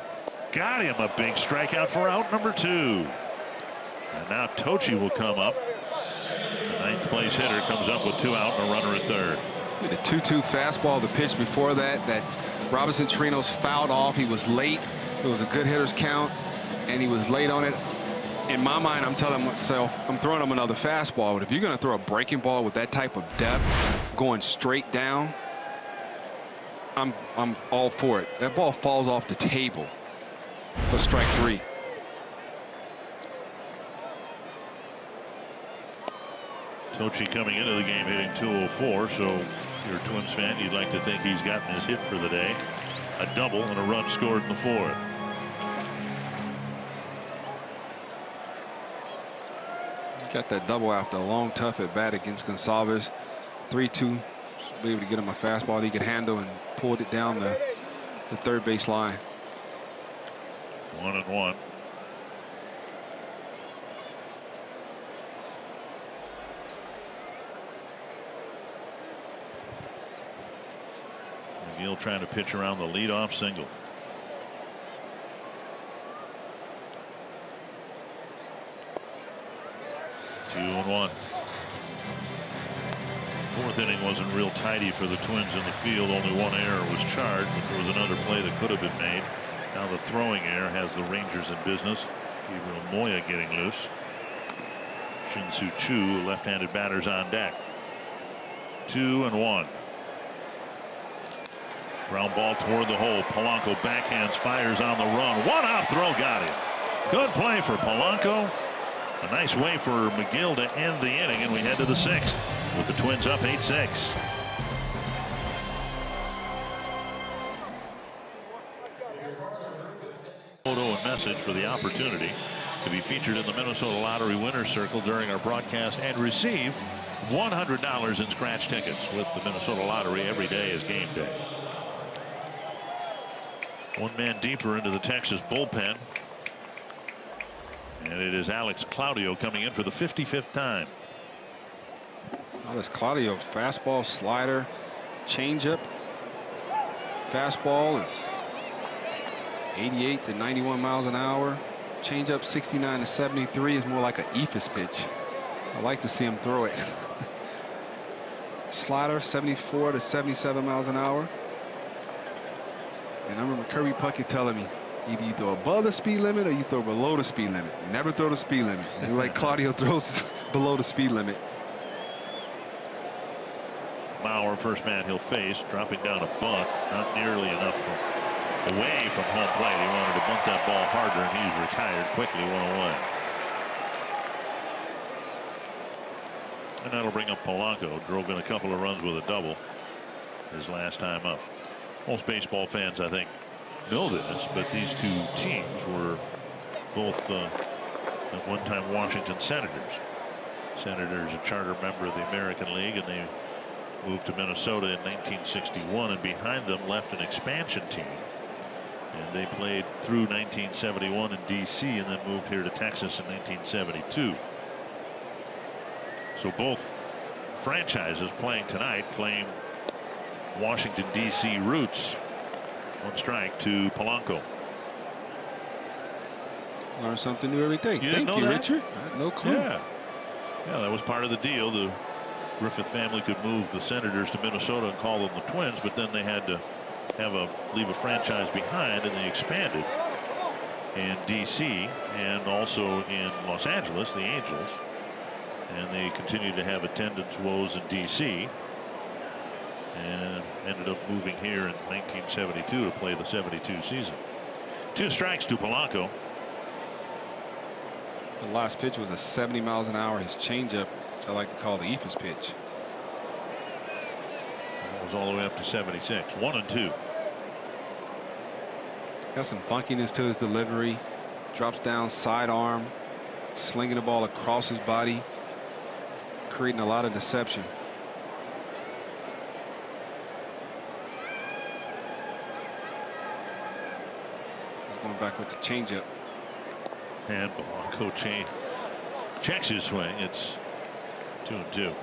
Got him a big strikeout for out number 2. And now Tocci will come up. The 9th place hitter comes up with 2 out and a runner at third.
The 2-2 fastball, the pitch before that Robinson Chirinos fouled off. He was late. It was a good hitter's count, and he was late on it. In my mind, I'm telling myself, I'm throwing him another fastball. But if you're going to throw a breaking ball with that type of depth, going straight down, I'm all for it. That ball falls off the table for strike 3.
Tocci coming into the game hitting 204, so if you're a Twins fan, you'd like to think he's gotten his hit for the day. A double and a run scored in the 4th.
Got that double after a long, tough at bat against Gonsalves. 3-2. Be able to get him a fastball that he could handle and pulled it down the third base line.
1-1. McGill trying to pitch around the leadoff single. 2-1. 4th inning wasn't real tidy for the Twins in the field. Only one error was charged, but there was another play that could have been made. Now the throwing error has the Rangers in business. Gabriel Moya getting loose. Shin-Soo Choo, left-handed batters on deck. 2-1. Ground ball toward the hole. Polanco backhands, fires on the run. One out throw, got him. Good play for Polanco. A nice way for McGill to end the inning, and we head to the 6th with the Twins up 8-6. Photo and message for the opportunity to be featured in the Minnesota Lottery Winner's Circle during our broadcast and receive $100 in scratch tickets. With the Minnesota Lottery, every day is game day. One man deeper into the Texas bullpen. And it is Alex Claudio coming in for the 55th time.
Alex Claudio, fastball, slider, changeup. Fastball is 88 to 91 miles an hour. Changeup 69 to 73 is more like an eephus pitch. I like to see him throw it. Slider 74 to 77 miles an hour. And I remember Kirby Puckett telling me, either you throw above the speed limit or you throw below the speed limit. Never throw the speed limit. And like Claudio throws below the speed limit.
Mauer, first man he'll face, dropping down a bunt, not nearly enough away from home plate. He wanted to bunt that ball harder, and he's retired quickly, 1 away. And that'll bring up Polanco. Drove in a couple of runs with a double his last time up. Most baseball fans, I think, know this, but these two teams were both at one time Washington Senators. Senators a charter member of the American League, and they moved to Minnesota in 1961, and behind them left an expansion team. And they played through 1971 in D.C. and then moved here to Texas in 1972. So both franchises playing tonight claim Washington, D.C. roots. One strike to Polanco.
Learn something new every day.
Thank you,
Richard. I had no clue.
Yeah, that was part of the deal. The Griffith family could move the Senators to Minnesota and call them the Twins, but then they had to leave a franchise behind, and they expanded in D.C. and also in Los Angeles, the Angels, and they continued to have attendance woes in D.C. and ended up moving here in 1972 to play the 72 season. 2 strikes to Polanco.
The last pitch was a 70 miles an hour. His changeup, which I like to call the Ephus pitch.
It was all the way up to 76. 1-2.
Got some funkiness to his delivery. Drops down sidearm, slinging the ball across his body, creating a lot of deception. He's going back with the changeup.
And Polanco checks his swing. It's 2-2.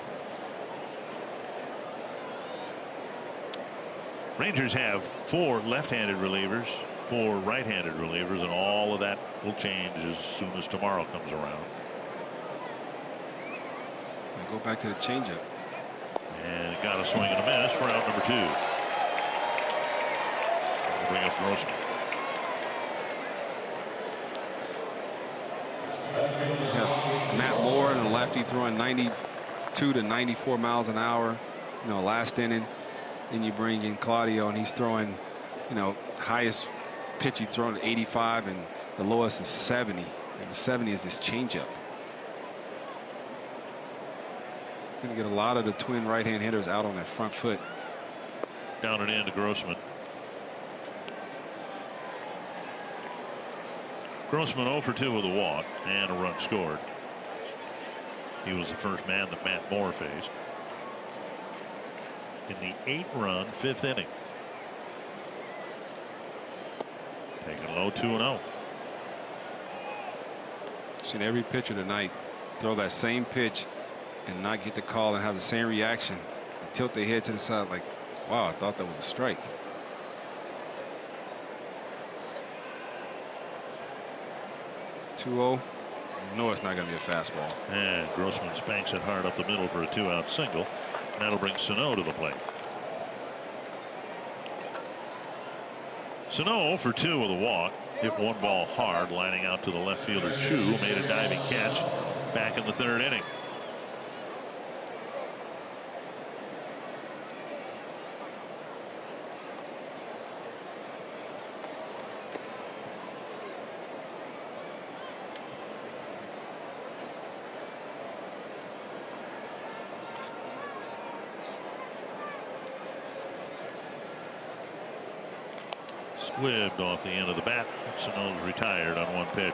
Rangers have 4 left-handed relievers, 4 right-handed relievers, and all of that will change as soon as tomorrow comes around.
And go back to the changeup.
And got a swing and a miss for out number 2. We'll bring up Grossman.
Matt Moore and a lefty throwing 92 to 94 miles an hour, last inning. Then you bring in Claudio, and he's throwing, highest pitch he's thrown at 85, and the lowest is 70. And the 70 is this changeup. Going to get a lot of the Twin right-hand hitters out on their front foot.
Down and in to Grossman. Grossman 0 for 2 with a walk and a run scored. He was the first man that Matt Moore faced in the 8-run 5th inning. Taking low, 2-0.
Seen every pitcher tonight throw that same pitch and not get the call and have the same reaction and tilt their head to the side like, wow, I thought that was a strike. No, it's not going to be a fastball.
And Grossman spanks it hard up the middle for a 2-out single. And that'll bring Sano to the plate. Sano for 2 with a walk. Hit one ball hard, lining out to the left fielder Chu. Made a diving catch back in the 3rd inning. Squibbed off the end of the bat. Sano's retired on 1 pitch.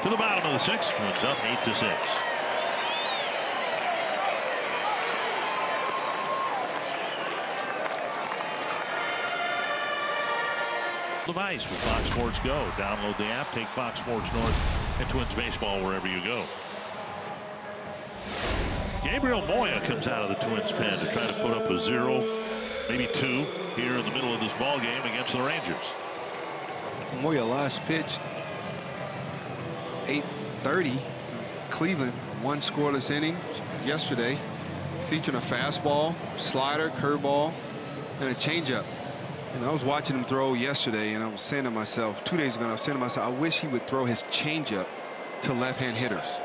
To the bottom of the 6th. Twins up 8-6. Device with Fox Sports Go. Download the app, take Fox Sports North and Twins baseball wherever you go. Gabriel Moya comes out of the Twins pen to try to put up a 0, maybe 2 here in the middle of this ball game against the Rangers.
Moya last pitched 8:30. Cleveland, 1 scoreless inning yesterday, featuring a fastball, slider, curveball, and a changeup. And I was watching him throw yesterday, and I was saying to myself, 2 days ago, I was saying to myself, I wish he would throw his changeup to left-hand hitters.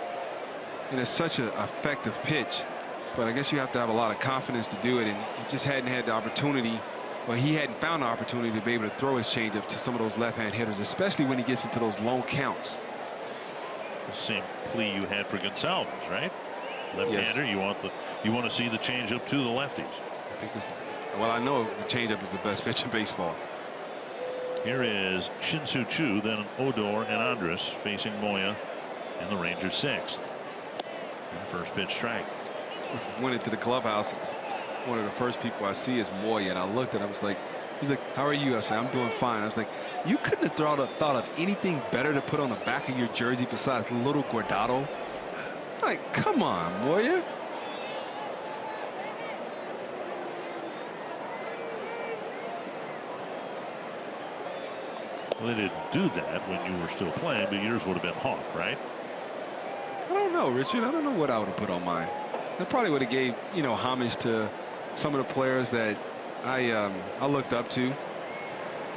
And it's such an effective pitch, but I guess you have to have a lot of confidence to do it, and he just hadn't had the opportunity. Well, he hadn't found the opportunity to be able to throw his changeup to some of those left-hand hitters, especially when he gets into those long counts.
The same plea you had for Gonsalves, right? Left-hander, yes. You want to see the changeup to the lefties.
I think it's, well, I know the changeup is the best pitch in baseball.
Here is Shin-Soo Choo, then Odor and Andrus facing Moya in the Rangers 6th. And first pitch strike.
Went into the clubhouse. One of the first people I see is Moya, and I looked at him. I was like, he's like, "How are you?" I said, "I'm doing fine." I was like, "You couldn't have thought of anything better to put on the back of your jersey besides little Guardado?" Like, come on, Moya.
Well, they didn't do that when you were still playing, but yours would have been Hawk, right?
I don't know, Richard. I don't know what I would have put on mine. I probably would have gave, homage to some of the players that I looked up to,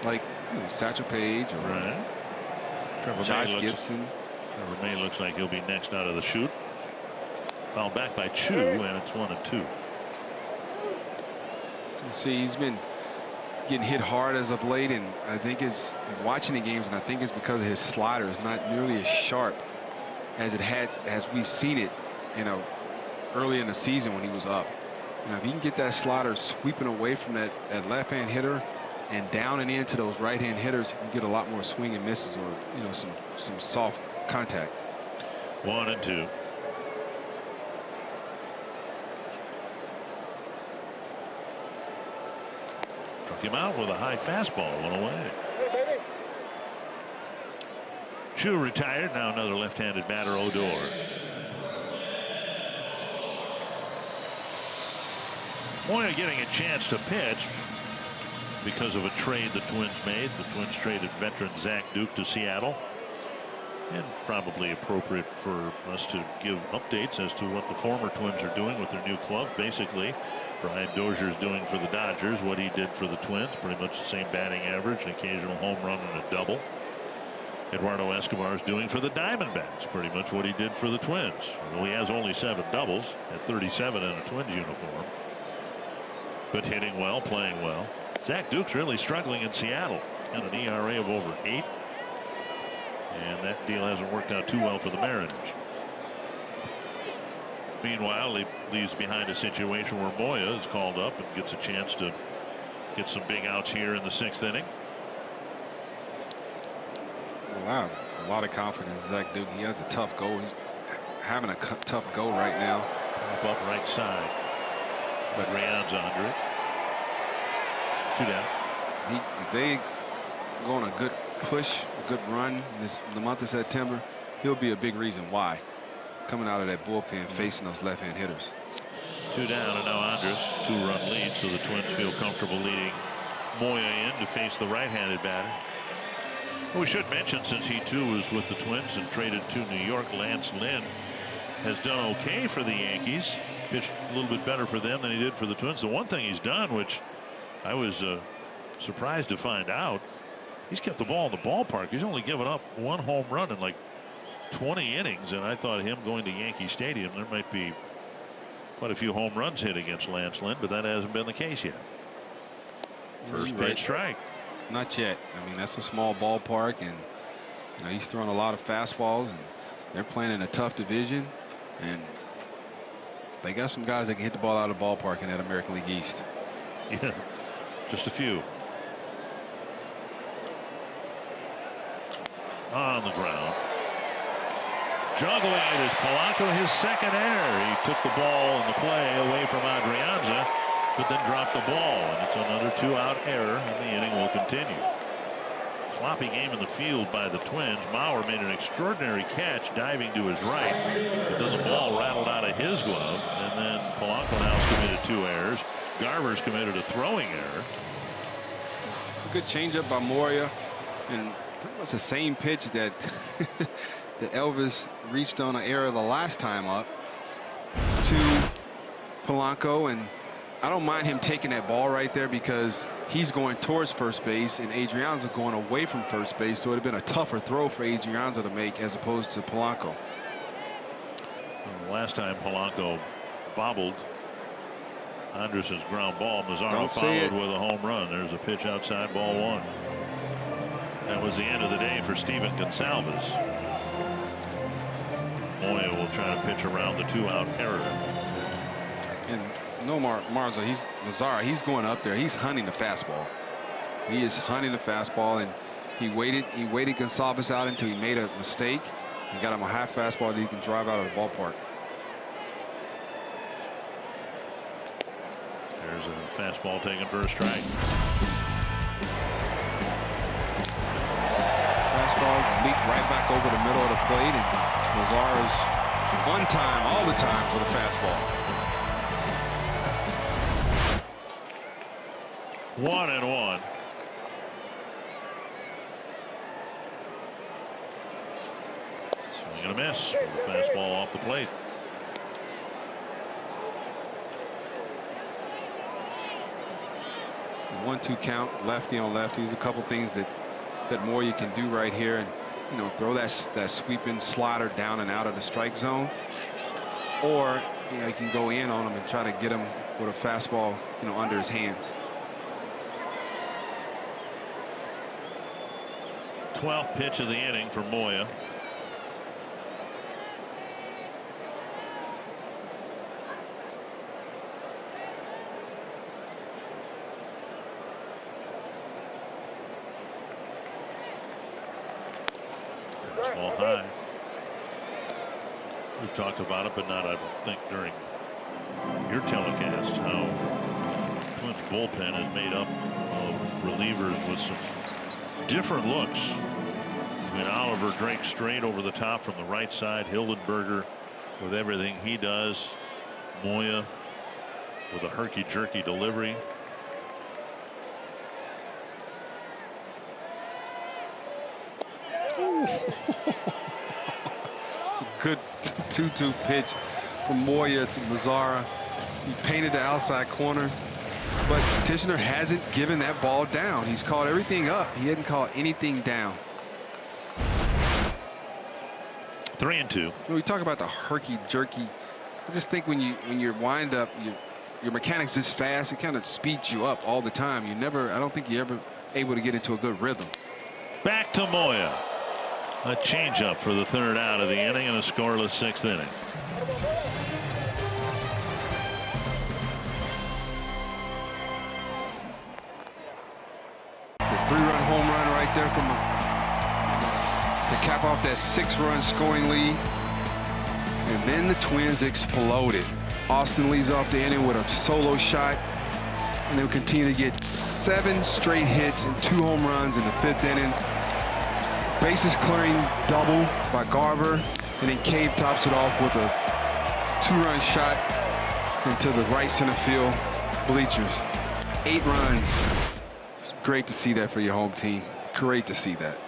like Satchel Paige or
right.
Josh Gibson.
Trevor May looks like he'll be next out of the chute. Fouled back by Choo, and it's 1-2.
You see, he's been getting hit hard as of late, and I think it's watching the games, and I think it's because of his slider is not nearly as sharp as we've seen it, early in the season when he was up. If he can get that slider sweeping away from that left-hand hitter and down and into those right-hand hitters, you can get a lot more swing and misses, or some soft contact.
1-2. Struck him out with a high fastball, went away. Choo retired. Now another left-handed batter, Odor. Moya getting a chance to pitch because of a trade the Twins made. The Twins traded veteran Zach Duke to Seattle. And probably appropriate for us to give updates as to what the former Twins are doing with their new club. Basically, Brian Dozier is doing for the Dodgers what he did for the Twins. Pretty much the same batting average, an occasional home run and a double. Eduardo Escobar is doing for the Diamondbacks pretty much what he did for the Twins. Although he has only 7 doubles at 37 in a Twins uniform. But hitting well, playing well. Zach Duke's really struggling in Seattle. Got an ERA of over 8. And that deal hasn't worked out too well for the Mariners. Meanwhile, he leaves behind a situation where Moya is called up and gets a chance to get some big outs here in the 6th inning.
Well, I have a lot of confidence in Zach Duke. He has a tough go. He's having a tough go right now.
Up right side. But Rayon's under it. 2 down.
If they go on a good push, a good run the month of September, he'll be a big reason why. Coming out of that bullpen, facing those left-hand hitters.
2 down, and now Andrus, 2-run lead, so the Twins feel comfortable leading Moya in to face the right-handed batter. We should mention, since he too was with the Twins and traded to New York, Lance Lynn has done okay for the Yankees. Pitched a little bit better for them than he did for the Twins. The one thing he's done, which I was surprised to find out, he's kept the ball in the ballpark. He's only given up 1 home run in like 20 innings, and I thought him going to Yankee Stadium, there might be quite a few home runs hit against Lance Lynn, but that hasn't been the case yet. First pitch strike.
Not yet. I mean, that's a small ballpark, and he's throwing a lot of fastballs, and they're playing in a tough division, and they got some guys that can hit the ball out of the ballpark in that American League East.
Yeah, just a few. On the ground. Juggling it is Polanco, his 2nd error. He took the ball in the play away from Adrianza, but then dropped the ball, and it's another 2-out error, and the inning will continue. Sloppy game in the field by the Twins. Mauer made an extraordinary catch diving to his right, but then the ball rattled out of his glove, and then Polanco now has committed 2 errors. Garver's committed a throwing error.
A good changeup by Moya, and pretty much the same pitch that that Elvis reached on an error the last time up to Polanco, and I don't mind him taking that ball right there because he's going towards first base and Adrianza going away from first base, so it would have been a tougher throw for Adrianza to make as opposed to Polanco.
Well, the last time Polanco bobbled Andrus's ground ball, Mazzaro followed with a home run. There's a pitch outside, ball 1. That was the end of the day for Steven Gonsalves. Moya will try to pitch around the 2-out error.
And no Mazzaro, he's going up there. He's hunting the fastball. He is hunting the fastball, and he waited Gonsalves out until he made a mistake and got him a high fastball that he can drive out of the ballpark.
There's a fastball taken for a strike.
Fastball leaped right back over the middle of the plate, and Mazara's on time all the time for the fastball.
1-1. Swing and a miss. The fastball off the plate.
The 1-2 count, lefty on lefties. A couple things that Moya can do right here, and throw that sweeping slider down and out of the strike zone, or you can go in on him and try to get him with a fastball under his hands.
12th pitch of the inning for Moya. Ball high. We've talked about it, but not, I don't think, during your telecast, how Twins bullpen is made up of relievers with some different looks. Between Oliver, Drake straight over the top from the right side, Hildenberger with everything he does, Moya with a herky-jerky delivery.
It's a good 2-2 pitch from Moya to Mazara. He painted the outside corner, but Tishner hasn't given that ball down. He's called everything up. He hadn't called anything down.
3-2.
We talk about the herky-jerky. I just think when you wind up, your mechanics is fast. It kind of speeds you up all the time. I don't think you're ever able to get into a good rhythm.
Back to Moya. A changeup for the third out of the inning and a scoreless 6th inning.
The 3-run home run right there from to cap off that 6-run scoring lead. And then the Twins exploded. Austin leads off the inning with a solo shot, and they'll continue to get 7 straight hits and 2 home runs in the 5th inning. Bases clearing double by Garver, and then Cave tops it off with a 2-run shot into the right center field bleachers. 8 runs. It's great to see that for your home team. Great to see that.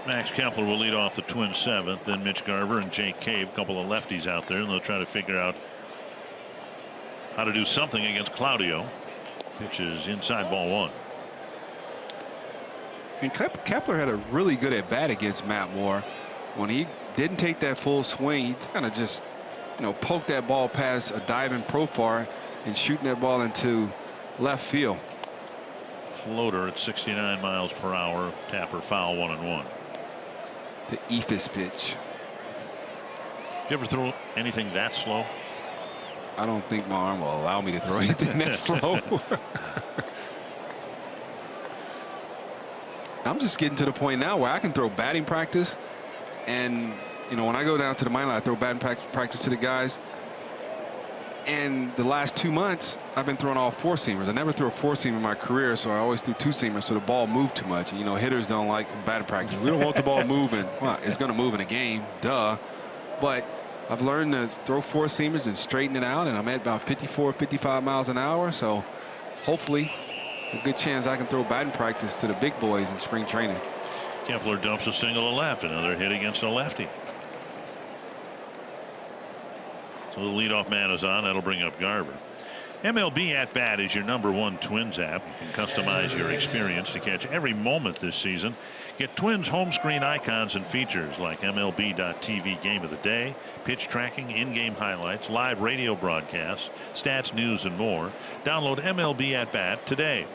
Max Kepler will lead off the Twins 7th, then Mitch Garver and Jake Cave, a couple of lefties out there, and they'll try to figure out how to do something against Claudio. Pitch is inside, ball 1.
And Kepler had a really good at bat against Matt Moore. When he didn't take that full swing, he kind of just poked that ball past a diving Profar and shooting that ball into left field.
Floater at 69 miles per hour. Tapper foul, 1-1.
The Ephus pitch.
You ever throw anything that slow?
I don't think my arm will allow me to throw anything that slow. I'm just getting to the point now where I can throw batting practice, and when I go down to the minor, I throw batting practice to the guys. And the last 2 months, I've been throwing all 4-seamers. I never threw a 4-seamer in my career, so I always threw 2-seamers, so the ball moved too much. Hitters don't like batting practice. We don't want the ball moving. Well, it's going to move in a game, duh. But I've learned to throw 4-seamers and straighten it out, and I'm at about 54, 55 miles an hour. So hopefully, a good chance I can throw batting practice to the big boys in spring training.
Kepler dumps a single to left. Another hit against a lefty. So the leadoff man is on. That'll bring up Garver. MLB At Bat is your #1 Twins app. You can customize your experience to catch every moment this season. Get Twins home screen icons and features like MLB.TV Game of the Day, pitch tracking, in-game highlights, live radio broadcasts, stats, news, and more. Download MLB At Bat today.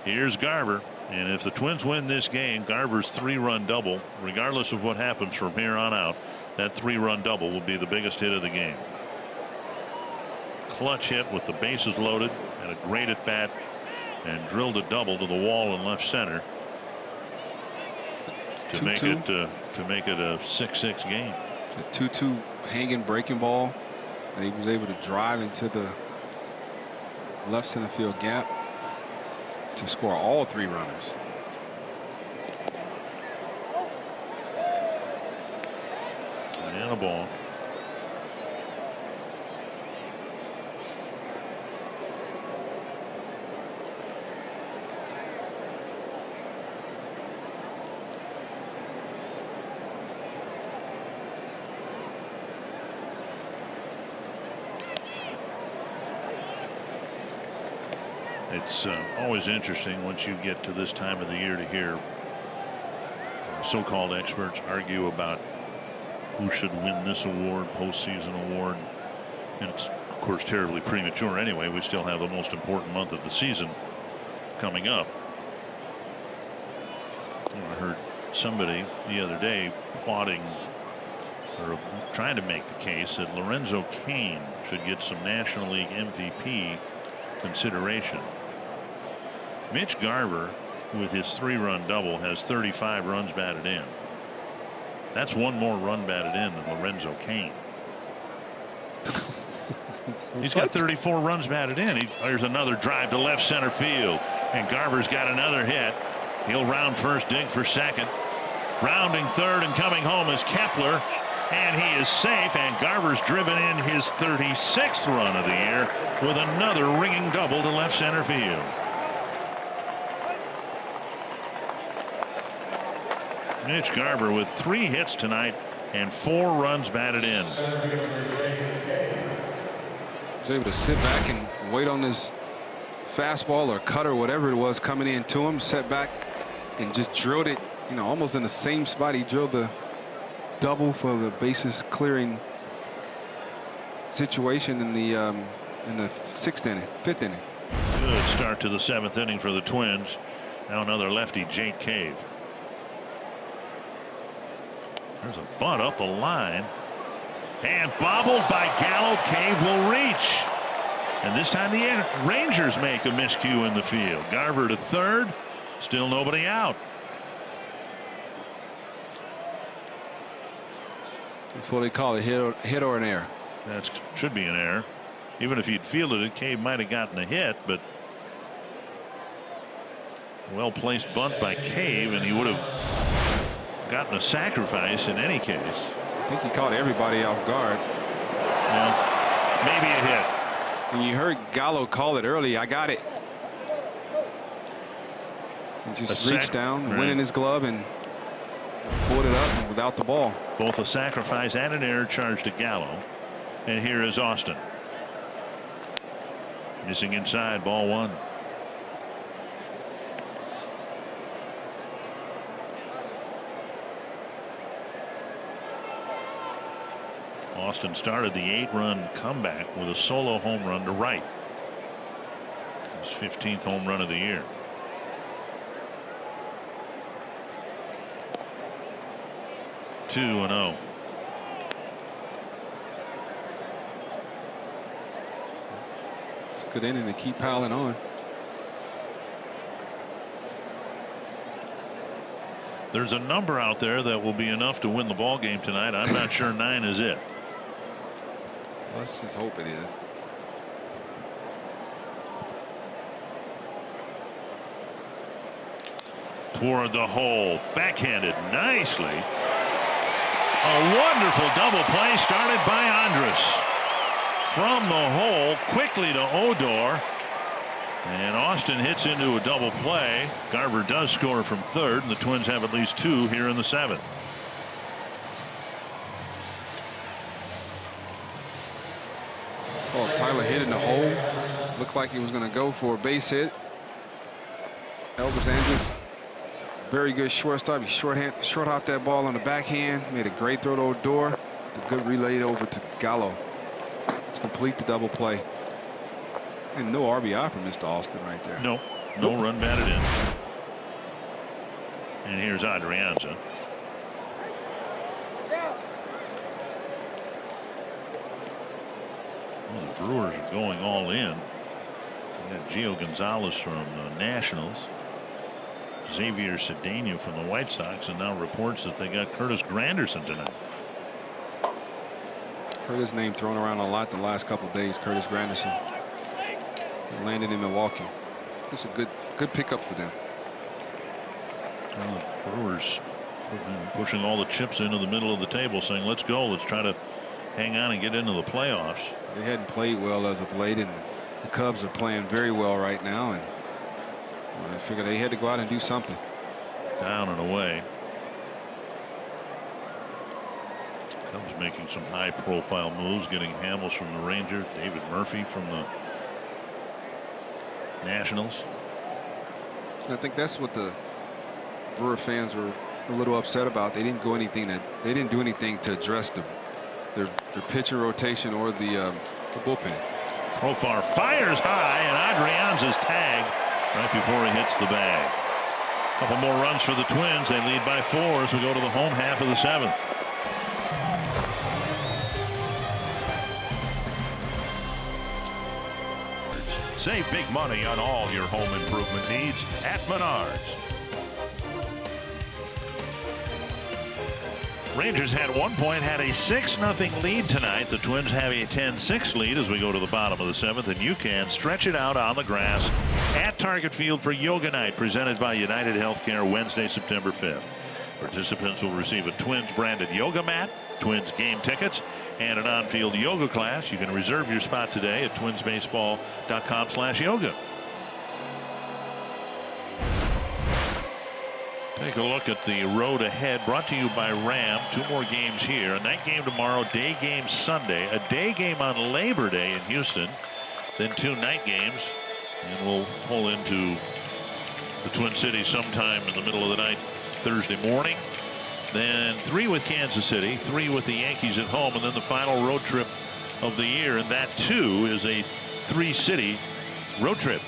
Here's Garver, and if the Twins win this game, Garver's 3-run double, regardless of what happens from here on out, that 3-run double will be the biggest hit of the game. Clutch hit with the bases loaded and a great at bat, and drilled a double to the wall in left center to make it a 6-6 game.
A 2-2 hanging breaking ball, and he was able to drive into the left center field gap to score all 3 runners.
And a ball. It's always interesting once you get to this time of the year to hear so-called experts argue about who should win this award, postseason award. And it's, of course, terribly premature anyway. We still have the most important month of the season coming up. I heard somebody the other day plotting or trying to make the case that Lorenzo Cain should get some National League MVP consideration. Mitch Garver, with his 3-run double, has 35 runs batted in. That's 1 more run batted in than Lorenzo Cain. He's got 34 runs batted in. There's another drive to left center field, and Garver's got another hit. He'll round first, dig for second. Rounding third and coming home is Kepler, and he is safe, and Garver's driven in his 36th run of the year with another ringing double to left center field. Mitch Garver with 3 hits tonight and 4 runs batted in.
Was able to sit back and wait on his fastball or cutter, whatever it was coming in to him, set back and just drilled it, you know, almost in the same spot he drilled the double for the bases clearing situation in the 6th inning, 5th inning.
Good start to the 7th inning for the Twins. Now another lefty, Jake Cave. There's a bunt up the line, and bobbled by Gallo. Cave will reach, and this time the Rangers make a miscue in the field. Garver to third, still nobody out.
Before they call it hit or an error.
That should be an error. Even if he'd fielded it, Cave might have gotten a hit, but well placed bunt by Cave, and he would have gotten a sacrifice in any case.
I think he caught everybody off guard.
Well, maybe a hit.
When you heard Gallo call it early, I got it. He just reached down, went in his glove, and pulled it up without the ball.
Both a sacrifice and an error charged to Gallo. And here is Austin. Missing inside, ball 1. Austin started the 8-run comeback with a solo home run to right. His 15th home run of the year. Two and 0.
It's a good inning to keep piling on.
There's a number out there that will be enough to win the ball game tonight. I'm not sure 9 is it.
Let's just hope it is.
Toward the hole, backhanded nicely. A wonderful double play started by Andrus. From the hole quickly to Odor, and Austin hits into a double play. Garver does score from third, and the Twins have at least 2 here in the 7th.
Oh, Tyler hit in the hole. Looked like he was going to go for a base hit. Elvis Andrus, very good shortstop. He short hopped that ball on the backhand. Made a great throw to Odor. A good relay over to Gallo. Let's complete the double play. And no RBI for Mr. Austin right there.
No run batted in. And here's Adrianza. Well, the Brewers are going all in. got Gio Gonzalez from the Nationals, Xavier Cedeno from the White Sox, and now reports that they got Curtis Granderson tonight.
Heard his name thrown around a lot the last couple of days. Curtis Granderson. He landed in Milwaukee. Just a good pickup for them.
Well, the Brewers pushing all the chips into the middle of the table, saying, let's go, let's try to hang on and get into the playoffs.
They hadn't played well as of late, and the Cubs are playing very well right now, and I figured they had to go out and do something.
Down and away. Cubs making some high profile moves, getting Hamels from the Rangers, David Murphy from the Nationals.
And I think that's what the Brewer fans were a little upset about. They didn't do anything to address their pitcher rotation or the bullpen.
Profar fires high, and Adrianza's tagged right before he hits the bag. A couple more runs for the Twins. They lead by 4 as we go to the home half of the 7th.
Save big money on all your home improvement needs at Menards.
Rangers had 1 point, had a 6-0 lead tonight. The Twins have a 10-6 lead as we go to the bottom of the 7th, and you can stretch it out on the grass at Target Field for Yoga Night, presented by United Healthcare, Wednesday, September 5th. Participants will receive a Twins branded yoga mat, Twins game tickets, and an on-field yoga class. You can reserve your spot today at twinsbaseball.com/yoga. Take a look at the road ahead, brought to you by Ram. 2 more games here. A night game tomorrow, day game Sunday, a day game on Labor Day in Houston, then 2 night games, and we'll pull into the Twin Cities sometime in the middle of the night Thursday morning. Then 3 with Kansas City, 3 with the Yankees at home, and then the final road trip of the year, and that too is a 3-city road trip.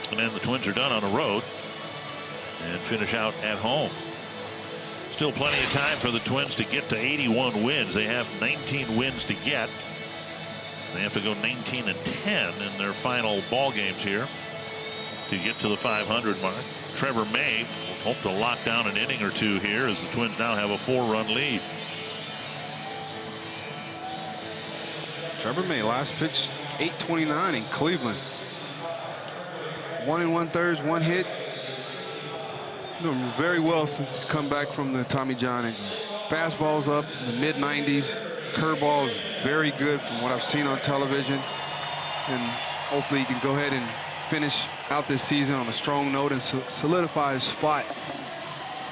And then the Twins are done on the road and finish out at home. Still plenty of time for the Twins to get to 81 wins. They have 19 wins to get. They have to go 19-10 in their final ball games here to get to the 500 mark. Trevor May will hope to lock down an inning or 2 here as the Twins now have a 4-run lead.
Trevor May last pitch 8:29 in Cleveland. 1 1/3, 1 hit. Doing very well since he's come back from the Tommy John injury. Fastball's up in the mid-90s. Curveball is very good from what I've seen on television. And hopefully he can go ahead and finish out this season on a strong note and solidify his spot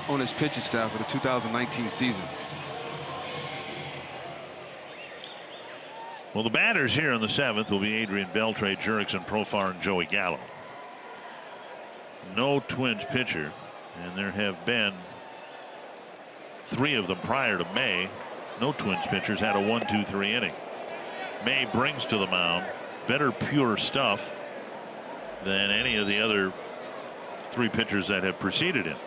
on his pitching staff for the 2019 season.
Well, the batters here in the 7th will be Adrian Beltre, Jurickson, Profar, and Joey Gallo. No Twins pitcher, and there have been 3 of them prior to May. No Twins pitchers had a 1-2-3 inning. May brings to the mound better pure stuff than any of the other 3 pitchers that have preceded him.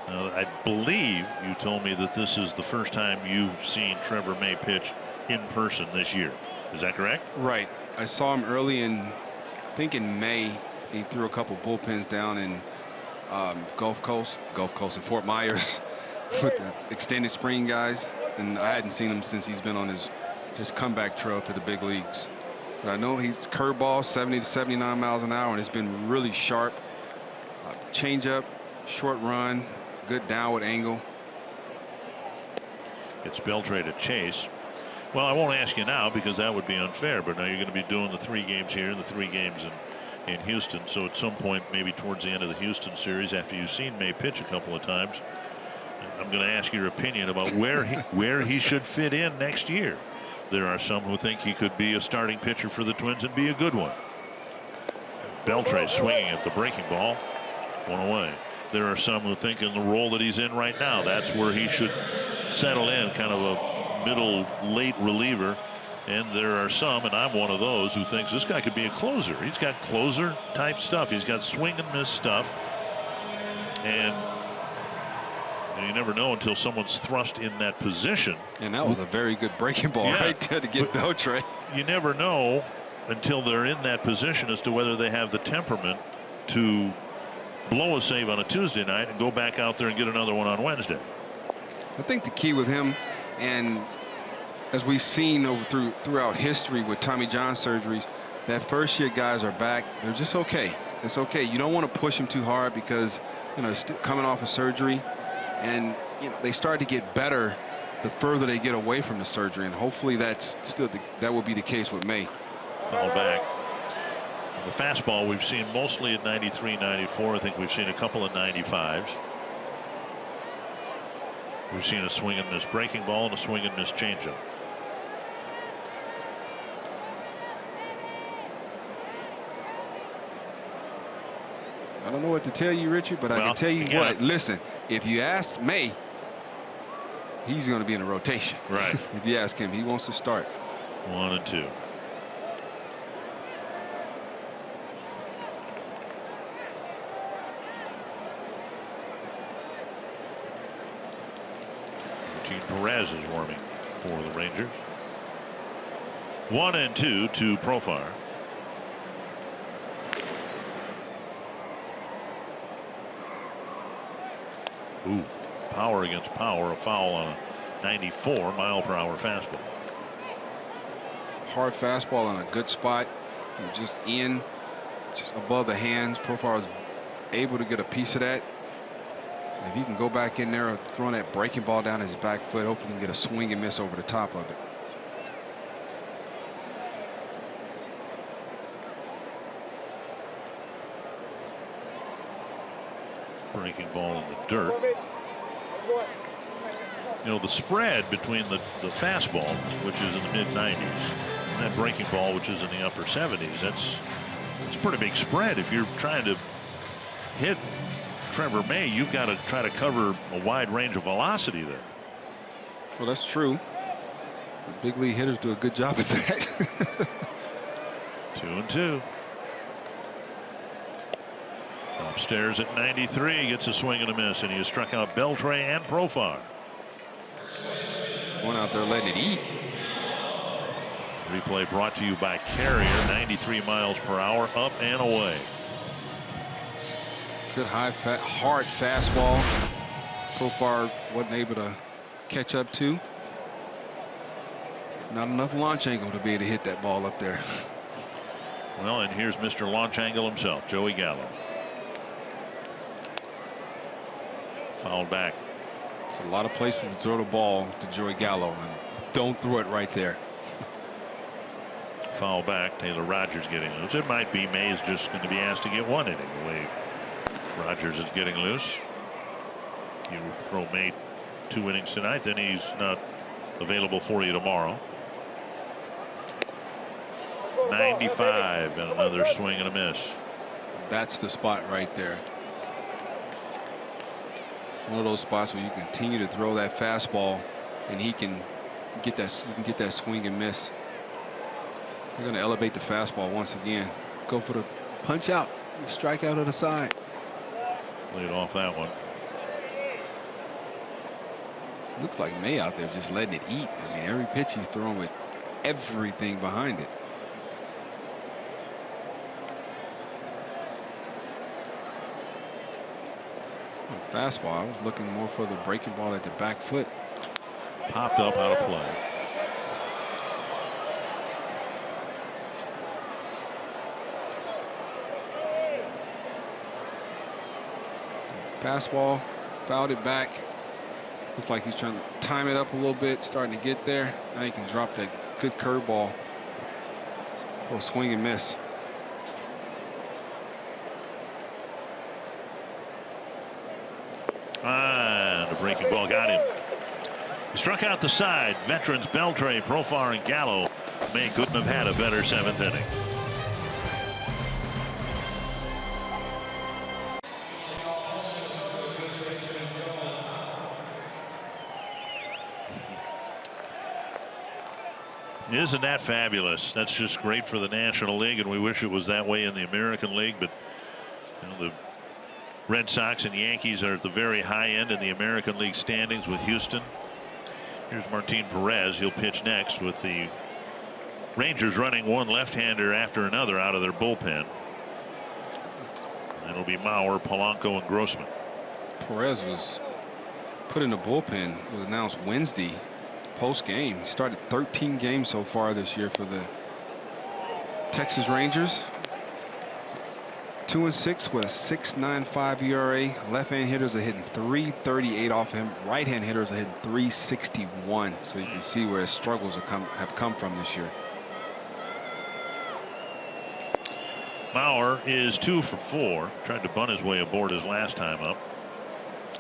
Now, I believe you told me that this is the first time you've seen Trevor May pitch in person this year. Is that correct?
Right. I saw him early in, I think in May. He threw a couple bullpens down in Gulf Coast and Fort Myers with the extended spring guys. And I hadn't seen him since he's been on his comeback trail to the big leagues. But I know he's curveball 70 to 79 miles an hour, and it's been really sharp. Changeup, short run, good downward angle.
It's Beltre to chase. Well, I won't ask you now because that would be unfair, but now you're going to be doing the 3 games here, the 3 games in Houston. So at some point, maybe towards the end of the Houston series, after you've seen May pitch a couple of times, I'm going to ask your opinion about where he should fit in next year. There are some who think he could be a starting pitcher for the Twins and be a good one. Beltre swinging at the breaking ball, 1 away. There are some who think in the role that he's in right now, that's where he should settle in, kind of a middle late reliever. And there are some, and I'm one of those, who thinks this guy could be a closer. He's got closer type stuff. He's got swing and miss stuff. And And you never know until someone's thrust in that position.
And that was a very good breaking ball right there to get Beltre.
You never know until they're in that position as to whether they have the temperament to blow a save on a Tuesday night and go back out there and get another one on Wednesday.
I think the key with him, and as we've seen throughout history with Tommy John surgeries, that first year guys are back, they're just okay. It's okay. You don't want to push him too hard because, you know, coming off of surgery, and you know they start to get better the further they get away from the surgery, and hopefully that's still that will be the case with May.
Foul back. The fastball we've seen mostly at 93, 94. I think we've seen a couple of 95s. We've seen a swing and miss breaking ball and a swing and miss changeup.
I don't know what to tell you, Richard, but I can tell you what. Listen, if you ask May, he's going to be in a rotation.
Right.
If you ask him, he wants to start.
1 and 2. Perez is warming for the Rangers. 1 and 2 to Profar. Ooh, power against power, a foul on a 94-mile-per-hour fastball.
Hard fastball in a good spot, just above the hands. Profar was able to get a piece of that. If he can go back in there throwing that breaking ball down his back foot, hopefully he can get a swing and miss over the top of it.
Breaking ball in the dirt. You know, the spread between the fastball, which is in the mid-90s, and that breaking ball, which is in the upper 70s, that's a pretty big spread. If you're trying to hit Trevor May, you've got to try to cover a wide range of velocity there.
Well, that's true. The big league hitters do a good job at that.
2 and 2. Upstairs at 93, gets a swing and a miss, and he has struck out Beltre and Profar.
Going out there letting it eat.
Replay brought to you by Carrier. 93 miles per hour, up and away.
Good hard fastball. Profar wasn't able to catch up to. Not enough launch angle to be able to hit that ball up there.
Well, and here's Mr. Launch Angle himself, Joey Gallo. Fouled back.
There's a lot of places to throw the ball to Joey Gallo, and don't throw it right there.
Foul back. Taylor Rogers getting loose. It might be Mays just going to be asked to get one inning. The way Rogers is getting loose. You throw May 2 innings tonight, then he's not available for you tomorrow. 95 and another swing and a miss.
That's the spot right there. One of those spots where you continue to throw that fastball, and he can get that. You can get that swing and miss. They're going to elevate the fastball once again. Go for the punch out, strike out of the side.
Laid off that one.
Looks like May out there just letting it eat. I mean, every pitch he's throwing with everything behind it. Fastball. I was looking more for the breaking ball at the back foot.
Popped up out of play.
Fastball, fouled it back. Looks like he's trying to time it up a little bit, starting to get there. Now he can drop that good curveball. Little swing and miss.
And the breaking ball got him. He struck out the side. Veterans Beltre, Profar, and Gallo. May couldn't have had a better 7th inning. Isn't that fabulous? That's just great for the National League, and we wish it was that way in the American League. But you know, Red Sox and Yankees are at the very high end in the American League standings with Houston. Here's Martin Perez. He'll pitch next with the Rangers running one left-hander after another out of their bullpen. And it'll be Mauer, Polanco, and Grossman.
Perez was put in the bullpen. It was announced Wednesday post-game. He started 13 games so far this year for the Texas Rangers. 2-6 with a 6.95 ERA. Left-hand hitters are hitting .338 off him. Right-hand hitters are hitting .361. So you can see where his struggles have come from this year.
Mauer is 2 for 4. Tried to bunt his way aboard his last time up.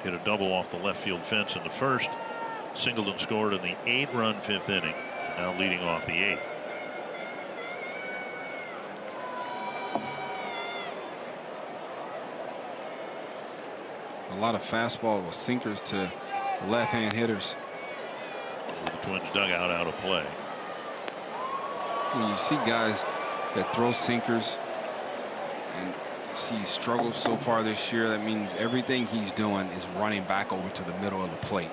Hit a double off the left field fence in the first. Singleton scored in the 8-run 5th inning. Now leading off the 8th.
A lot of fastball with sinkers to left-hand hitters.
The Twins dugout out of play.
When you see guys that throw sinkers and you see he struggles so far this year, that means everything he's doing is running back over to the middle of the plate.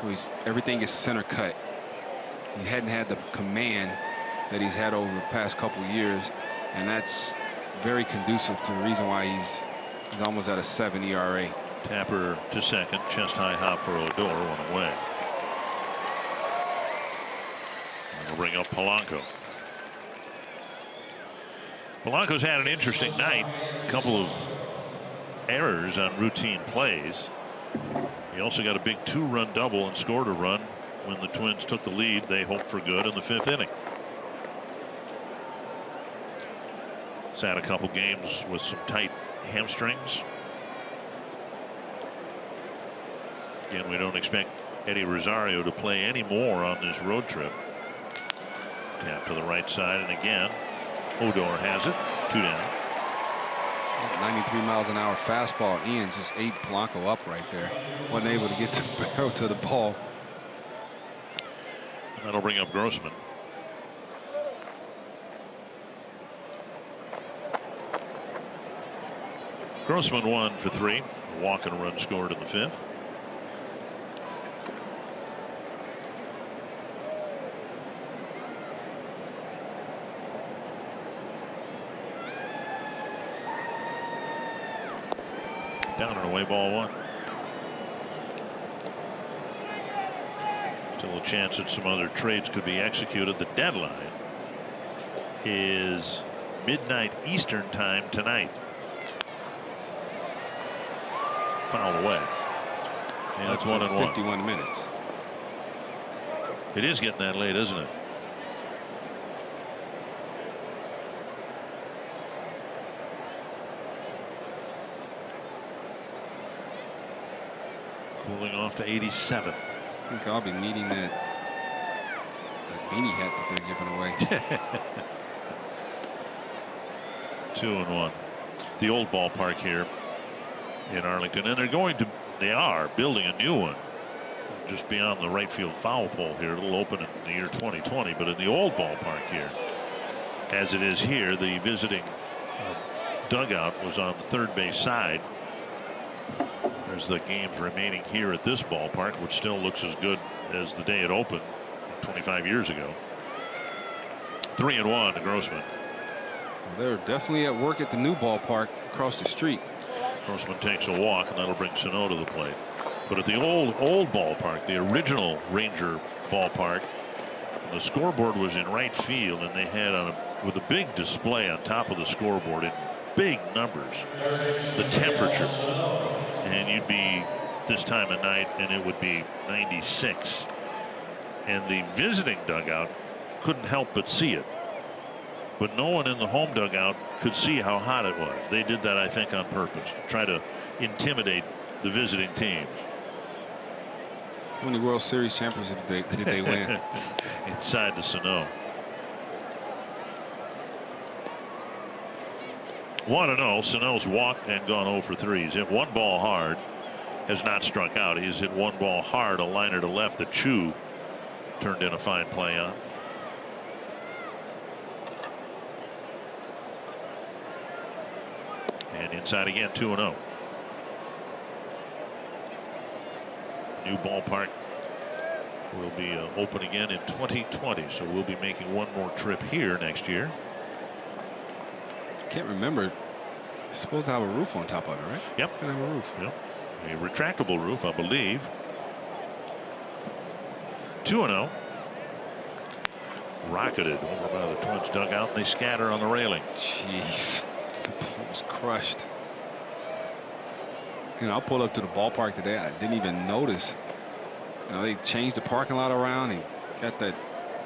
So everything is center cut. He hadn't had the command that he's had over the past couple years, and that's very conducive to the reason why he's almost at a 7 ERA.
Tapper to second, chest high hop for Odor, one away. And we'll bring up Polanco. Polanco's had an interesting night. A couple of errors on routine plays. He also got a big 2-run double and scored a run when the Twins took the lead. They hoped for good in the 5th inning. He's had a couple games with some tight hamstrings. Again, we don't expect Eddie Rosario to play any more on this road trip. Tap to the right side, and again, Odor has it. 2 down.
93 miles an hour fastball. Ian just ate Polanco up right there. Wasn't able to get the barrel to the ball.
And that'll bring up Grossman. Grossman 1 for 3. A walk and a run scored in the 5th. Down and away, ball 1. Still a chance that some other trades could be executed. The deadline is midnight Eastern time tonight. Foul away. And it's 1-1.
51 minutes.
It is getting that late, isn't it? Cooling off to 87.
I think I'll be needing that beanie hat that they're giving away.
2-1. The old ballpark here in Arlington, and they are building a new one just beyond the right field foul pole here. It'll open in the year 2020, but in the old ballpark here, as it is here, the visiting dugout was on the third base side. There's the games remaining here at this ballpark, which still looks as good as the day it opened 25 years ago. 3-1 to Grossman.
Well, they're definitely at work at the new ballpark across the street.
Grossman takes a walk, and that'll bring Sano to the plate. But at the old ballpark, the original Ranger ballpark, the scoreboard was in right field, and they had with a big display on top of the scoreboard in big numbers the temperature. And you'd be this time of night and it would be 96, and the visiting dugout couldn't help but see it, but no one in the home dugout could see how hot it was. They did that, I think, on purpose to try to intimidate the visiting teams.
How many World Series championships did they win?
Inside the Sano. 1-0. Sano's walked and gone 0 for 3. He's hit one ball hard, has not struck out. He's hit one ball hard, a liner to left that Chu turned in a fine play on. And inside again, 2-0. New ballpark will be open again in 2020, so we'll be making one more trip here next year.
Can't remember. It's supposed to have a roof on top of it, right?
Yep.
It's gonna have a roof.
Yep. A retractable roof, I believe. 2-0. Rocketed over by the Twins dugout, and they scatter on the railing.
Jeez, the ball was crushed. You know, I pulled up to the ballpark today. I didn't even notice. You know, they changed the parking lot around. They got that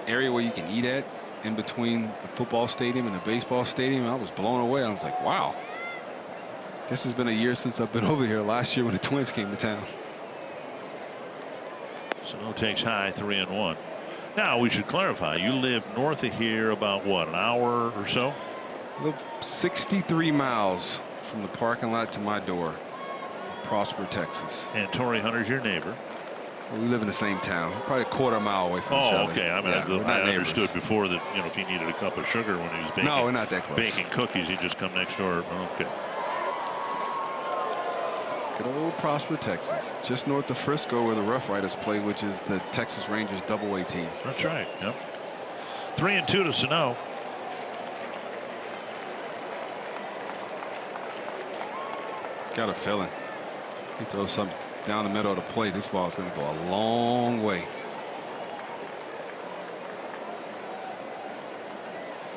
area where you can eat at in between the football stadium and the baseball stadium. I was blown away. I was like, wow. Guess it's been a year since I've been over here. Last year when the Twins came to town.
Sano takes high, 3-1. Now we should clarify. You live north of here about what, an hour or so?
I live 63 miles from the parking lot to my door. Prosper, Texas.
And Torrey Hunter's your neighbor.
Well, we live in the same town, probably a quarter mile away from each other.
Oh, okay. I mean,
Yeah,
I understood before that, you know, if he needed a cup of sugar when he was baking,
no, we're not that close.
Baking cookies, he'd just come next door. Okay.
Good old Prosper, Texas, just north of Frisco, where the Rough Riders play, which is the Texas Rangers Double-A team.
That's right. Yep. 3-2 to Sano.
Got a feeling he throws something down the middle of the plate. This ball is going to go a long way.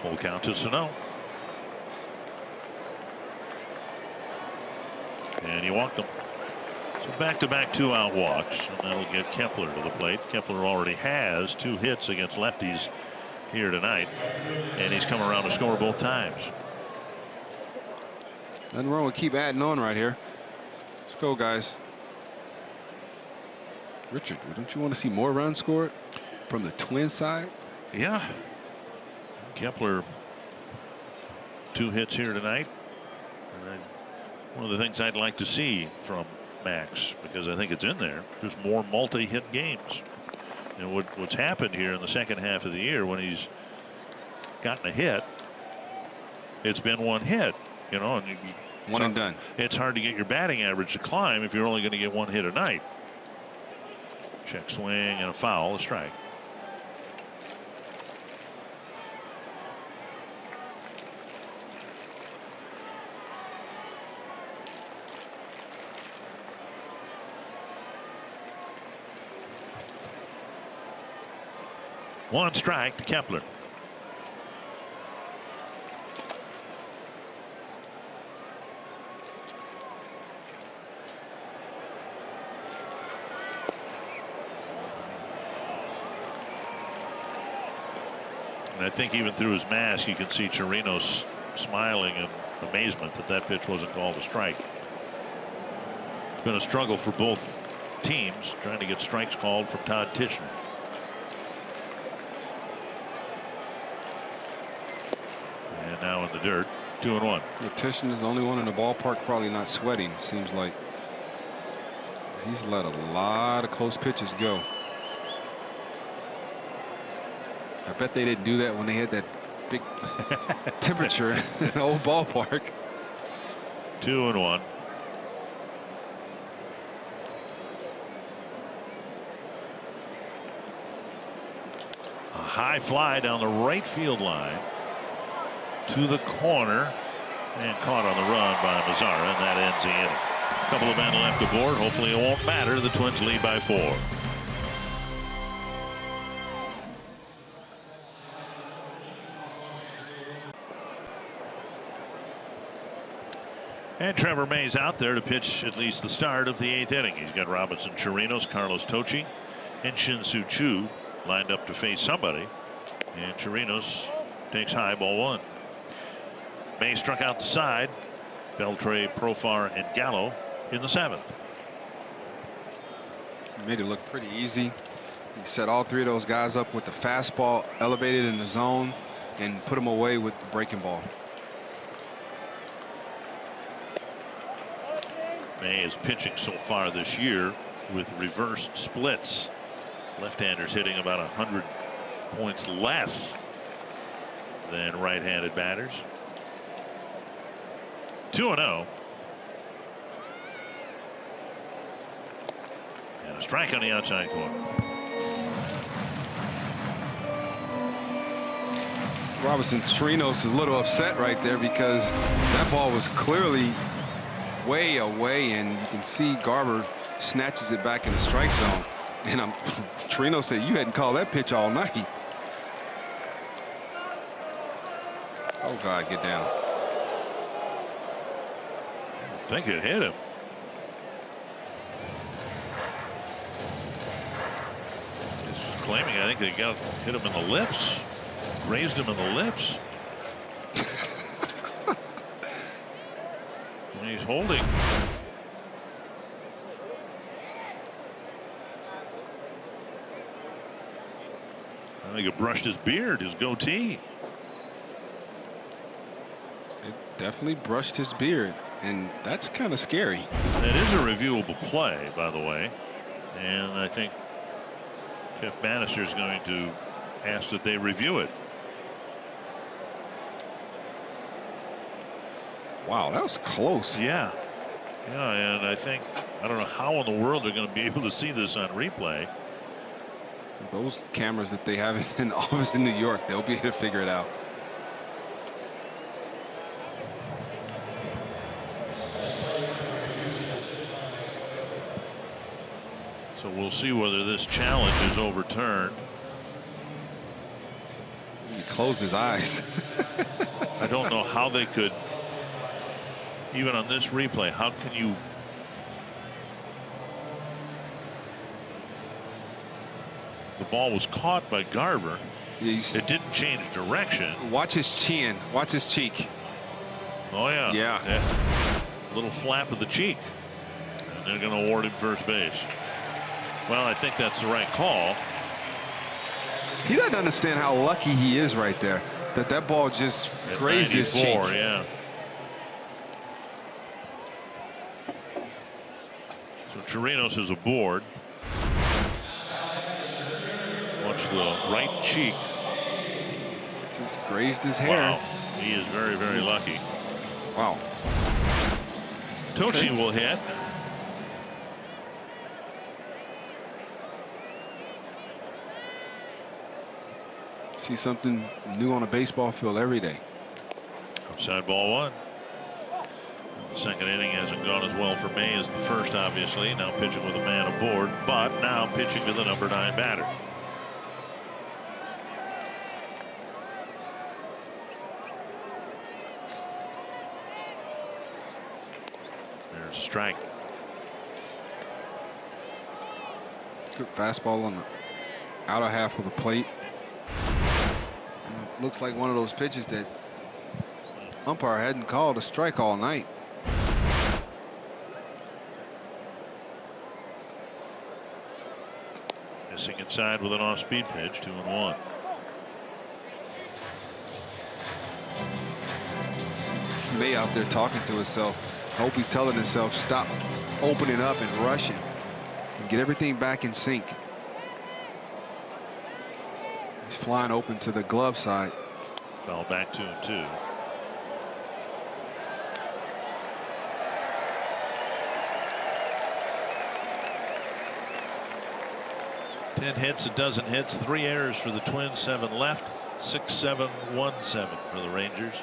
Full count to Sano. And he walked them. So back-to-back 2-out walks, and that'll get Kepler to the plate. Kepler already has 2 hits against lefties here tonight, and he's come around to score both times.
Nothing wrong with keep adding on right here. Let's go, guys. Richard, don't you want to see more runs scored from the Twins side?
Yeah. Kepler, 2 hits here tonight. And one of the things I'd like to see from Max, because I think it's in there, just more multi-hit games. And what's happened here in the second half of the year, when he's gotten a hit, it's been 1 hit. You know, and
one and done.
It's hard to get your batting average to climb if you're only going to get 1 hit a night. Check swing and a foul, a strike. One strike to Kepler. And I think even through his mask, you can see Chirinos smiling in amazement that that pitch wasn't called a strike. It's been a struggle for both teams trying to get strikes called from Todd Tishner. And now in the dirt, 2-1.
Yeah, Tishner is the only one in the ballpark probably not sweating, seems like. He's let a lot of close pitches go. I bet they didn't do that when they had that big temperature in the old ballpark.
2-1. A high fly down the right field line to the corner and caught on the run by Mazzara, and that ends the inning. A couple of men left aboard. Hopefully it won't matter. The Twins lead by 4. And Trevor May's out there to pitch at least the start of the 8th inning. He's got Robinson Chirinos, Carlos Tocci, and Shin-Soo Choo lined up to face somebody. And Chirinos takes high, ball 1. May struck out the side. Beltre, Profar, and Gallo in the 7th.
He made it look pretty easy. He set all 3 of those guys up with the fastball elevated in the zone and put them away with the breaking ball.
May is pitching so far this year with reverse splits. Left-handers hitting about 100 points less than right-handed batters. 2-0. And Strike on the outside corner.
Robinson Chirinos is a little upset right there because that ball was clearly way away, and you can see Garver snatches it back in the strike zone. And Chirinos said, "You hadn't called that pitch all night." Oh God, get down.
I think it hit him. He's claiming, I think they hit him in the lips. Raised him in the lips. And he's holding. I think it brushed his beard, his goatee.
It definitely brushed his beard, and that's kind of scary.
That is a reviewable play, by the way, and I think Jeff Bannister is going to ask that they review it.
Wow, that was close.
Yeah. Yeah, and I don't know how in the world they're going to be able to see this on replay.
Those cameras that they have in the office in New York, they'll be able to figure it out.
So we'll see whether this challenge is overturned.
He closed his eyes.
I don't know how they could, even on this replay, how can you? The ball was caught by Garver.
Yeah,
it didn't change direction.
Watch his chin. Watch his cheek.
Oh, yeah.
Yeah.
Little flap of the cheek. And they're going to award him first base. Well, I think that's the right call.
He doesn't understand how lucky he is right there. That ball just grazed his cheek.
Yeah. So Chirinos is aboard. Watch the right cheek.
Just grazed his hair.
Wow. He is very, very lucky.
Wow.
Tochi will hit.
See something new on a baseball field every day.
Outside ball one. The second inning hasn't gone as well for May as the first, obviously. Now pitching with a man aboard, but now pitching to the number 9 batter. There's a strike.
Good fastball on the outer half of the plate. Looks like one of those pitches that umpire hadn't called a strike all night.
Missing inside with an off-speed pitch, 2-1.
May out there talking to himself. I hope he's telling himself, stop opening up and rushing and get everything back in sync. He's flying open to the glove side.
Foul back 2-2. Ten hits, a dozen hits, 3 errors for the Twins, 7 left, 6-7, 1-7 for the Rangers.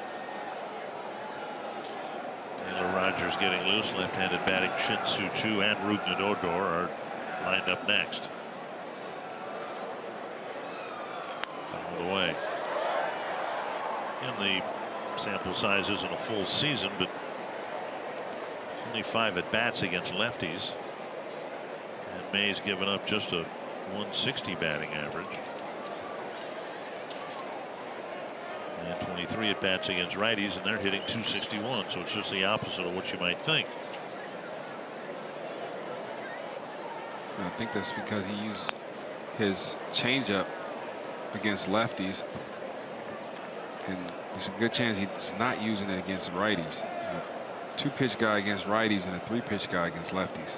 Taylor Rogers getting loose, left-handed batting. Shin-Soo Choo and Rougned Odor are lined up next. Fouled away. And the sample size isn't a full season, but only 5 at-bats against lefties. And May's given up just a 160 batting average. And 23 at-bats against righties, and they're hitting 261, so it's just the opposite of what you might think.
I think that's because he used his changeup against lefties, and there's a good chance he's not using it against righties. A 2-pitch guy against righties and a 3-pitch guy against lefties.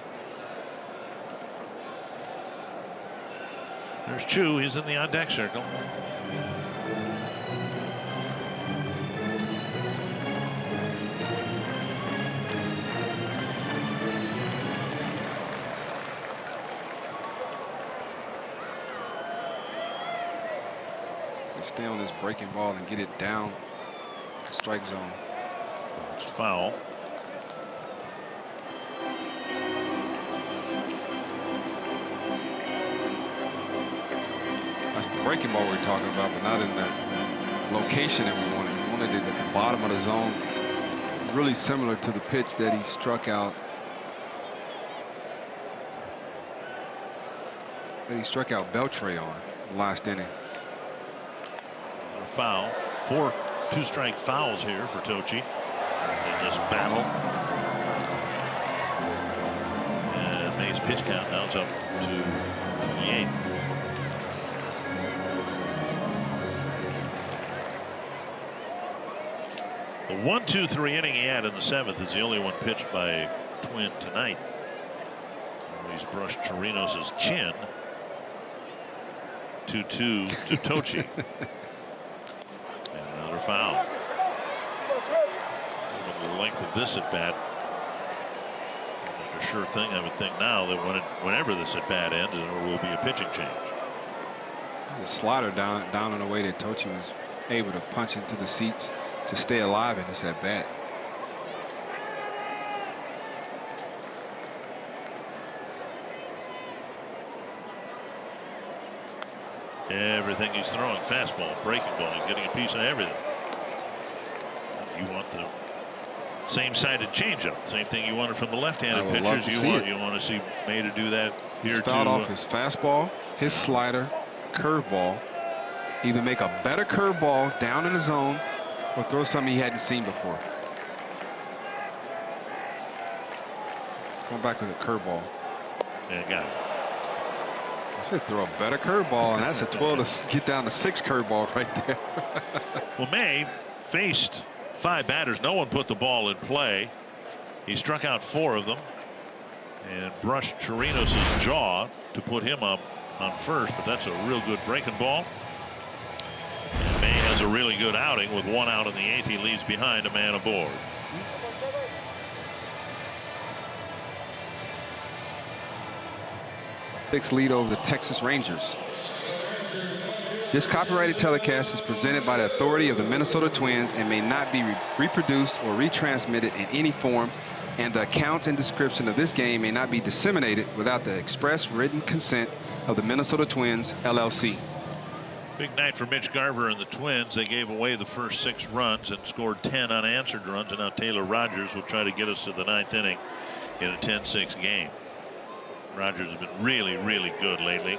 There's Choo. He's in the on-deck circle.
to stay on this breaking ball and get it down the strike zone.
It's foul.
That's the breaking ball we're talking about, but not in that location that we wanted. We wanted it at the bottom of the zone, really similar to the pitch that he struck out. Beltre on last inning.
Foul. 4 two-strike fouls here for Tochi in this battle. And May's pitch count now is up to 28. The 1-2-3 inning he had in the 7th is the only one pitched by a Twin tonight. He's brushed Chirinos' chin. 2-2 to Tochi. And another foul. Given the length of this at bat, a sure thing I would think now that whenever this at bat ends, there will be a pitching change.
The slider down in a way that Tochi was able to punch into the seats to stay alive in this at bat.
Everything he's throwing, fastball, breaking ball, he's getting a piece of everything. You want the same-sided changeup, same thing you wanted from the left-handed pitchers. You want to see May to do that here too.
Fouled off his fastball, his slider, curveball. Either make a better curveball down in the zone or throw something he hadn't seen before. Going back with a curveball.
Yeah, got it.
I said throw a better curveball, and that's a 12 to get down to 6 curveball right there.
Well, May faced 5 batters. No one put the ball in play. He struck out 4 of them and brushed Chirinos' jaw to put him up on first, but that's a real good breaking ball. And May has a really good outing with 1 out in the 8th. He leaves behind a man aboard.
Lead over the Texas Rangers. This copyrighted telecast is presented by the authority of the Minnesota Twins and may not be reproduced or retransmitted in any form, and the accounts and description of this game may not be disseminated without the express written consent of the Minnesota Twins, LLC.
Big night for Mitch Garver and the Twins. They gave away the first 6 runs and scored 10 unanswered runs, and now Taylor Rogers will try to get us to the 9th inning in a 10-6 game. Rogers has been really, really good lately,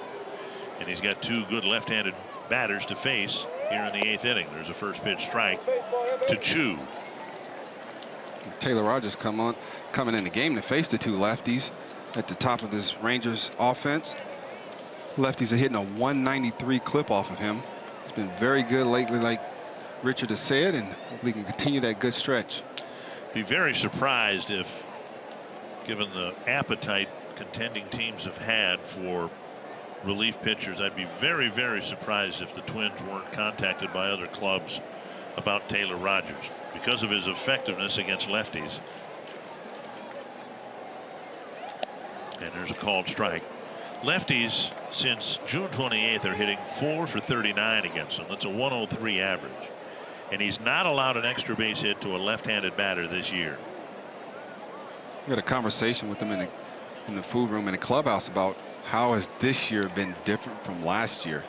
and he's got 2 good left-handed batters to face here in the 8th inning. There's a first pitch strike to Chu.
Taylor Rogers coming in the game to face the 2 lefties at the top of this Rangers offense. Lefties are hitting a 193 clip off of him. He's been very good lately, like Richard has said, and hopefully can continue that good stretch.
Be very surprised if, given the appetite contending teams have had for relief pitchers, I'd be very, very surprised if the Twins weren't contacted by other clubs about Taylor Rogers because of his effectiveness against lefties. And there's a called strike. Lefties since June 28th are hitting 4 for 39 against him. That's a 103 average, and he's not allowed an extra base hit to a left-handed batter this year.
We had a conversation with him in the food room in the clubhouse about how has this year been different from last year,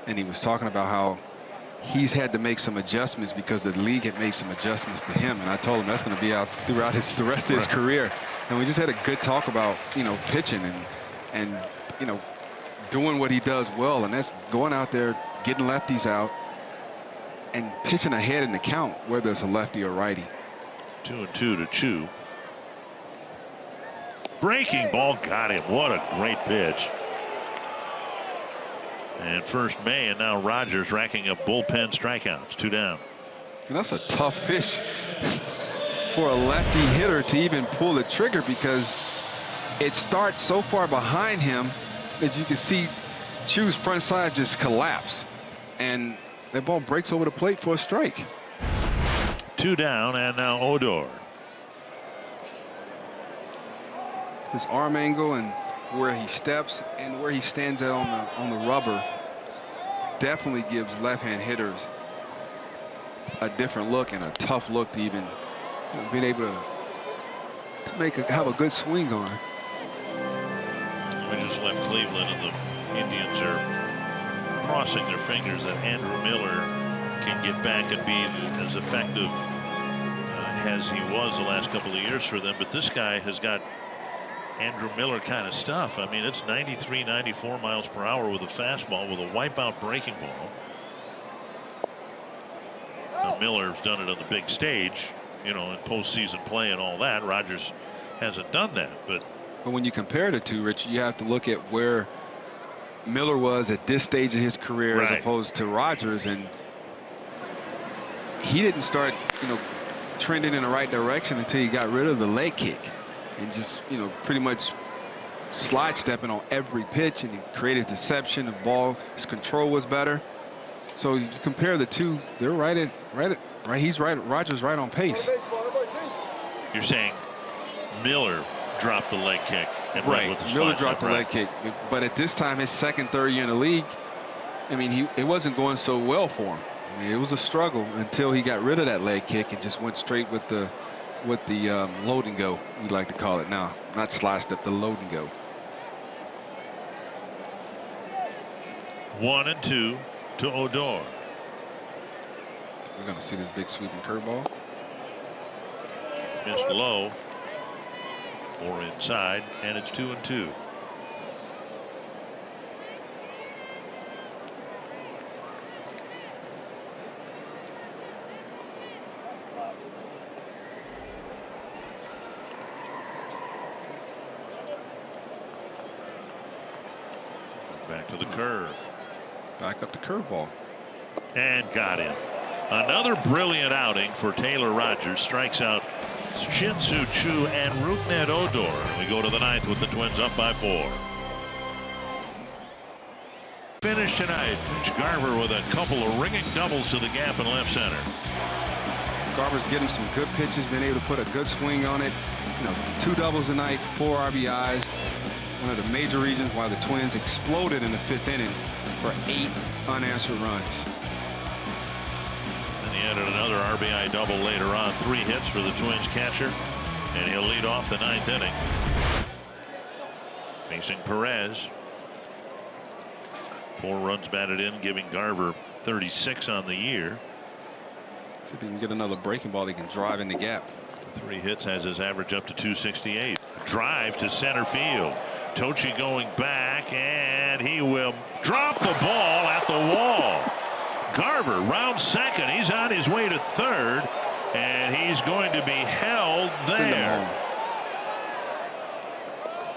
and he was talking about how he's had to make some adjustments because the league had made some adjustments to him, and I told him that's going to be out throughout the rest of his career. And we just had a good talk about, you know, pitching and you know, doing what he does well, and that's going out there, getting lefties out and pitching ahead in the count, whether it's a lefty or righty.
2-2 to Chu. Breaking ball, got him. What a great pitch. And first May, and now Rogers racking up bullpen strikeouts. 2 down.
And that's a tough pitch for a lefty hitter to even pull the trigger, because it starts so far behind him that you can see Chu's front side just collapse, and that ball breaks over the plate for a strike.
2 down, and now Odor.
His arm angle and where he steps and where he stands at on the rubber definitely gives left-hand hitters a different look and a tough look to even being able to have a good swing on.
We just left Cleveland, and the Indians are crossing their fingers that Andrew Miller can get back and be as effective as he was the last couple of years for them. But this guy has got Andrew Miller kind of stuff. I mean, it's 93, 94 miles per hour with a fastball with a wipeout breaking ball. Now, Miller's done it on the big stage, you know, in postseason play and all that. Rogers hasn't done that. But
when you compare the two, Rich, you have to look at where Miller was at this stage of his career as opposed to Rogers, and he didn't start, you know, trending in the right direction until he got rid of the leg kick and just, you know, pretty much slide stepping on every pitch, and he created deception. The ball, his control was better. So you compare the two, they're right. He's right. Rogers right on pace.
You're saying Miller dropped the leg kick and went with the slide
Miller dropped
step,
the leg kick, but at this time, his second, third year in the league, I mean, it wasn't going so well for him. I mean, it was a struggle until he got rid of that leg kick and just went straight with the load and go, we like to call it now, not slide step, the load and go.
1-2 to Odor.
We're going to see this big sweeping curveball.
Missed low or inside, and it's 2-2. Back to the curve.
Back up the curveball.
And got him. Another brilliant outing for Taylor Rogers. Strikes out Shin-Soo Choo and Rougned Odor. And we go to the ninth with the Twins up by 4. Finish tonight. Mitch Garver with a couple of ringing doubles to the gap in left center.
Garver's getting some good pitches, been able to put a good swing on it. You know, 2 doubles tonight, 4 RBIs. One of the major reasons why the Twins exploded in the 5th inning for 8 unanswered runs.
And he added another RBI double later on. 3 hits for the Twins catcher, and he'll lead off the 9th inning. Facing Perez. 4 runs batted in, giving Garver 36 on the year.
See if he can get another breaking ball, he can drive in the gap.
3 hits has his average up to 268. Drive to center field. Tochi going back, and he will drop the ball at the wall. Garver round second. He's on his way to third, and he's going to be held there.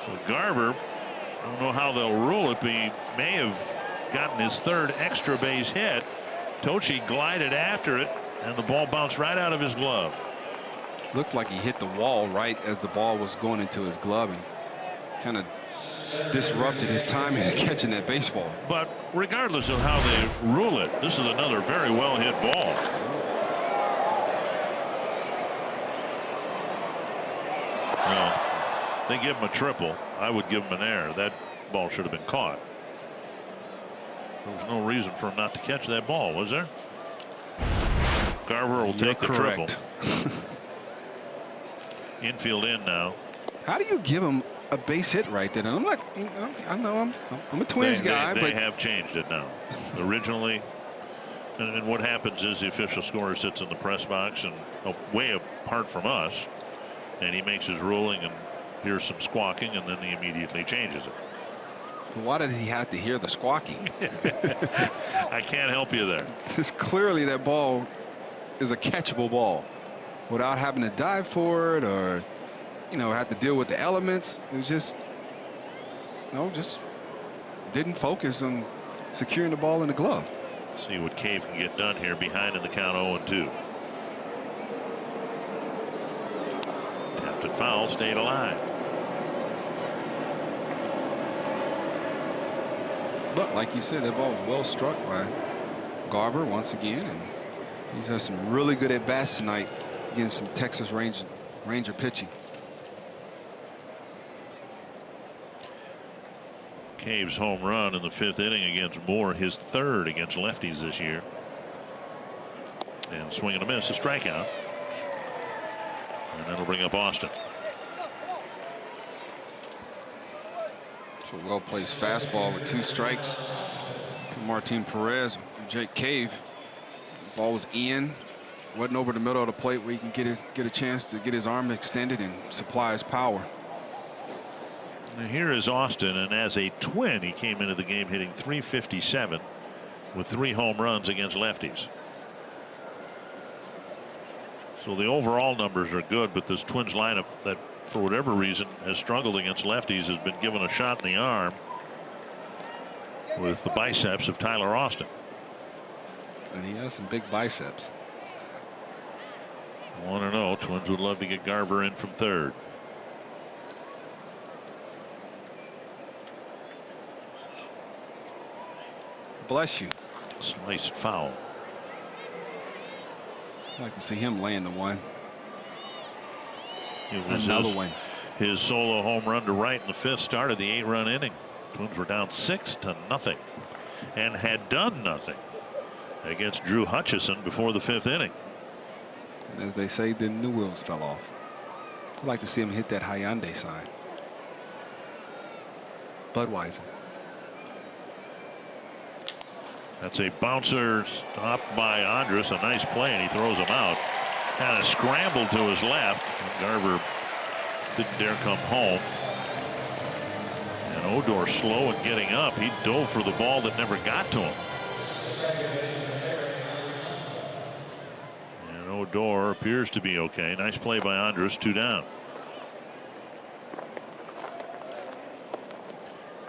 So Garver, I don't know how they'll rule it, but he may have gotten his 3rd extra base hit. Tochi glided after it, and the ball bounced right out of his glove.
Looked like he hit the wall right as the ball was going into his glove and kind of disrupted his timing in catching that baseball.
But regardless of how they rule it, this is another very well hit ball. Well, they give him a triple. I would give him an error. That ball should have been caught. There was no reason for him not to catch that ball, was there? Garver will take the triple. Infield in now.
How do you give him a base hit right there? And I'm like, I know I'm a Twins guy,
but
they
have changed it now. Originally, and what happens is the official scorer sits in the press box and way apart from us, and he makes his ruling and hears some squawking, and then he immediately changes it.
Why did he have to hear the squawking?
I can't help you there.
Because clearly that ball is a catchable ball without having to dive for it or, you know, have to deal with the elements. It was just, just didn't focus on securing the ball in the glove.
See what Cave can get done here behind in the count 0-2. Tapped it foul, stayed alive.
But like you said, that ball was well struck by Garver once again, and he's had some really good at bats tonight against some Texas Ranger pitching.
Cave's home run in the 5th inning against Moore, his 3rd against lefties this year. And swing and a miss, a strikeout. And that'll bring up Austin.
So well-placed fastball with 2 strikes from Martin Perez. Jake Cave. Ball was in. Wasn't over the middle of the plate where he can get a chance to get his arm extended and supply his power.
And here is Austin, and as a Twin, he came into the game hitting .357 with 3 home runs against lefties. So the overall numbers are good, but this Twins lineup that, for whatever reason, has struggled against lefties has been given a shot in the arm with the biceps of Tyler Austin.
And he has some big biceps.
1-0. Twins would love to get Garver in from 3rd.
Bless you.
Sliced foul.
I'd like to see him land the one.
It was
another one.
His solo home run to right in the 5th started the 8-run inning. Twins were down 6-0 and had done nothing against Drew Hutchison before the 5th inning.
And as they say, then the wheels fell off. I'd like to see him hit that Hyundai sign. Budweiser.
That's a bouncer stopped by Andrus. A nice play, and he throws him out. Kind of scrambled to his left. Garver didn't dare come home. And Odor slow in getting up. He dove for the ball that never got to him. And Odor appears to be okay. Nice play by Andrus. 2 down.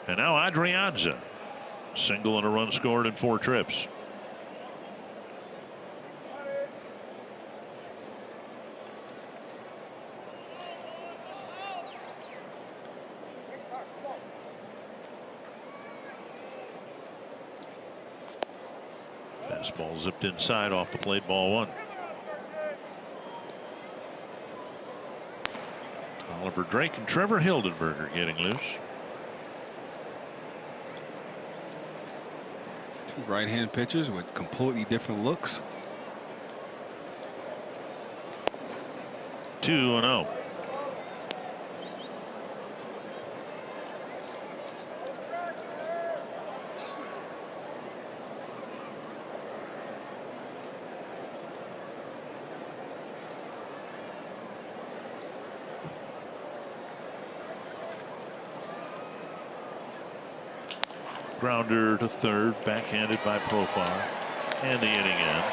And now Adrianza. Single and a run scored in 4 trips. Fastball zipped inside off the plate, ball 1. Oliver Drake and Trevor Hildenberger getting loose.
2 right-hand pitchers with completely different looks.
2-0. Grounder to 3rd, backhanded by Profar, and the inning ends.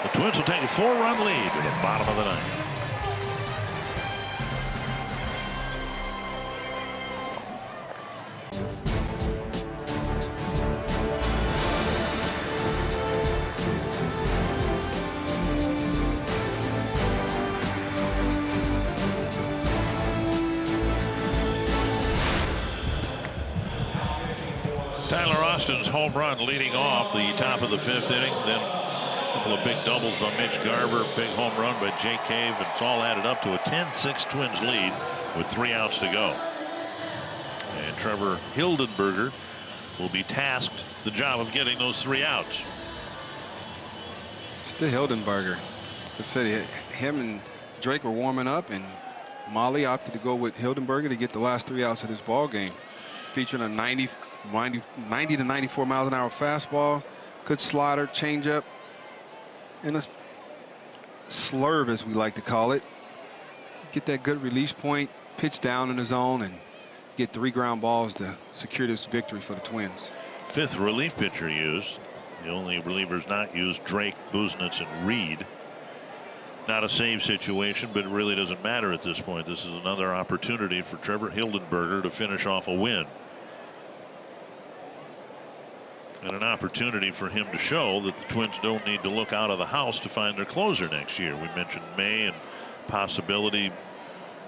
The Twins will take a 4-run lead to the bottom of the 9th. Tyler Austin's home run leading off the top of the 5th inning. Then a couple of big doubles by Mitch Garver, big home run by Jake Cave. And it's all added up to a 10-6 Twins lead with 3 outs to go. And Trevor Hildenberger will be tasked the job of getting those 3 outs.
Still Hildenberger. I said him and Drake were warming up, and Molly opted to go with Hildenberger to get the last 3 outs of this ball game. Featuring a 90 to 94 miles an hour fastball, good slider, changeup, and a slurve, as we like to call it. Get that good release point, pitch down in the zone, and get 3 ground balls to secure this victory for the Twins.
5th relief pitcher used. The only relievers not used: Drake, Buznitz, and Reed. Not a save situation, but it really doesn't matter at this point. This is another opportunity for Trevor Hildenberger to finish off a win. And an opportunity for him to show that the Twins don't need to look out of the house to find their closer next year. We mentioned May and possibility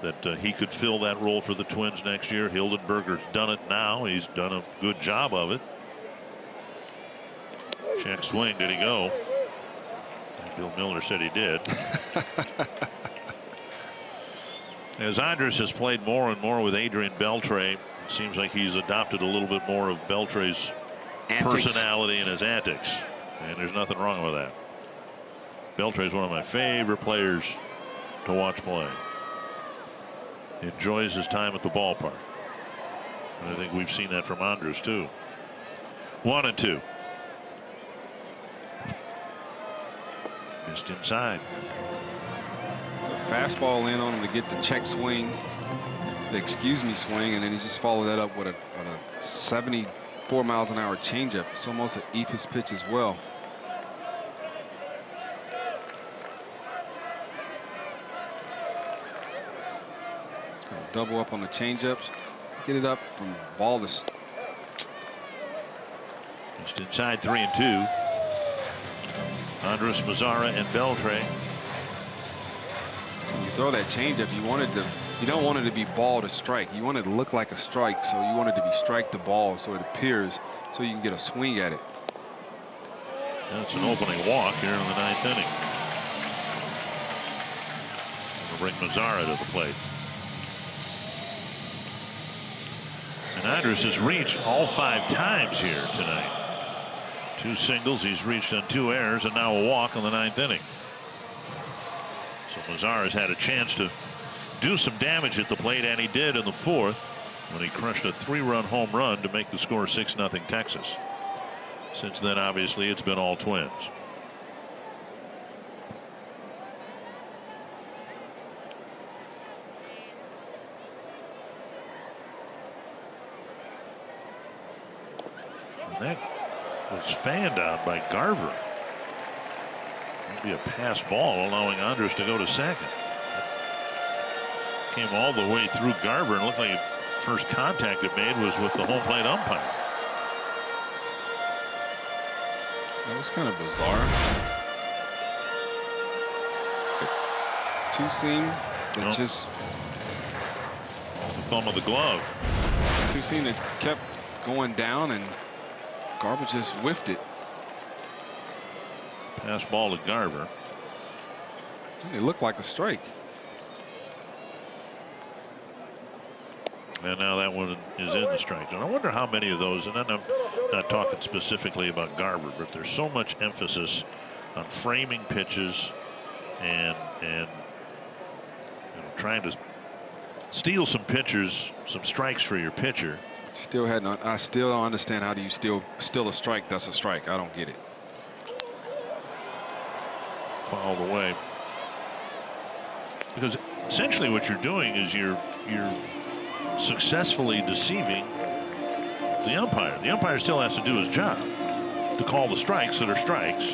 that he could fill that role for the Twins next year. Hildenberger's done it now. He's done a good job of it. Check swing. Did he go? Bill Miller said he did. As Andrus has played more and more with Adrian Beltre, Seems like he's adopted a little bit more of Beltre's personality and his antics, and there's nothing wrong with that. Beltre is one of my favorite players to watch play. He enjoys his time at the ballpark, and I think we've seen that from Andres too. 1-2. Missed inside.
Fastball in on him to get the check swing, the excuse me swing, and then he just followed that up with a 74 miles an hour changeup. It's almost an eephus pitch as well. Double up on the changeups, get it up from ball to.
Just inside 3-2. Andres, Mazara, and Beltre.
When you throw that changeup, you don't want it to be ball to strike. You want it to look like a strike, so you want it to be strike the ball, so it appears, so you can get a swing at it.
That's an opening walk here in the 9th inning. We'll bring Mazara to the plate. And Andres has reached all 5 times here tonight. 2 singles, he's reached on 2 errors, and now a walk in the 9th inning. So Mazara's had a chance to do some damage at the plate, and he did in the 4th when he crushed a 3-run home run to make the score 6-0 Texas. Since then, obviously, it's been all Twins. And that was fanned out by Garver. Maybe a pass ball, allowing Andres to go to second. Came all the way through Garver, and looked like the first contact it made was with the home plate umpire.
That was kind of bizarre. 2-seam that just
off the thumb of the glove.
2-seam that kept going down, and Garver just whiffed it.
Pass ball to Garver.
It looked like a strike.
And now that one is in the strike zone. I wonder how many of those, and I'm not talking specifically about Garver, but there's so much emphasis on framing pitches and trying to steal some pitchers, some strikes for your pitcher.
I still don't understand how do you steal a strike that's a strike. I don't get it.
Fouled away. Because essentially what you're doing is you're successfully deceiving the umpire. The umpire still has to do his job to call the strikes that are strikes.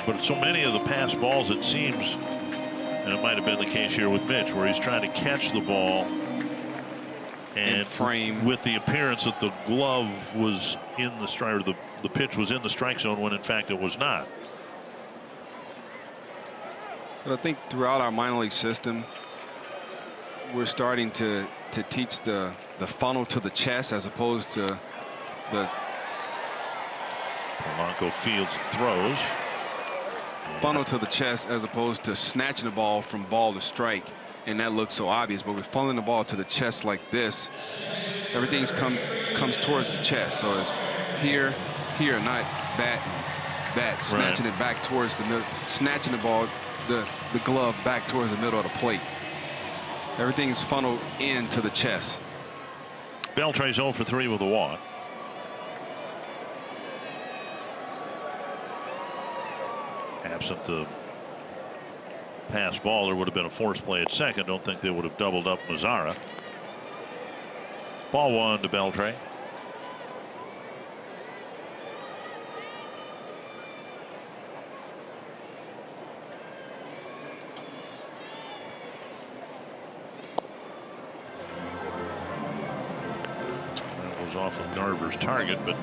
But so many of the pass balls, it seems, and it might have been the case here with Mitch, where he's trying to catch the ball and
frame
with the appearance that the glove was in the strike, or the pitch was in the strike zone, when in fact it was not.
But I think throughout our minor league system, we're starting to teach the funnel to the chest as opposed to the
Polanco fields and throws.
Funnel to the chest as opposed to snatching the ball from ball to strike, and that looks so obvious. But we're funneling the ball to the chest like this. Everything comes towards the chest, so it's here, not that. Snatching it back towards the middle, snatching the ball, the glove back towards the middle of the plate. Everything is funneled into the chest.
Beltre's 0 for 3 with a walk. Absent the pass ball, there would have been a force play at second. Don't think they would have doubled up Mazara. Ball 1 to Beltre. That was off of Garver's target, but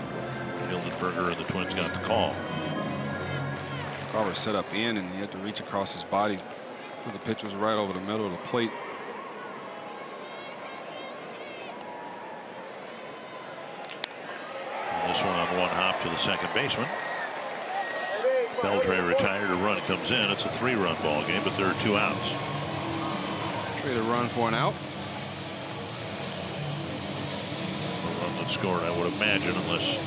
Hildenberger and the Twins got the call.
Garver set up in, and he had to reach across his body because the pitch was right over the middle of the plate.
And this one on one hop to the second baseman. Beltre retired. A run comes in. It's a 3-run ball game, but there are 2 outs.
Trade a run for an out.
scored, I would imagine, unless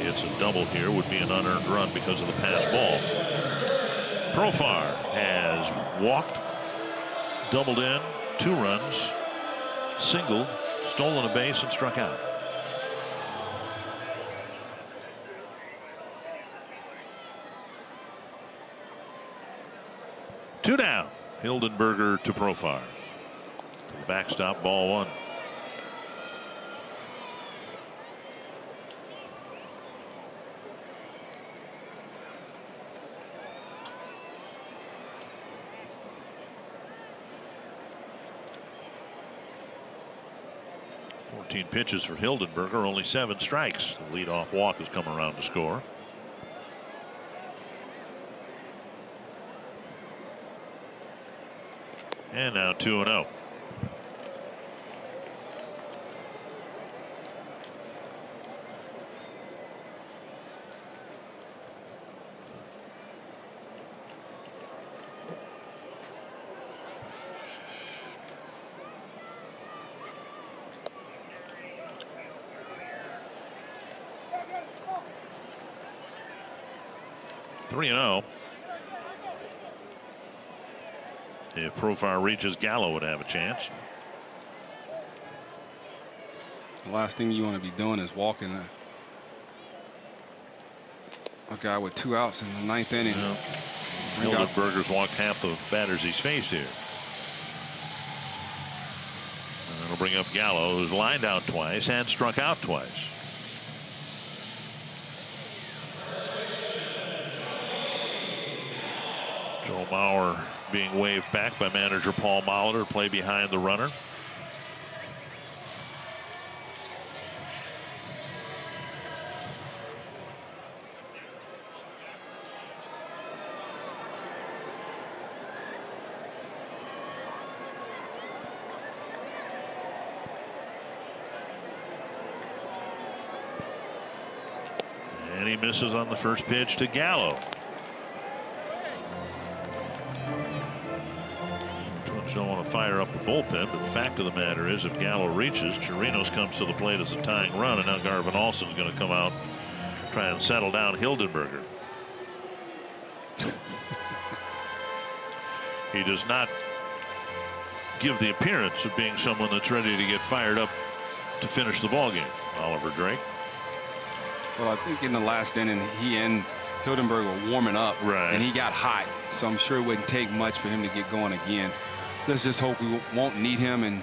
it's a double here, would be an unearned run because of the pass ball. Profar has walked, doubled in, 2 runs, singled, stolen a base, and struck out. Two down. Hildenberger to Profar. To the backstop, ball 1. Pitches for Hildenberger, only 7 strikes. The leadoff walk has come around to score. And now 2-0. If Profar reaches, Gallo would have a chance.
The last thing you want to be doing is walking a guy with 2 outs in the 9th inning.
Yeah. Hildenberger's walked half the batters he's faced here. And that'll bring up Gallo, who's lined out twice and struck out twice. Joe Mauer being waved back by manager Paul Molitor to play behind the runner. And he misses on the first pitch to Gallo. Don't want to fire up the bullpen, but the fact of the matter is, if Gallo reaches, Chirinos comes to the plate as a tying run, and now Garvin Olson's going to come out, try and settle down Hildenberger. He does not give the appearance of being someone that's ready to get fired up to finish the ball game. Oliver Drake.
Well, I think in the last inning, he and Hildenberger were warming up,
right,
and he got hot, so I'm sure it wouldn't take much for him to get going again. Let's just hope we won't need him, and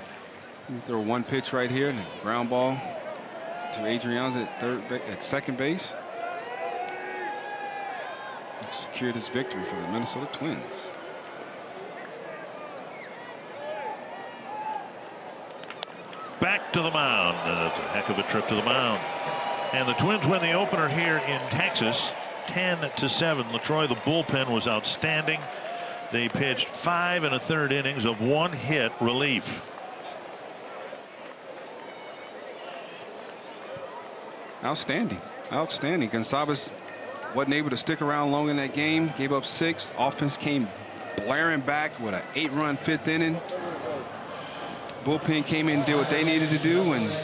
throw 1 pitch right here and a ground ball to Adrian's at second base. Secured his victory for the Minnesota Twins.
Back to the mound. That's a heck of a trip to the mound. And the Twins win the opener here in Texas, 10-7. LaTroy, the bullpen was outstanding. They pitched 5 1/3 innings of 1-hit relief.
Outstanding. Outstanding. Gonzalez wasn't able to stick around long in that game. Gave up 6. Offense came blaring back with an 8-run 5th inning. Bullpen came in and did what they needed to do, and